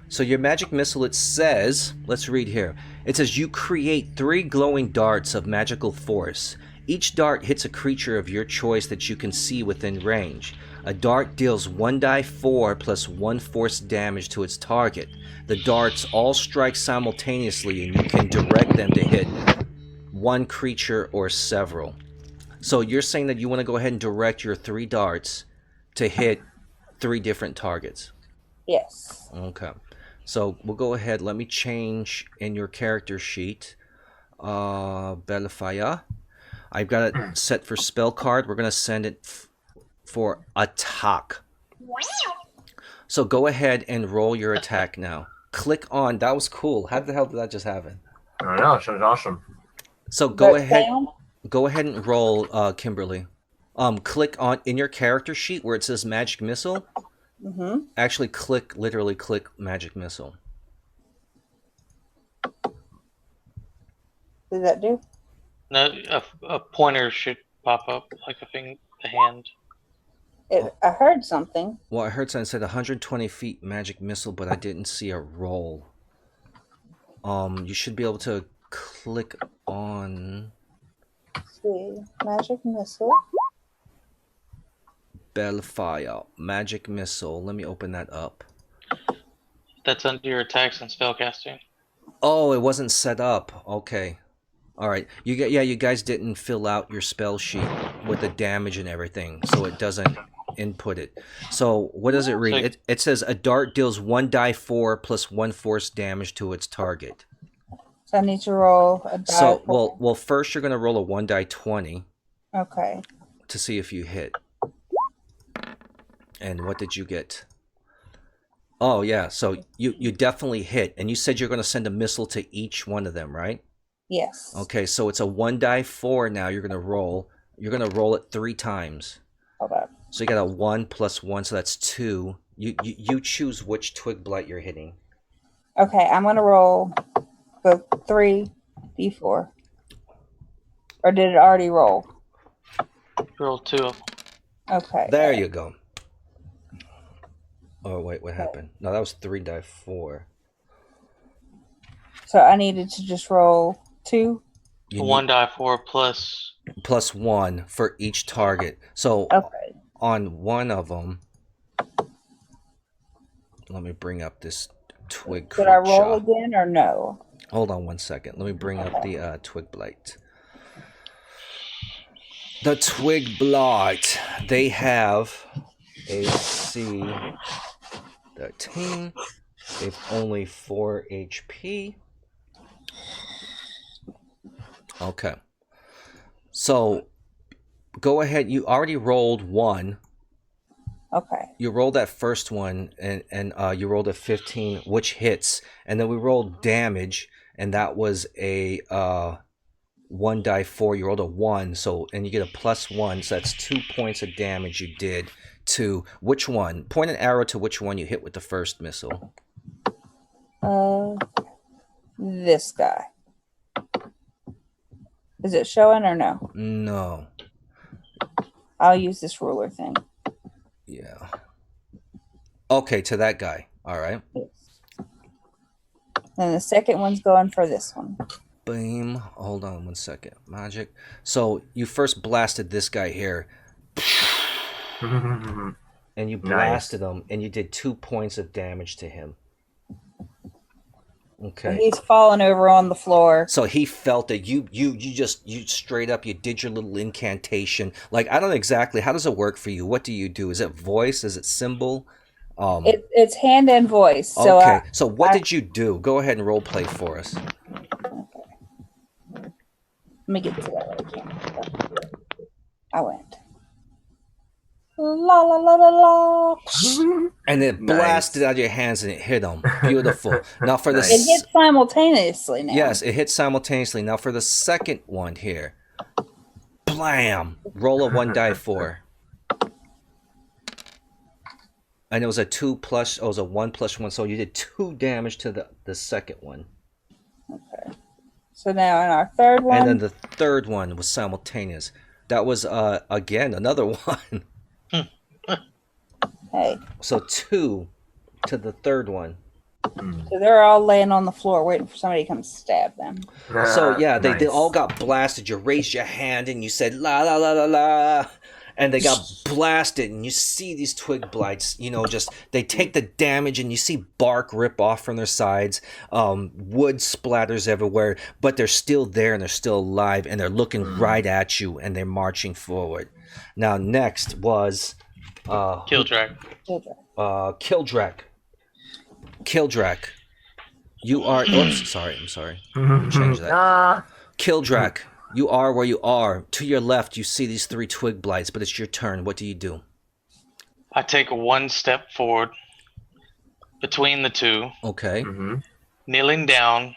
So your magic missile, it says, let's read here. It says you create 3 glowing darts of magical force. Each dart hits a creature of your choice that you can see within range. A dart deals 1d4 plus 1 force damage to its target. The darts all strike simultaneously and you can direct them to hit one creature or several. So you're saying that you want to go ahead and direct your 3 darts to hit 3 different targets. Yes. Okay. So we'll go ahead. Let me change in your character sheet. Bellfire. I've got it set for spell card. We're going to send it for attack. So go ahead and roll your attack now. Click on. That was cool. How the hell did that just happen? I don't know. It was awesome. So go But ahead. Sam? Go ahead and roll, Kimberly. Click on in your character sheet where it says magic missile. Mm-hmm. Actually, literally click magic missile. Did that do? No, a pointer should pop up like the hand. I heard something. Well, I heard something said 120 feet magic missile, but I didn't see a roll. You should be able to click on. Let's see, magic missile. Bellfire, magic missile. Let me open that up. That's under your attacks and spellcasting. Oh, it wasn't set up. Okay. All right. You guys didn't fill out your spell sheet with the damage and everything, so it doesn't input it. So what does it read? It says a dart deals 1d4 plus 1 force damage to its target. So I need to roll a die. So well, first you're gonna roll a 1d20. Okay. To see if you hit. And what did you get? Oh yeah, so you definitely hit, and you said you're gonna send a missile to each one of them, right? Yes. Okay, so it's a 1d4 now. You're gonna roll. You're gonna roll it 3 times. Hold up. So you got a 1 plus 1, so that's 2. You choose which twig blight you're hitting. Okay, I'm gonna roll the 3d4. Or did it already roll? Roll 2 of them. Okay. There you go. Oh wait, what happened? No, that was 3d4. So I needed to just roll 2. 1d4 plus 1 for each target. So Okay. on one of them, let me bring up this twig creature. Did I roll again or no? Hold on 1 second. Let me bring up the twig blight. The twig blight. They have AC 13. They've only 4 HP. Okay. So go ahead. You already rolled 1. Okay. You rolled that first one, and you rolled a 15, which hits, and then we rolled damage, and that was a 1d4. You rolled a 1, and you get a +1, so that's 2 points of damage you did to which one? Point an arrow to which one you hit with the first missile. This guy. Is it showing or no? No. I'll use this ruler thing. Yeah. Okay, to that guy. All right. Yes. And the second one's going for this one. Beam. Hold on 1 second. Magic. So you first blasted this guy here. And you blasted him, and you did 2 points of damage to him. Okay. So he's falling over on the floor. So he felt it. You straight up, you did your little incantation. Like, I don't know exactly, how does it work for you? What do you do? Is it voice? Is it symbol? It's hand and voice. So okay. So what did you do? Go ahead and role play for us. Let me get to that. I went. La la la la la. And it blasted out of your hands and it hit him. Beautiful. Now for the it hit simultaneously now. Yes, it hit simultaneously. Now for the second one here. Blam! Roll a 1d4. And it was a 2 plus. Oh, it was a 1 plus 1. So you did 2 damage to the second one. Okay. So now in our third one. And then the third one was simultaneous. That was again another one. Hey. So 2 to the third one. So they're all laying on the floor waiting for somebody to come stab them. So yeah, they all got blasted. You raised your hand and you said la la la la la, and they got blasted. And you see these twig blights, just they take the damage, and you see bark rip off from their sides. Wood splatters everywhere, but they're still there and they're still alive, and they're looking right at you, and they're marching forward. Now next was Kildrak. Kildrak. You are. Oops, sorry. I'm sorry. Change that. Kildrak, you are where you are. To your left, you see these 3 twig blights, but it's your turn. What do you do? I take 1 step forward between the 2. Okay. Kneeling down,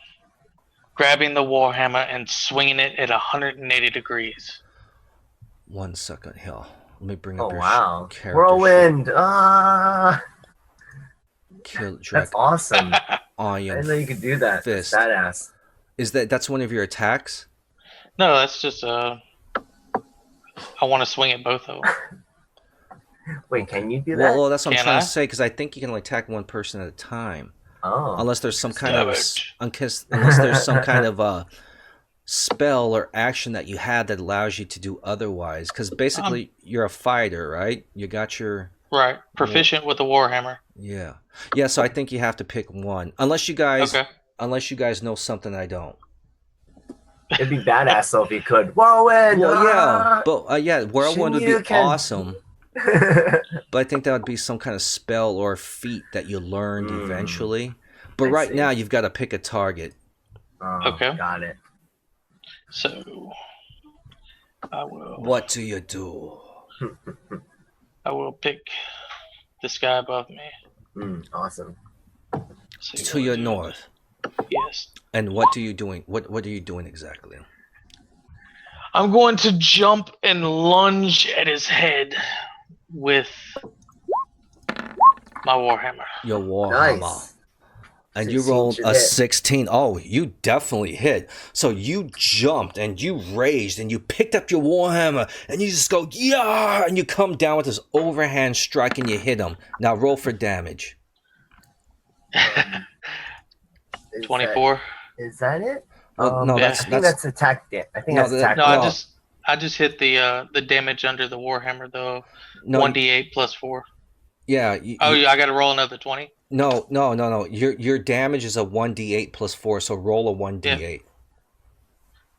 grabbing the warhammer and swinging it at 180 degrees. 1 second here. Let me bring up your character. Whirlwind! Kildrak. That's awesome. I I didn't know you could do that. Fist. Badass. That's one of your attacks? No, that's just I want to swing at both of them. Wait, can you do that? Well, that's what I'm Can trying I? to say, because I think you can only attack one person at a time. Oh. Unless there's some kind of Savage. unless there's some kind of spell or action that you have that allows you to do otherwise. Because basically, you're a fighter, right? You got your Right. Proficient with the warhammer. yeah. So I think you have to pick one, unless you guys know something I don't. It'd be badass though if you could. Whirlwind! Well, yeah, but whirlwind would be Shoryuken. awesome. But I think that would be some kind of spell or feat that you learned eventually. But right now, you've got to pick a target. Okay. Got it. So I will. What do you do? I will pick this guy above me. Awesome. So To your north. Yes. And what are you doing? What are you doing exactly? I'm going to jump and lunge at his head with my warhammer. Your warhammer. Nice. And you 16 rolled should a hit. 16. Oh, you definitely hit. So you jumped and you raised and you picked up your warhammer and you just go, yeah, and you come down with this overhand strike and you hit him. Now roll for damage. 24. Is that it? Well, no, yeah. I think that's attack. I think that's attack. No, No. I just hit the damage under the warhammer though. No, 1d8 plus 4. yeah. I got to roll another 20. No. Your damage is a 1d8 plus 4, so roll a 1d8.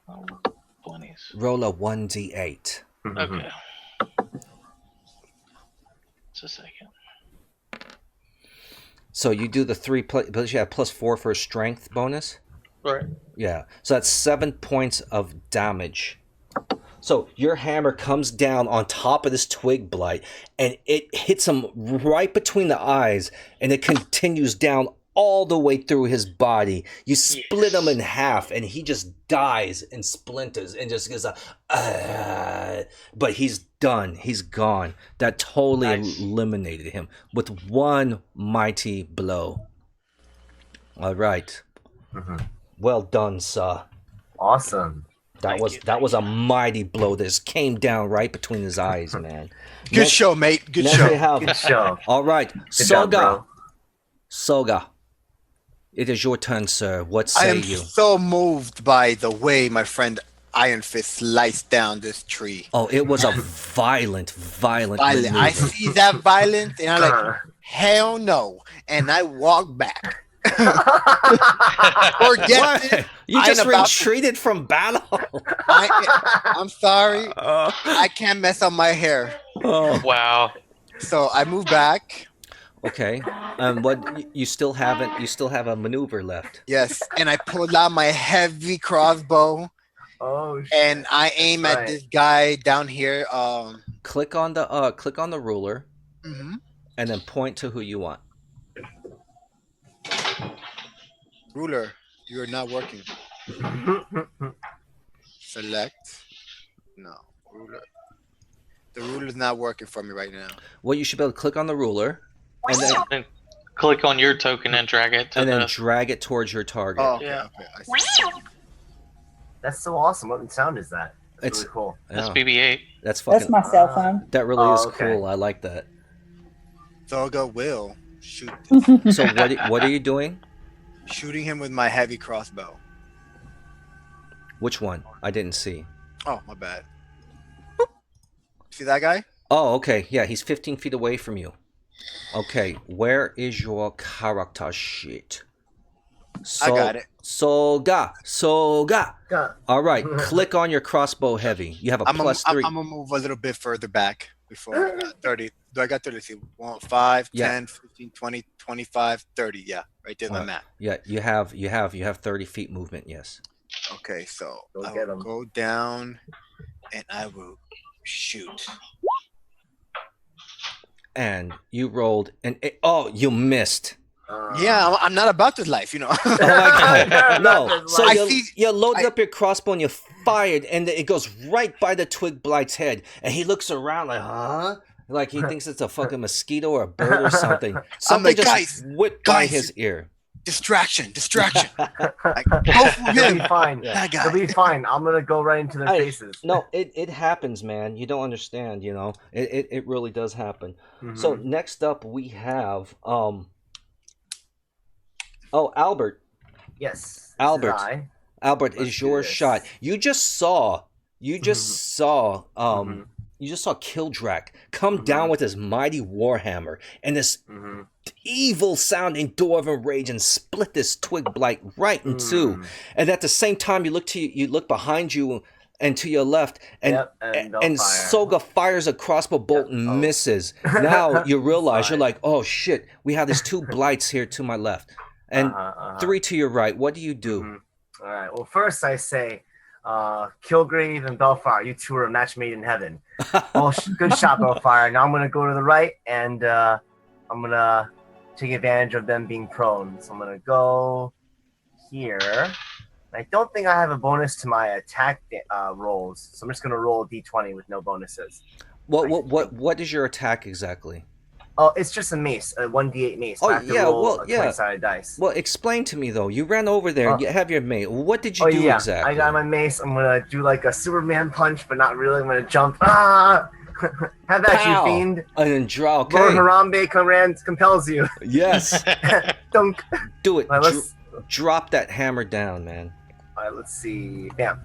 Oh, 20s. Roll a 1d8. Okay. Just a second. So you do the 3 plus, but you have plus 4 for a strength bonus? Right. Yeah. So that's 7 points of damage. So your hammer comes down on top of this twig blight, and it hits him right between the eyes, and it continues down all the way through his body. You split him in half, and he just dies in splinters, and just goes, but he's done. He's gone. That totally eliminated him with one mighty blow. All right. Well done, sir. Awesome. That was a mighty blow that just came down right between his eyes, man. Good show, mate. Good Next show. we have- Good show. All right, Good job, bro. Soga. It is your turn, sir. What I say am you? so moved by the way my friend Iron Fist sliced down this tree. Oh, it was a violent I maneuver. see that violence, and I'm like, Uh. hell no. And I walk back. Forget What? this. You I just ain't about to- retreated from battle. I'm sorry. I can't mess up my hair. Oh. Wow. So I move back. Okay. What you still have a maneuver left. Yes. And I pull out my heavy crossbow. Oh, shit. And I aim at Right. this guy down here. Click on the ruler Mhm. and then point to who you want. Ruler, you're not working. Select. No, ruler. The ruler's not working for me right now. Well, you should be able to click on the ruler and then Click on your token and drag it to the. drag it towards your target. Oh, okay, Yeah. okay. I see. That's so awesome. What sound is that? That's It's- really cool. That's Yeah, BB-8. that's That's fucking. my cell phone. That really Oh, is okay. cool. I like that. Zoga will shoot. So what are you doing? Shooting him with my heavy crossbow. Which one? I didn't see. Oh, my bad. See that guy? Oh, okay. Yeah, he's 15 feet away from you. Okay, where is your character sheet? I got it. Soga. Yeah. All right, click on your crossbow heavy. You have a I'm plus gonna 3. move a little bit further back before 30. Do I got 30? Let's see. 1, 5, Yeah. 10, 15, 20, 25, 30. Yeah, right there in the map. Yeah, you have 30 feet movement. Yes. Okay, so Go I get will 'em. go down and I will shoot. And you rolled, and you missed. Yeah, I'm not about this life, you know. Oh my god! No. So I you, see- you loaded up your crossbow and you fired, and it goes right by the twig blight's head, and he looks around like, huh? Like he thinks it's a fucking mosquito or a bird or something. Something like, just whipped by guys. his ear. Distraction. Like, go for They'll him. be fine. That guy. They'll be fine. I'm gonna go right into their Hey, faces. No, it happens, man. You don't understand, you know. It really does happen. Mhm. So next up we have Albert. Yes. this is Albert. I. Albert, Let's is do your this. shot. You just saw Mhm. you just saw Kildrak come down with his mighty warhammer and this Mm-hmm. evil sounding dwarven rage and split this twig blight right in two. Mm. And at the same time you look behind you and to your left and Yep, and they'll and fire. Soga fires a crossbow bolt Yep. and Oh. misses. Now you realize you're Fine. like, oh shit, we have these two blights here to my left and three to your right. What do you do? Mhm. All right. Well, first I say, Kilgrave and Bellfire, you two are a match made in heaven. Oh, good shot, Bellfire. Now I'm gonna go to the right, and I'm gonna take advantage of them being prone. So I'm gonna go here. I don't think I have a bonus to my attack rolls, so I'm just gonna roll a d20 with no bonuses. What is your attack exactly? Oh, it's just a mace, a 1d8 mace. Oh, I have to yeah, roll well, a yeah. 20-sided dice. Well, explain to me though. You ran over there. You have your mate. What did you do yeah, exactly? I got my mace. I'm gonna do like a Superman punch, but not really. I'm gonna jump. Ah! Have at Pow! you, fiend. And then draw. Lord Okay. Harambe commands compels you. Yes. Dunk. Do it. All right, Drop that hammer down, man. all right, let's see. Bam.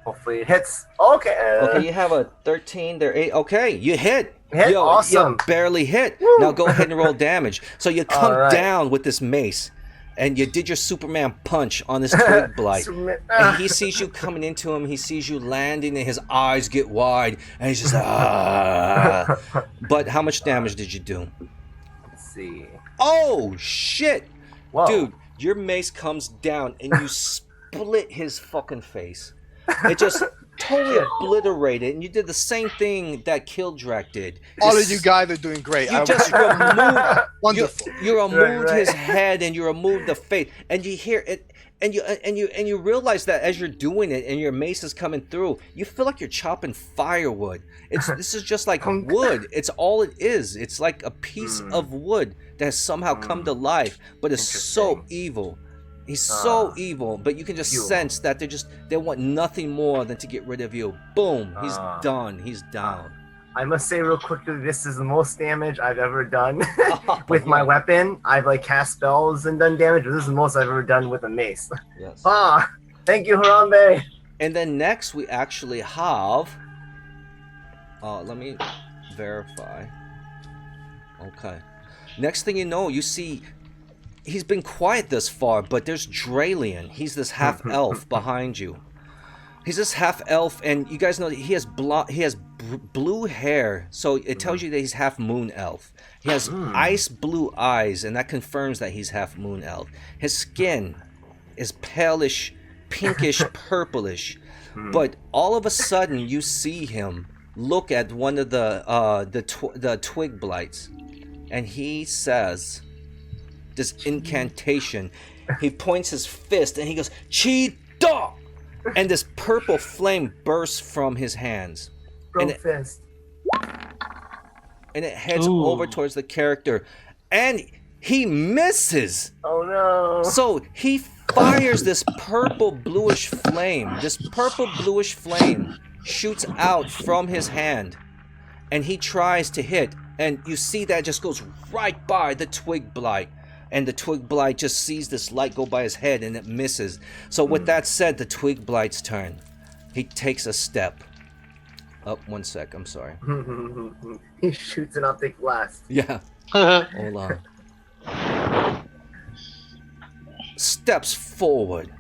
Hopefully it hits. Okay. Okay, you have a 13. There 8. Okay, you hit. Hit? Awesome. You barely hit. Woo. Now go ahead and roll damage. So you come All right. down with this mace, and you did your Superman punch on this twig blight. Superman- And he sees you coming into him. He sees you landing, and his eyes get wide, and he's just ah. But how much damage did you do? Let's see. Oh shit, Whoa. dude! Your mace comes down, and you split his fucking face. It just totally obliterated, and you did the same thing that Kildrak did. All of you guys are doing great. You just removed. Wonderful. You removed Right. his head, and you removed the face, and you hear it, and you realize that as you're doing it, and your mace is coming through, you feel like you're chopping firewood. This is just like wood. It's all it is. It's like a piece of wood that has somehow come to life, but it's so Interesting. evil. He's so evil, but you can just Fuel. sense that they want nothing more than to get rid of you. Boom, he's done. He's down. I must say real quickly, this is the most damage I've ever done with my weapon. I've like cast spells and done damage, but this is the most I've ever done with a mace. Yes. Thank you, Harambe. And then next we actually have. Let me verify. Okay. Next thing you know, you see. He's been quiet thus far, but there's Dralian. He's this half elf behind you. He's this half elf, and you guys know that he has blue hair, so it tells you that he's half moon elf. He has ice blue eyes, and that confirms that he's half moon elf. His skin is palish, pinkish, purplish, but all of a sudden you see him look at one of the twig blights, and he says this incantation. He points his fist and he goes, "Cheetah!" And this purple flame bursts from his hands. Fist. And it heads over towards the character. And he misses. Oh no. So he fires this purple bluish flame. This purple bluish flame shoots out from his hand. And he tries to hit. And you see that just goes right by the twig blight. And the twig blight just sees this light go by his head and it misses. So with that said, the twig blight's turn. He takes a step. Oh, 1 sec, I'm sorry. He shoots an optic blast. Yeah. Hold on. Steps forward.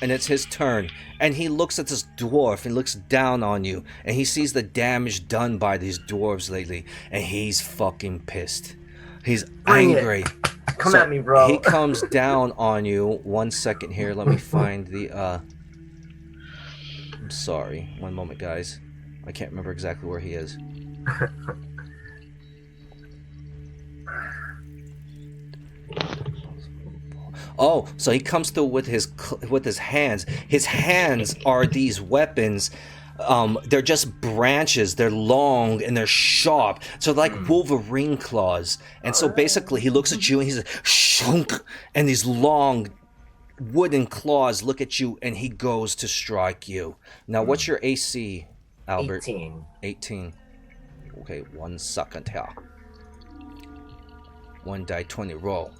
And it's his turn. And he looks at this dwarf and looks down on you. And he sees the damage done by these dwarves lately. And he's fucking pissed. He's angry. Come at me, bro. He comes down on you. 1 second here. Let me find the I'm sorry. 1 moment, guys. I can't remember exactly where he is. Oh, so he comes through with his hands. His hands are these weapons. They're just branches. They're long and they're sharp. So they're like Wolverine claws. And so basically he looks at you and he's like, shunk, and these long wooden claws look at you and he goes to strike you. Now, what's your AC, Albert? 18. Okay, 1 second here. 1 die 20 roll.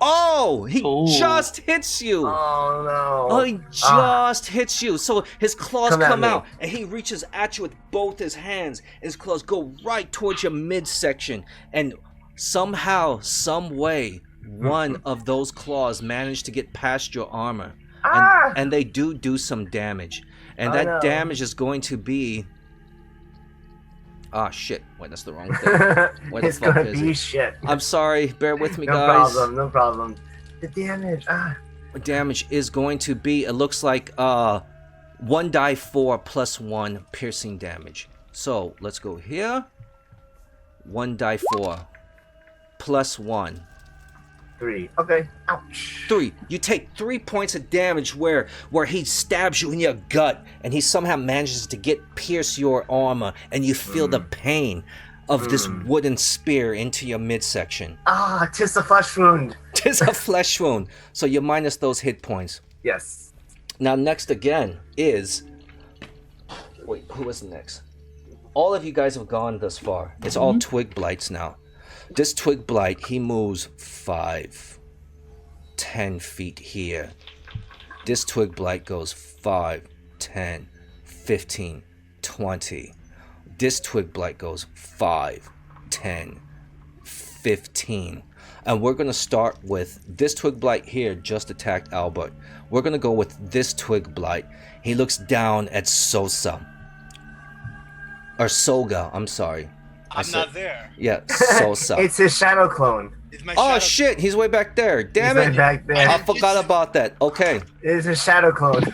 Oh, he just hits you. Oh no. Oh, he just hits you. So his claws come out me. and he reaches at you with both his hands. His claws go right towards your midsection. And somehow, some way, one of those claws managed to get past your armor. And they do some damage. And that damage is going to be... Ah, shit. Wait, that's the wrong thing. What it's the fuck gonna is be it? shit. I'm sorry. Bear with me, No guys. No problem. The damage. Damage is going to be, it looks like 1 die 4 plus 1 piercing damage. So let's go here. 1 die 4 plus 1. 3. Okay. Ouch. 3. You take 3 points of damage where he stabs you in your gut and he somehow manages to pierce your armor and you feel the pain of this wooden spear into your midsection. Tis a flesh wound. Tis a flesh wound. So you minus those hit points. Yes. Now next again is... Wait, who was next? All of you guys have gone thus far. It's all twig blights now. This twig blight, he moves 5, 10 feet here. This twig blight goes 5, 10, 15, 20. This twig blight goes 5, 10, 15. And we're going to start with this twig blight here just attacked Albert. We're going to go with this twig blight. He looks down at Sosa. Or Soga, I'm sorry. I'm not there. Yeah, Sosa. It's his shadow clone. It's my Oh shadow. shit, he's way back there. Damn He's it. right back there. I forgot about that. Okay. It's his shadow clone.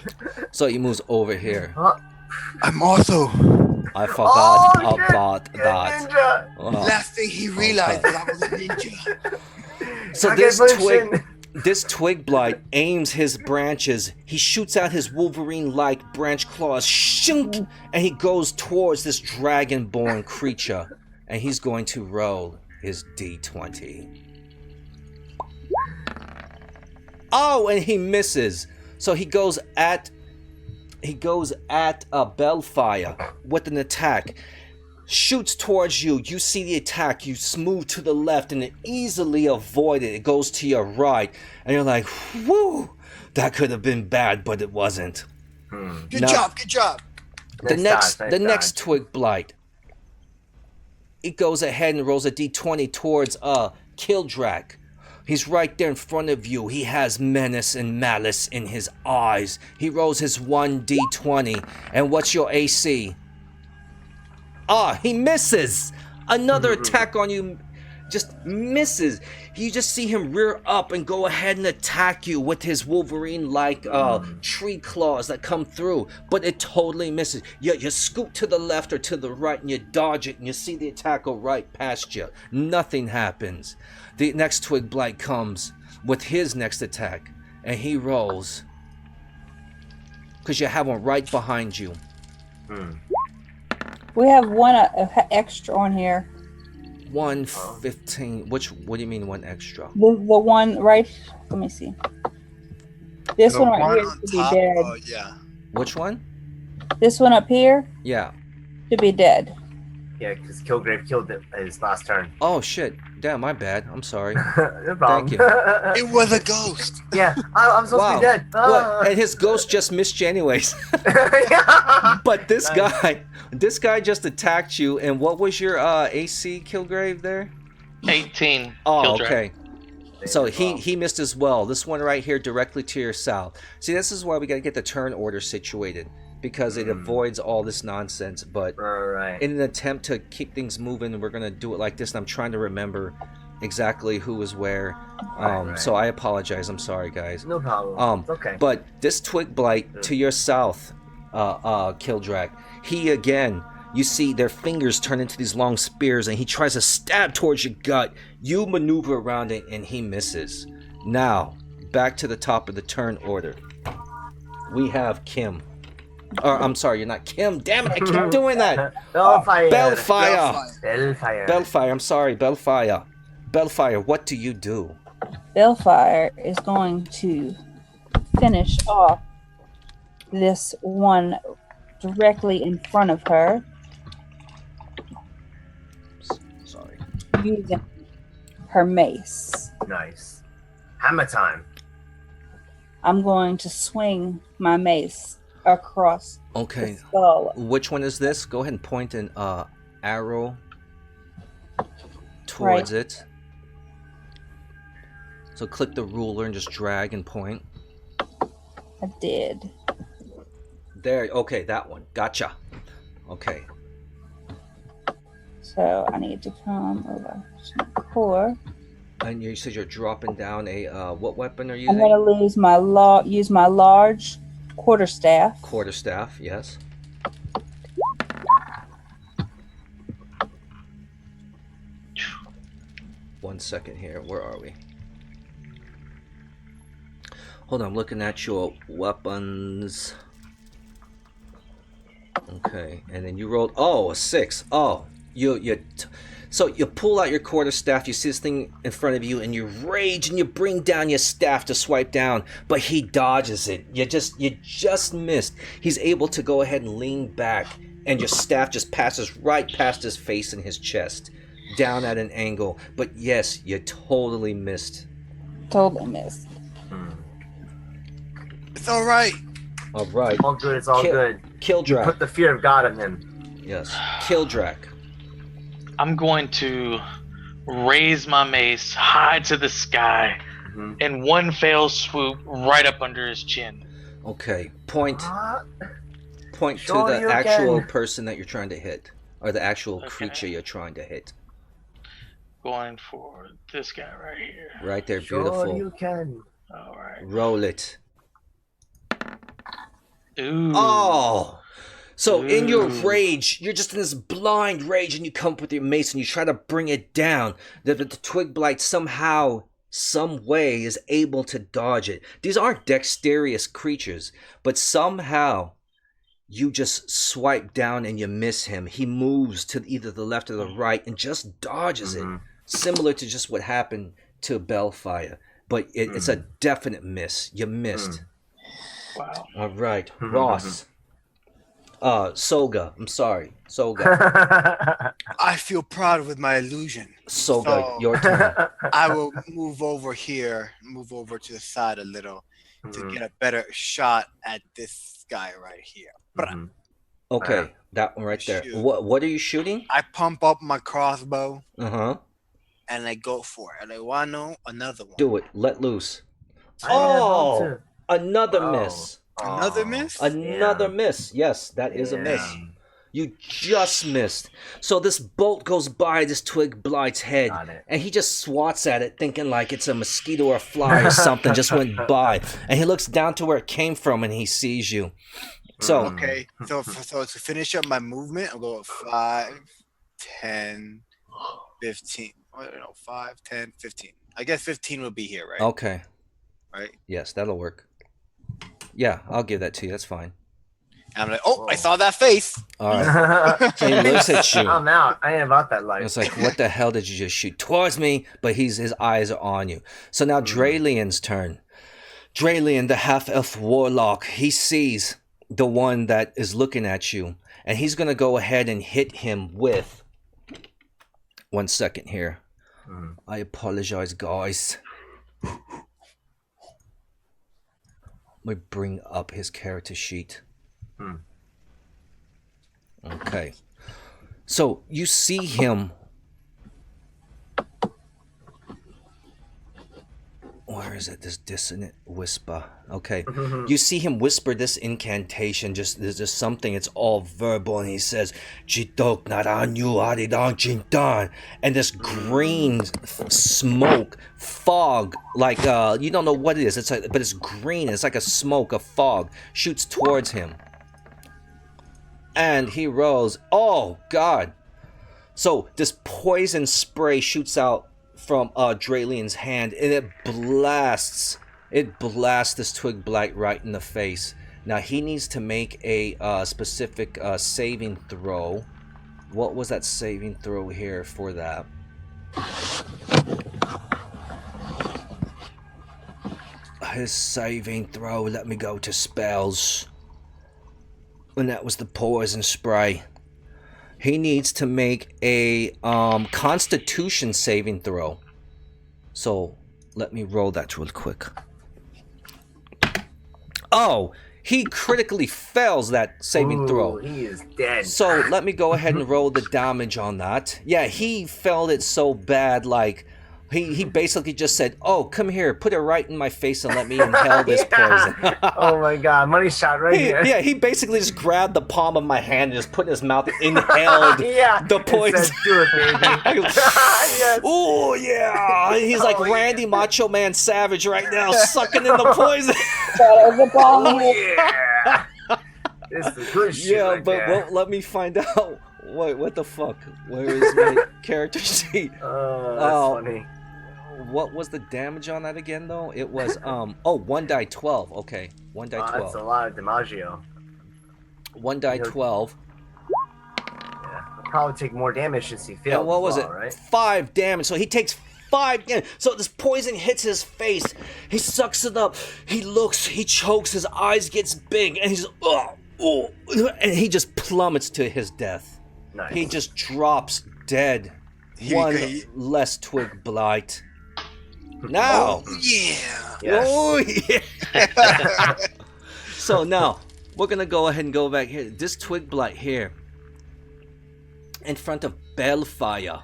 So he moves over here. I'm also. I forgot Oh, shit. about that. Ninja. Oh. Last thing he realized that I was a ninja. So this twig blight aims his branches. He shoots out his Wolverine-like branch claws, shunk, and he goes towards this dragon-born creature. And he's going to roll his D20. Oh, and he misses. So he goes at He goes at Bellfire with an attack. Shoots towards you. You see the attack. You move to the left and it easily avoid it. It goes to your right. And you're like, whoo! That could have been bad, but it wasn't. Good job. The next Twig Blight. It goes ahead and rolls a d20 towards Kildrak. He's right there in front of you. He has menace and malice in his eyes. He rolls his 1d20. And what's your AC? He misses. Another attack on you just misses. You just see him rear up and go ahead and attack you with his Wolverine-like tree claws that come through, but it totally misses. You scoot to the left or to the right and you dodge it and you see the attack go right past you. Nothing happens. The next Twig Blight comes with his next attack and he rolls because you have one right behind you. We have one extra on here. 115. What do you mean one extra? The one right. Let me see. This one right here should be dead. Yeah. Which one? This one up here Yeah. should be dead. Yeah, because Kilgrave killed it his last turn. Oh shit. Damn, my bad. I'm sorry. No problem. Thank you. It was a ghost. Yeah, I'm supposed to be dead. What? And his ghost just missed you anyways. But this guy just attacked you. And what was your AC, Kilgrave, there? 18. Oh, Kildrak. okay. So he missed as well. This one right here directly to your south. See, this is why we got to get the turn order situated. Because it avoids all this nonsense. But Right. in an attempt to keep things moving, we're going to do it like this. And I'm trying to remember exactly who was where. Right. So I apologize. I'm sorry, guys. No problem. It's okay. But this Twig Blight to your south, Kildrak, he again, you see their fingers turn into these long spears and he tries to stab towards your gut. You maneuver around it and he misses. Now, back to the top of the turn order. We have Kim. Or, I'm sorry, you're not Kim. Damn it, I keep doing that. Bellfire. Bellfire, I'm sorry, Bellfire. Bellfire, what do you do? Bellfire is going to finish off this one directly in front of her. Sorry. Using her mace. Nice. Hammer time. I'm going to swing my mace across Okay. the skull. Which one is this? Go ahead and point an arrow towards it. So click the ruler and just drag and point. I did. There. Okay, that one. Gotcha. Okay. So I need to come over to the core. And you said you're dropping down a what weapon are you I'm using? going to use my large quarterstaff. Quarterstaff. Yes. One second here. Where are we? Hold on. I'm looking at your weapons. Okay, and then you rolled. Oh, a 6. Oh, so you pull out your quarterstaff. You see this thing in front of you, and you rage, and you bring down your staff to swipe down. But he dodges it. You just missed. He's able to go ahead and lean back, and your staff just passes right past his face and his chest, down at an angle. But yes, you totally missed. Totally missed. It's all right. All right. All good. It's all good. Kildrak. Put the fear of God in him. Yes. Kildrak. I'm going to raise my mace high to the sky in one fell swoop right up under his chin. Okay. Point to Sure the you actual can. person that you're trying to hit, or the actual creature you're trying to hit. Going for this guy right here. Right there, Sure beautiful. you can. All right. Roll it. Ooh. Oh! So in your Ooh. rage, you're just in this blind rage, and you come up with your mace and you try to bring it down. The Twig Blight somehow, some way, is able to dodge it. These aren't dexterous creatures, but somehow you just swipe down and you miss him. He moves to either the left or the right and just dodges it. Similar to just what happened to Bellfire. But it's a definite miss. You missed. Wow. All right, Ross. Soga. I'm sorry, Soga. I feel proud with my illusion. Soga, So- your turn. I will move over here, move over to the side a little to get a better shot at this guy right here. Mhm. Okay, that one right there. Shoot. What are you shooting? I pump up my crossbow Uh-huh. and I go for it. And I want to know another one. Do it. Let loose. I am about to- Another Wow. miss. Another miss? Another miss. Yes, that is a miss. Damn. You just missed. So this bolt goes by this twig blight's head, Got it. and he just swats at it, thinking like it's a mosquito or a fly or something just went by. And he looks down to where it came from, and he sees you. So Okay, so to finish up my movement, I'll go 5, 10, 15. I don't know, 5, 10, 15. I guess 15 will be here, right? okay, Right? yes, that'll work. Yeah, I'll give that to you. That's fine. And I'm like, oh, I saw that face. All right. So he looks at you. I'm out. I ain't about that life. It's like, what the hell did you just shoot towards me? But his eyes are on you. So now Dralian's turn. Dralian, the half-elf warlock, he sees the one that is looking at you, and he's gonna go ahead and hit him with. 1 second here. I apologize, guys. Let me bring up his character sheet. Okay. So you see him. Where is it? This dissonant whisper. Okay. You see him whisper this incantation. There's just something. It's all verbal, and he says, "Jidok naranyu aridang jintan," and this green smoke, fog, like you don't know what it is. It's like, but it's green. It's like a smoke, a fog, shoots towards him, and he rolls. Oh God! So this poison spray shoots out from Dralian's hand, and it blasts this twig blight right in the face. Now he needs to make a specific saving throw. What was that saving throw here for that? His saving throw, let me go to spells. And that was the poison spray. He needs to make a Constitution saving throw. So let me roll that real quick. Oh, he critically fails that saving throw. He is dead. So let me go ahead and roll the damage on that. Yeah, he failed it so bad, like he basically just said, "Oh, come here, put it right in my face and let me inhale this poison." Oh my God, money shot right here. Yeah, he basically just grabbed the palm of my hand and just put it in his mouth and inhaled the poison. Said, do it, baby. Yes. Oh yeah, he's like Randy Macho Man Savage right now, sucking in the poison. That is a bomb. Oh yeah. This is good shit. Yeah, right but there. let me find out. What the fuck? Where is my character sheet? That's funny. What was the damage on that again, though? It was 1 die 12. Okay, 1 die 12. That's a lot of DiMaggio. 1 die 12. Yeah, I'll probably take more damage since he failed. And what was as well, it? Right? 5 damage. So he takes 5 damage. So this poison hits his face. He sucks it up. He looks. He chokes. His eyes gets big, and he's and he just plummets to his death. Nice. He just drops dead. One less twig blight. Now. Yeah. Yes. Oh yeah. So now we're gonna go ahead and go back here. This twig blight here, in front of Bellfire.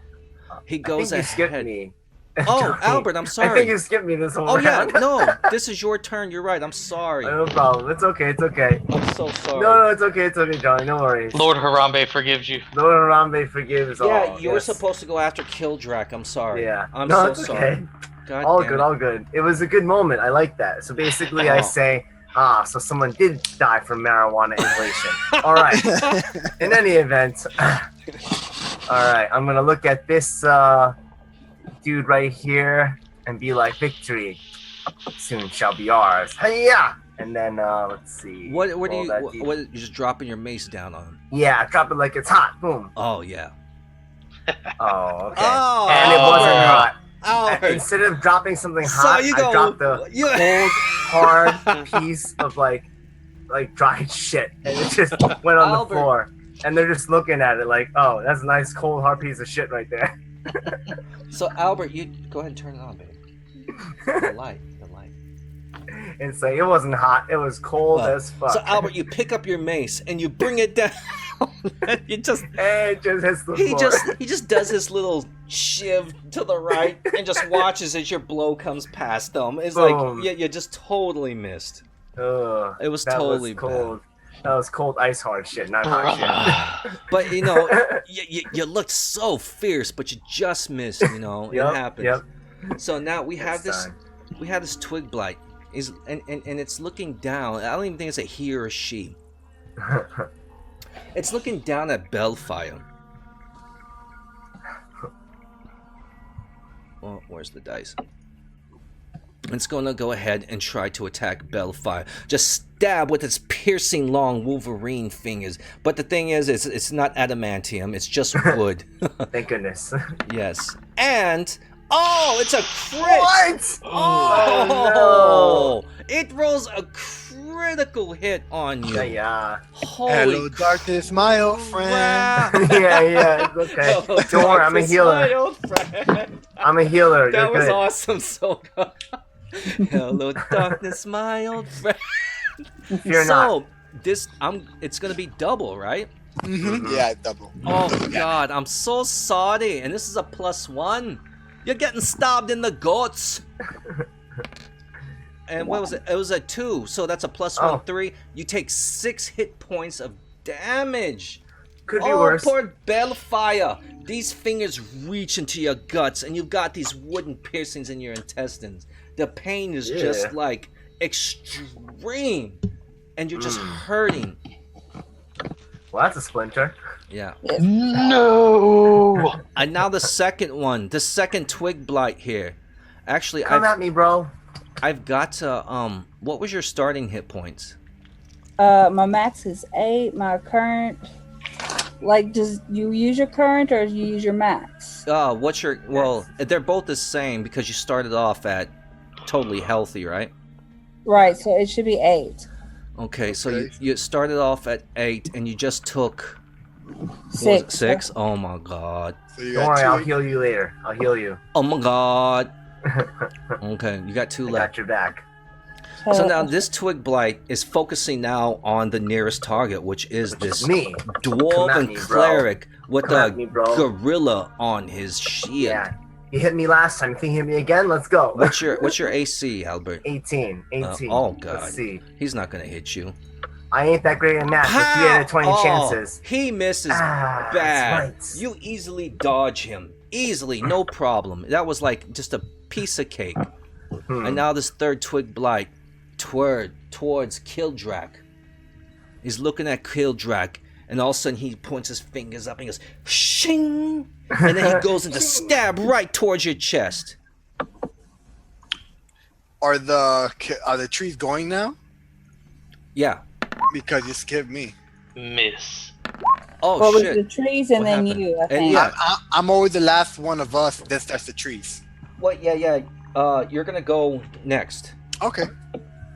He goes I think you skipped ahead. me. Oh, Johnny. Albert, I'm I sorry. think you skipped me this whole Oh yeah, round. no, this is your turn. You're right. I'm sorry. No problem. It's okay. It's okay. I'm so sorry. No, it's okay. It's okay, Johnny. No worries. Lord Harambe forgives you. Lord Harambe forgives all. Yeah, you were yes. supposed to go after Kildrak. I'm sorry. Yeah. I'm no, so it's sorry. okay. God All damn good, it. all good. It was a good moment. I like that. So basically, I Oh. say, so someone did die from marijuana inhalation. All right. In any event, all right. I'm gonna look at this dude right here and be like, "Victory soon shall be ours." Hey-ya! And then let's see. What do roll you? that What, D- what? You're just dropping your mace down on him. Yeah, drop it like it's hot. Boom. Oh yeah. Oh, okay. Oh. And it wasn't hot. Albert. Instead of dropping something So hot, you I go- dropped a you- cold, hard piece of like like dried shit, and it just went on Albert. the floor. And they're just looking at it like, oh, that's a nice cold hard piece of shit right there. So Albert, you go ahead and turn it on, baby. The light. It's like it wasn't hot; it was cold as fuck. So Albert, you pick up your mace and you bring it down. You just It just hits the floor. he just does his little shiv to the right and just watches as your blow comes past them. It's Boom. like you just totally missed. Ugh, It was that totally was cold. That was cold ice hard shit, not hot shit. But you know, you looked so fierce, but you just missed. You know, it happens. Yep. So now we have Next this twig blight. And it's looking down. I don't even think it's a he or a she. time. It's looking down at Bellfire. Well, where's the dice? It's going to go ahead and try to attack Bellfire. Just stab with its piercing long Wolverine fingers. But the thing is, it's not adamantium. It's just wood. Thank goodness. Yes. And... oh, it's a crit! What? Oh, no! It rolls a critical hit on you. Yeah. Holy Hello, darkness, my old friend. crap. Yeah, it's okay. Hello, Don't worry, I'm a darkness, healer. my old friend. I'm a healer. That You're was good. awesome, Soga. Hello, darkness, my old friend. Fear not. It's gonna be double, right? Mm-hmm. Yeah, double. Oh God, I'm so sorry. And this is a +1. You're getting stabbed in the guts. And what was it? It was a 2, so that's a +1, 3. You take 6 hit points of damage. Could be worse. Poor Bellfire. These fingers reach into your guts, and you've got these wooden piercings in your intestines. The pain is just like extreme, and you're just hurting. Well, that's a splinter. Yeah. No. And now the second one, the second twig blight here. Actually, Come at me, bro. I've got to what was your starting hit points? My max is 8. My current, like, does you use your current or you use your max? What's your well, they're both the same because you started off at totally healthy, right? Right, so it should be 8. Okay, so you started off at 8 and you just took 6. 6? Oh my god. So you Don't got worry, I'll 2. heal you later. I'll heal you. Oh my god. Okay, you got 2 I left. got your back. So now this twig blight is focusing now on the nearest target, which is this Me. Come at dwarven me, bro. cleric with Come a at me, bro. gorilla on his shield. Yeah. You hit me last time. You think you hit me again? Let's go. What's your AC, Albert? 18. 18. Oh god. Let's see. He's not gonna hit you. I ain't that great in math. With 3 out of 20 chances. He misses That's bad. right. You easily dodge him. Easily, no problem. That was like just a piece of cake. And now this third twig blight towards Kildrak. He's looking at Kildrak, and all of a sudden he points his fingers up and he goes, shing! And then he goes into stab right towards your chest. Are the trees going now? Yeah. Because you skipped me. Miss. Oh What was shit. the trees and What then happened? you, I And think. yeah. I'm always the last one of us that starts the trees. What? Yeah. You're gonna go next. Okay.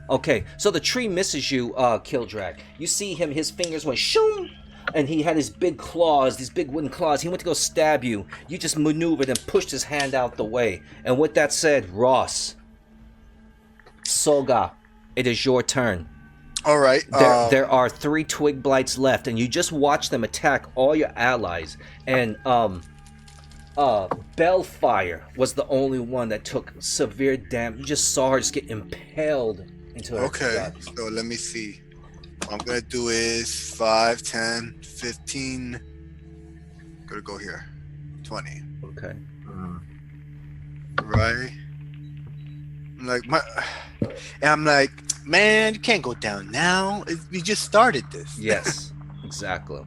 Okay, so the tree misses you, Kildrak. You see him, his fingers went shoom, and he had his big claws, these big wooden claws. He went to go stab you. You just maneuvered and pushed his hand out the way. And with that said, Ross, Soga, it is your turn. All right. There are 3 twig blights left, and you just watch them attack all your allies. And Bellfire was the only one that took severe damage. You just saw her just get impaled into her Okay. gut. So let me see. What I'm gonna do is 5, 10, 15. Gonna go here. 20. Okay. Right. I'm like, man, you can't go down now. We just started this. Yes, exactly.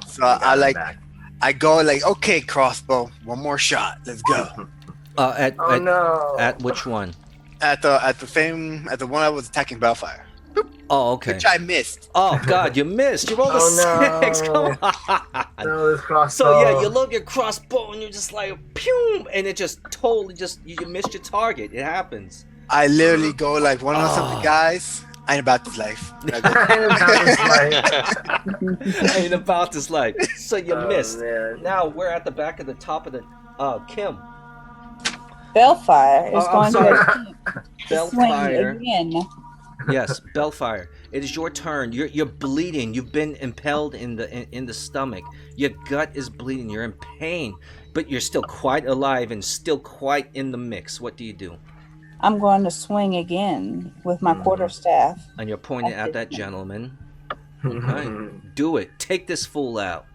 So I go like, okay, crossbow, one more shot. Let's go. At which one? At the one I was attacking Bellfire, Oh, okay. which I missed. Oh God, you missed. You rolled a Oh, no. 6. Come on. No, this crossbow. So yeah, you load your crossbow and you're just like, pew, and it just totally you missed your target. It happens. I literally go like one of the guys. I ain't about this life. Ain't about this life. So you missed. Man. Now we're at the back of the top of the Kim. Bellfire is I'm going sorry. to swing Bellfire. again. Yes, Bellfire. It is your turn. You're bleeding. You've been impaled in the stomach. Your gut is bleeding. You're in pain, but you're still quite alive and still quite in the mix. What do you do? I'm going to swing again with my quarterstaff. And you're pointing at that gentleman. Okay. Do it. Take this fool out.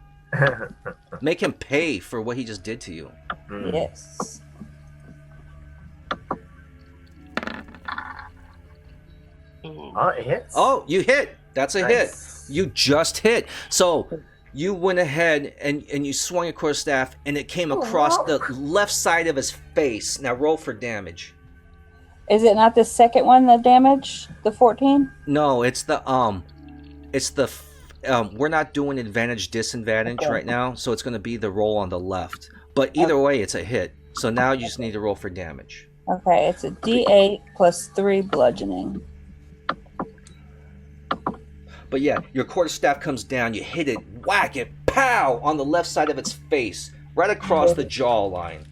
Make him pay for what he just did to you. Yes. Oh, it hits. Oh, you hit. That's a Nice. hit. You just hit. So you went ahead and you swung your quarterstaff and it came across the left side of his face. Now roll for damage. Is it not the second one that damaged? The 14? No, it's the we're not doing advantage disadvantage Okay. right now, so it's going to be the roll on the left. But either way, it's a hit. So now you just need to roll for damage. Okay, it's a D8 plus 3 bludgeoning. But yeah, your quarterstaff comes down, you hit it, whack it, pow, on the left side of its face, right across the jawline.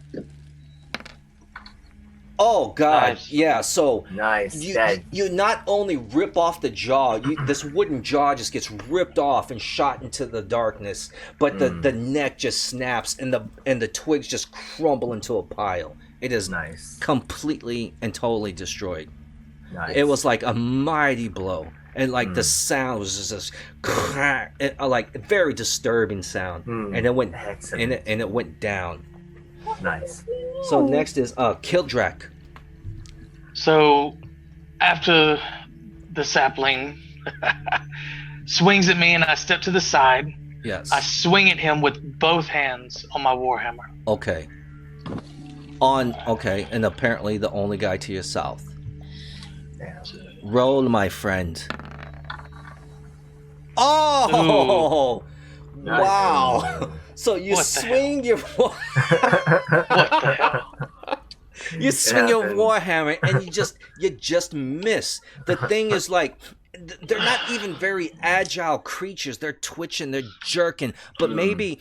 Oh god, Nice. yeah. So Nice. you Dead. you not only rip off the jaw, this wooden jaw just gets ripped off and shot into the darkness, but the neck just snaps and the twigs just crumble into a pile. It is Nice. completely and totally destroyed. Nice. It was like a mighty blow, and like the sound was just this crack, like a very disturbing sound, and it went Excellent. and it went down. Nice. So next is Kildrak. So, after the sapling swings at me and I step to the side, Yes. I swing at him with both hands on my warhammer. Okay. Okay, and apparently the only guy to your south. Damn. Roll, my friend. Oh! Nice. Wow! So you What the swing your What the hell? you swing your happened. warhammer and you just miss. The thing is like they're not even very agile creatures. They're twitching, they're jerking, but maybe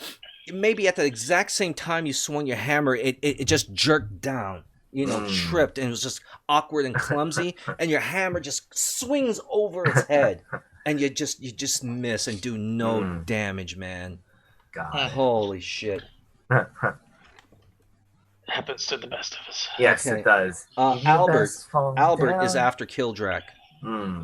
at the exact same time you swung your hammer, it just jerked down. You know, tripped, and it was just awkward and clumsy, and your hammer just swings over its head, and you just miss and do no damage, man. God. Holy shit. Happens to the best of us. Yes, Okay. it does. Albert is is after Kildrak.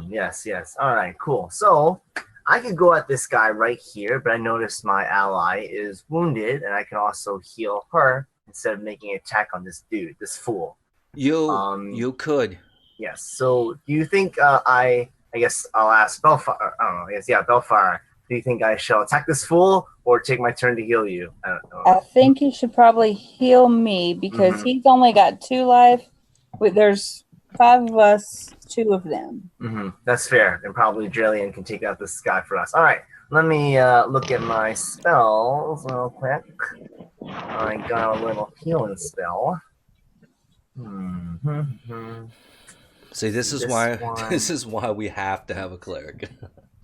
Yes, yes. All right, cool. So I could go at this guy right here, but I noticed my ally is wounded, and I can also heal her instead of making an attack on this dude, this fool. You could. Yes. So do you think I guess I'll ask Bellfire. I don't know. Yes, yeah, Bellfire. Do you think I shall attack this fool or take my turn to heal you? I don't know. I think you should probably heal me because he's only got 2 life. There's 5 of us, 2 of them. That's fair. And probably Jillian can take out this guy for us. All right. Let me look at my spells real quick. I got a little healing spell. See, this is why we have to have a cleric.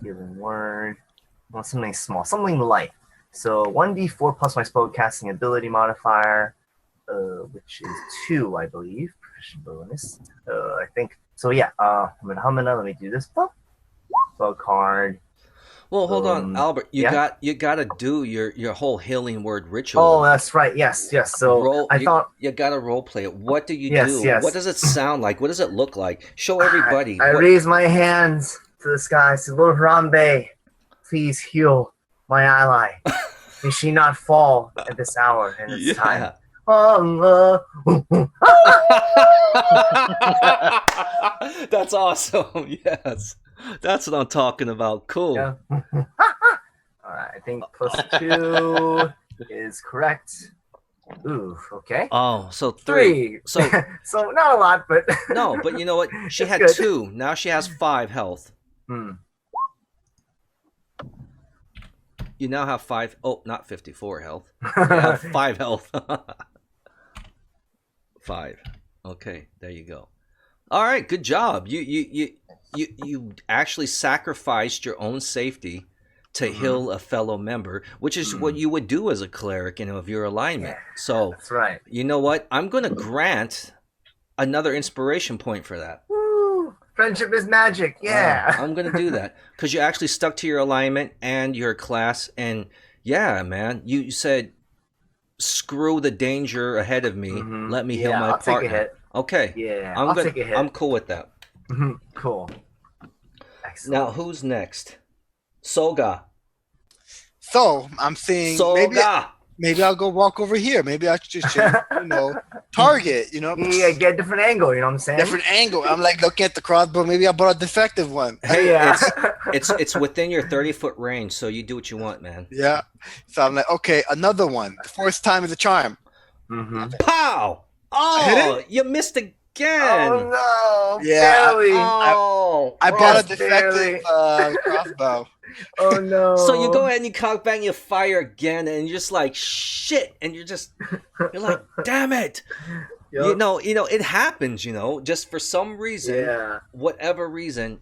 Healing word. Well, something small, something light. So 1d4 plus my spellcasting ability modifier, which is 2, I believe. Proficient bonus. I think. So yeah. I'm gonna let me do this. Spell card. Well, hold on, Albert. You yeah? gotta do your whole healing word ritual. Oh, that's right. Yes. So I thought you gotta role play it. What do you do? Yes. What does it sound like? What does it look like? Show everybody. I raise my hands to the sky. I said, Lord Harambe, please heal my ally. May she not fall at this hour and it's time. That's awesome. Yes. That's what I'm talking about. Cool. Yeah. All right, I think +2 is correct. Ooh, okay. Oh, so 3. So so not a lot, but no, but you know what? She It's had good. 2. Now she has 5 health. You now have 5. Oh, not 54 health. You have 5 health. 5. Okay, there you go. All right, good job. You actually sacrificed your own safety to heal a fellow member, which is what you would do as a cleric, of your alignment. Yeah, So, that's right. you know what? I'm going to grant another inspiration point for that. Woo! Friendship is magic. Yeah. I'm going to do that because you actually stuck to your alignment and your class. And yeah, man, you said, screw the danger ahead of me. Let me heal my I'll partner. take a hit. Okay. Yeah, I'll take a hit. I'm cool with that. Cool. Excellent. Now, who's next? Soga. So I'm saying Soga. maybe I'll go walk over here. Maybe I should just change, target. Yeah, get a different angle. You know what I'm saying? Different angle. I'm like looking at the crossbow. Maybe I bought a defective one. Hey, Yeah. it's within your 30-foot range, so you do what you want, man. Yeah. So I'm like, okay, another one. The first time is a charm. Pow! Oh, you missed again. Oh no! Yeah, Barely. I bought a defective crossbow. Oh no! So you go ahead and you cock bang, you fire again, and you're just like shit, and you're like, damn it. Yep. It happens. Just for some reason, Yeah. whatever reason,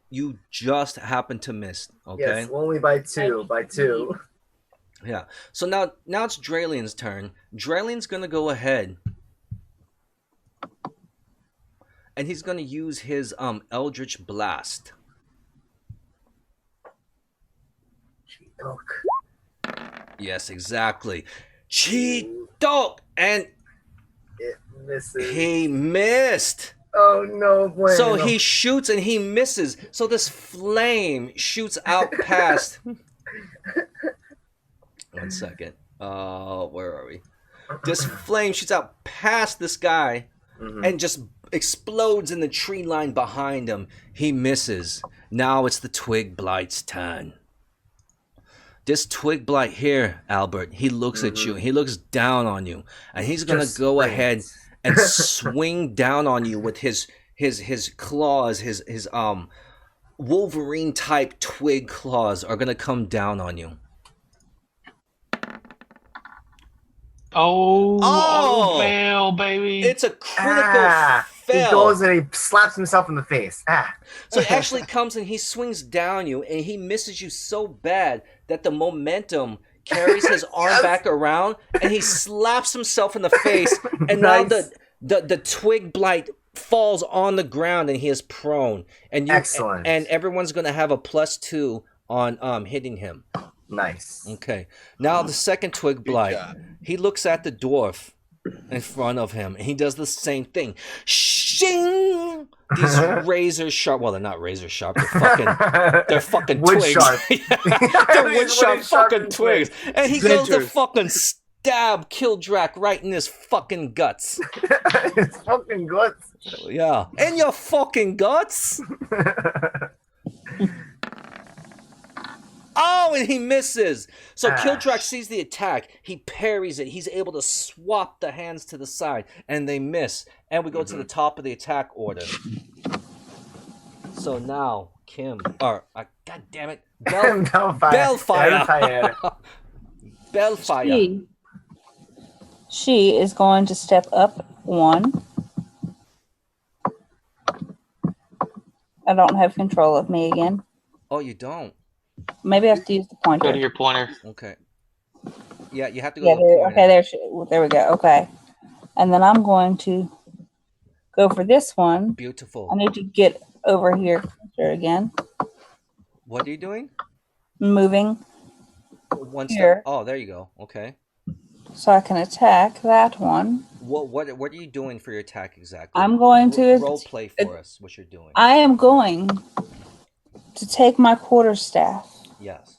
you just happen to miss. Okay. Yes, only by two. By two. Yeah. So now it's Dralian's turn. Dralian's gonna go ahead. And he's going to use his Eldritch Blast. Look. Yes, exactly. Cheeto! And It misses. he missed. Oh no! Bueno. So he shoots and he misses. So this flame shoots out past. 1 second. Where are we? This flame shoots out past this guy and just explodes in the tree line behind him. He misses. Now it's the Twig Blight's turn. This Twig Blight here, Albert, he looks at you. He looks down on you. And he's going to go ahead and swing down on you with his claws, his Wolverine type twig claws are going to come down on you. Oh, fail, baby. It's a critical fail. He goes and he slaps himself in the face. So he actually comes and he swings down you and he misses you so bad that the momentum carries his arm back around and he slaps himself in the face and now the Twig Blight falls on the ground and he is prone. And Excellent. And everyone's going to have a +2 on hitting him. Nice. Okay. Now the second Twig Blight, he looks at the dwarf in front of him and he does the same thing. Shing! These razor sharp, well, they're not razor sharp, they're fucking wood twigs. sharp. They're wood sharp fucking twigs. And he goes to Splinters. fucking stab Kildrak right in his fucking guts. It's fucking good. Yeah. In your fucking guts? Oh, and he misses. So Kildrak sees the attack. He parries it. He's able to swap the hands to the side, and they miss. And we go to the top of the attack order. So now, God damn it, Bellfire. Bellfire. She is going to step up 1. I don't have control of me again. Oh, you don't? Maybe I have to use the pointer. Go to your pointer. Okay. Yeah, you have to go to the pointer. Okay, there we go. Okay. And then I'm going to go for this one. Beautiful. I need to get over here again. What are you doing? Moving One here. step. Oh, there you go. Okay. So I can attack that one. What are you doing for your attack exactly? I'm going to role play for us what you're doing. I am going to take my quarterstaff Yes.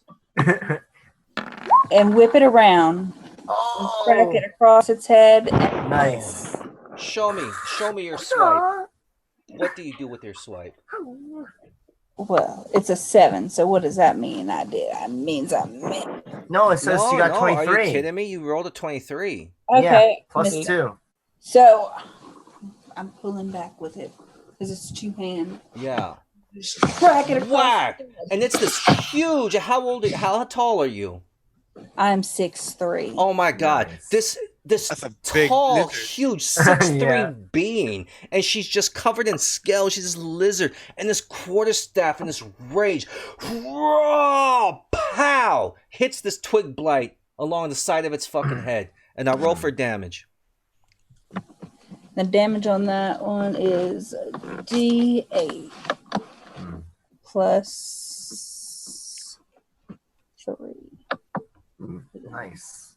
and whip it around and crack it across its head. Nice. Show me your swipe. What do you do with your swipe? Well, it's a 7, so what does that mean? It means I missed. No, it says you got 23. Are you kidding me? You rolled a 23. Okay. Yeah, plus missed. 2. So I'm pulling back with it because it's 2-hand. Yeah. Just crack it across. Whack! And it's this huge. How tall are you? I'm 6'3". Oh my God! Nice. this That's a big tall, lizard. huge 6'3" Yeah. being, and she's just covered in scales. She's this lizard, and this quarterstaff and this rage, raw, pow, hits this twig blight along the side of its fucking head. And now roll for damage. The damage on that one is D8 plus 3. Nice.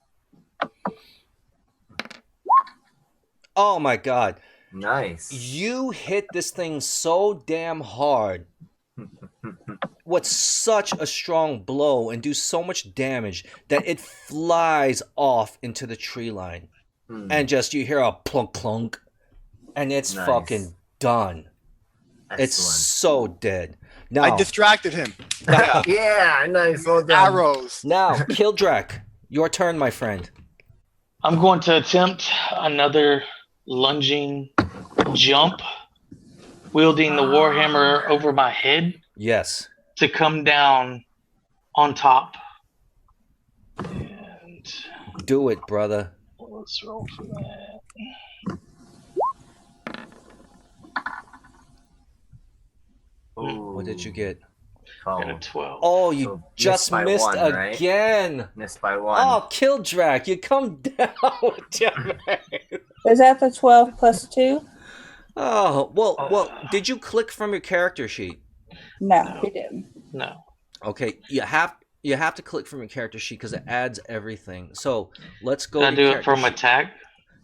Oh my god. Nice. You hit this thing so damn hard with such a strong blow and do so much damage that it flies off into the tree line. And just you hear a plunk clunk and it's Nice. fucking done. It's Excellent. so dead. Now, I distracted him. Yeah, nice. Well done. Arrows. now Kildrak, your turn, my friend. I'm going to attempt another lunging jump, wielding the warhammer over my head Yes. to come down on top. And Do it, brother. let's roll for that. What did you get? Got a 12. 12. Oh, you So just by missed one, right? again. Missed by one. Oh, Kildrak, you come down with your man. Is that the 12 plus 2? Oh, well, did you click from your character sheet? No, he didn't. No. Okay, you have to click from your character sheet because it adds everything. So let's go. Can I to do your it character from sheet. attack?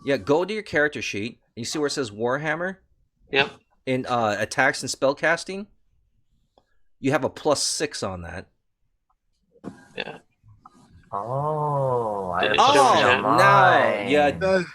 Yeah, go to your character sheet. You see where it says Warhammer Yep. in attacks and spellcasting. You have a +6 on that. Yeah. Oh, I Did it put show it you on no, mine. yeah,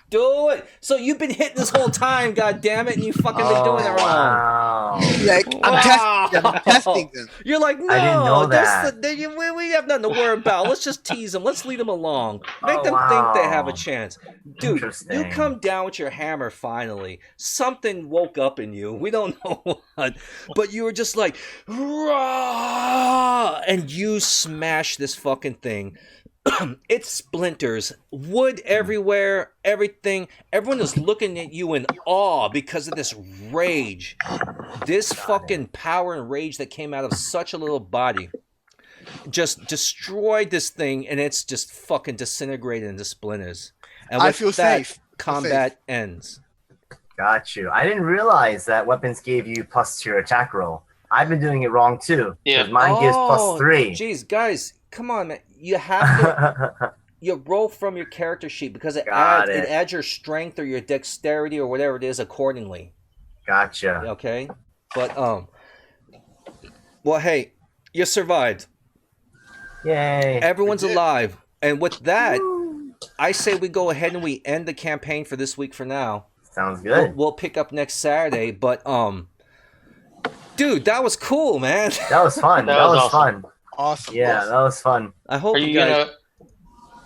do it. So you've been hitting this whole time, god damn it, and you fucking been doing it wrong. Wow. Like, I'm testing them. You're like, no, I didn't know that. we have nothing to worry about. Let's just tease them. Let's lead them along. Make Oh, them think they have a wow. chance. Dude, you Interesting. come down with your hammer finally. Something woke up in you. We don't know what. But you were just like, rah! And you smash this fucking thing. It splinters, wood everywhere, everything. Everyone is looking at you in awe because of this rage. This fucking power and rage that came out of such a little body just destroyed this thing, and it's just fucking disintegrated into splinters. And I with feel that, safe. combat ends. Got you. I didn't realize that weapons gave you +2 to your attack roll. I've been doing it wrong too. Yeah. Because mine gives +3. Jeez, guys, come on, man. You have to you roll from your character sheet because it Got adds it. your strength or your dexterity or whatever it is accordingly. Gotcha. Okay? But well, hey, you survived. Yay. Everyone's We did. alive. And with that, I say we go ahead and we end the campaign for this week for now. Sounds We'll, good. we'll pick up next Saturday, but dude, that was cool, man. That was fun. That That was was awesome. fun. Awesome. Yeah, that was fun. I hope Are you you guys gonna?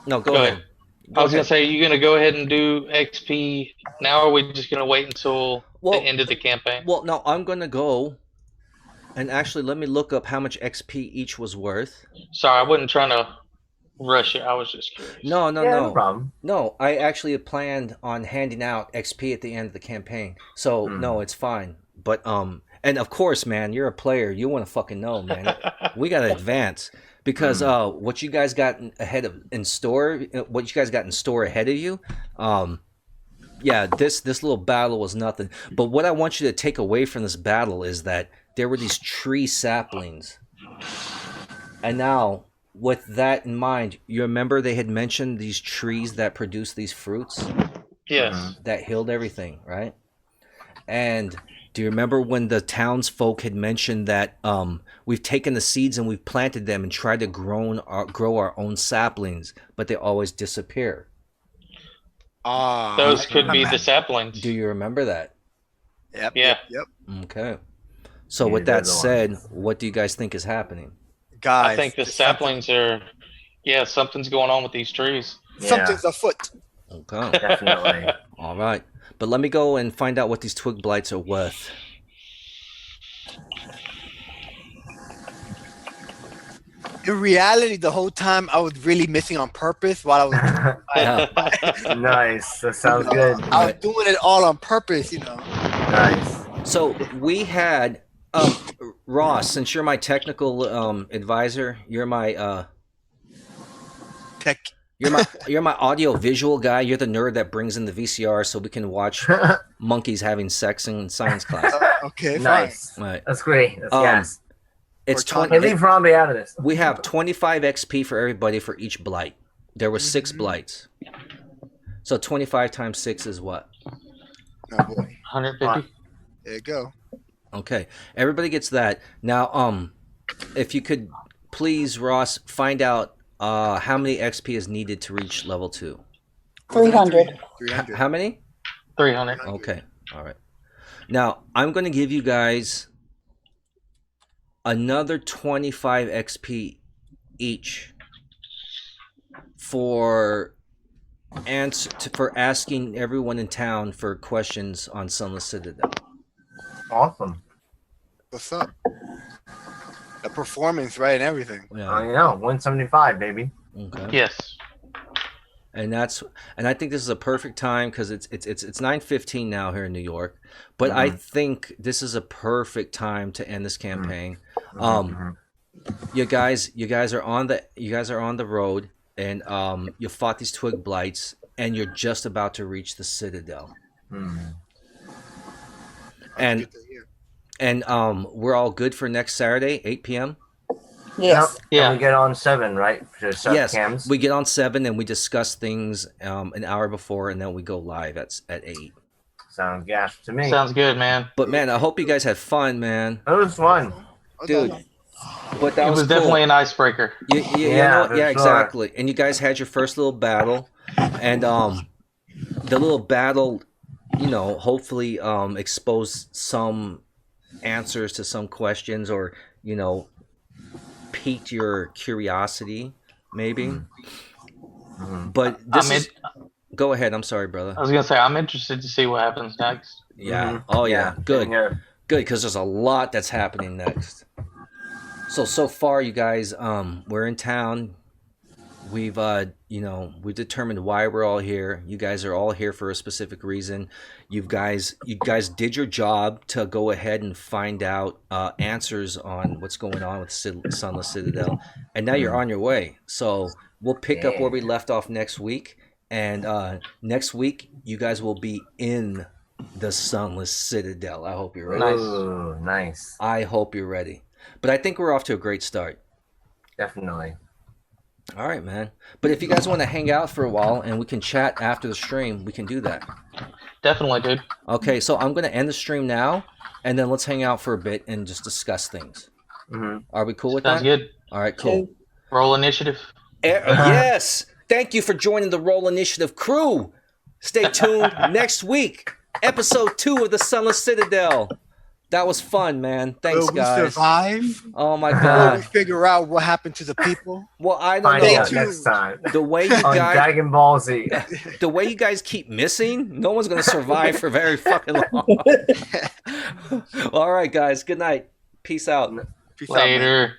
No, go Go ahead. ahead. I was gonna say, are you gonna go ahead and do XP now, or are we just gonna wait until Well- the end of the campaign? Well, no, I'm going to go and actually let me look up how much XP each was worth. Sorry, I wasn't trying to rush it. I was just curious. No, Yeah, no problem. No, I actually had planned on handing out XP at the end of the campaign. So, no, it's fine. But and of course, man, you're a player. You want to fucking know, man. We got to advance because what you guys got in store ahead of you, yeah, this little battle was nothing. But what I want you to take away from this battle is that there were these tree saplings. And now, with that in mind, you remember they had mentioned these trees that produce these fruits Yes. that healed everything, right? And do you remember when the townsfolk had mentioned that we've taken the seeds and we've planted them and tried to grow our own saplings, but they always disappear? Those could be the saplings. Do you remember that? Yep. Yeah. Yep. Okay. So Yeah, with they're that the said, ones. what do you guys think is happening? Guys. I think the saplings are. Yeah, something's going on with these trees. Something's afoot. Okay. Definitely. All right. But let me go and find out what these twig blights are worth. In reality, the whole time I was really missing on purpose while I was. Yeah. Nice. That sounds good. I was doing it all on purpose, you know. Nice. So we had Ross, since you're my technical advisor, you're my Tech. you're my audio visual guy. You're the nerd that brings in the VCR so we can watch monkeys having sex in science class. Okay, fine. Nice. Right. That's great. That's gas. It's Or 20. Hey, leave Robbie out of this. We have 25 XP for everybody for each blight. There were 6 blights. So 25 times 6 is what? Oh boy. 150. There you go. Okay. Everybody gets that. Now, if you could please, Ross, find out how many XP is needed to reach level 2. 300. 300. How many? 300. Okay. All right. Now, I'm going to give you guys another 25 XP each for asking everyone in town for questions on Sunless Citadel. Awesome. What's up? The performance, right, and everything. Yeah. I know. 175, baby. Okay. Yes. And I think this is a perfect time because it's 9:15 now here in New York, but I think this is a perfect time to end this campaign. You guys are on the road, and you fought these twig blights, and you're just about to reach the Citadel. And Good to hear. and we're all good for next Saturday, 8 p.m. Yes. Yep. Yeah. And we get on 7, right? For Yes, cams. we get on 7 and we discuss things an hour before, and then we go live at 8. Sounds gas to me. Sounds good, man. But man, I hope you guys had fun, man. It was fun. Dude. But that It was cool. definitely an icebreaker. You Yeah, know what? for Yeah, sure. exactly. And you guys had your first little battle, and the little battle, hopefully exposed some answers to some questions, or piqued your curiosity, maybe. But this go ahead. I'm sorry, brother. I was gonna say I'm interested to see what happens next. Yeah. Oh yeah. Good. Yeah. Good, because there's a lot that's happening next. So far, you guys, we're in town. We've we've determined why we're all here. You guys are all here for a specific reason. You guys did your job to go ahead and find out answers on what's going on with Sunless Citadel, and now you're on your way. So we'll pick up where we left off next week, and next week you guys will be in the Sunless Citadel. I hope you're ready. Nice. Ooh, nice. I hope you're ready. But I think we're off to a great start. Definitely. All right, man. But if you guys want to hang out for a while and we can chat after the stream, we can do that. Definitely, dude. Okay, so I'm going to end the stream now, and then let's hang out for a bit and just discuss things. Are we cool with Sounds that? good. All right, cool. Roll initiative. Yes! Thank you for joining the Roll Initiative crew. Stay tuned next week. Episode 2 of the Sunless Citadel. That was fun, man. Thanks, Will we guys. survive? Oh my Will we god. figure out what happened to the people? Well, I don't Find know. out next time. The way you On guys, Dragon Ball Z. the way you guys keep missing, no one's gonna survive for very fucking long. All right, guys. Good night. Peace out. Peace out, man. Later.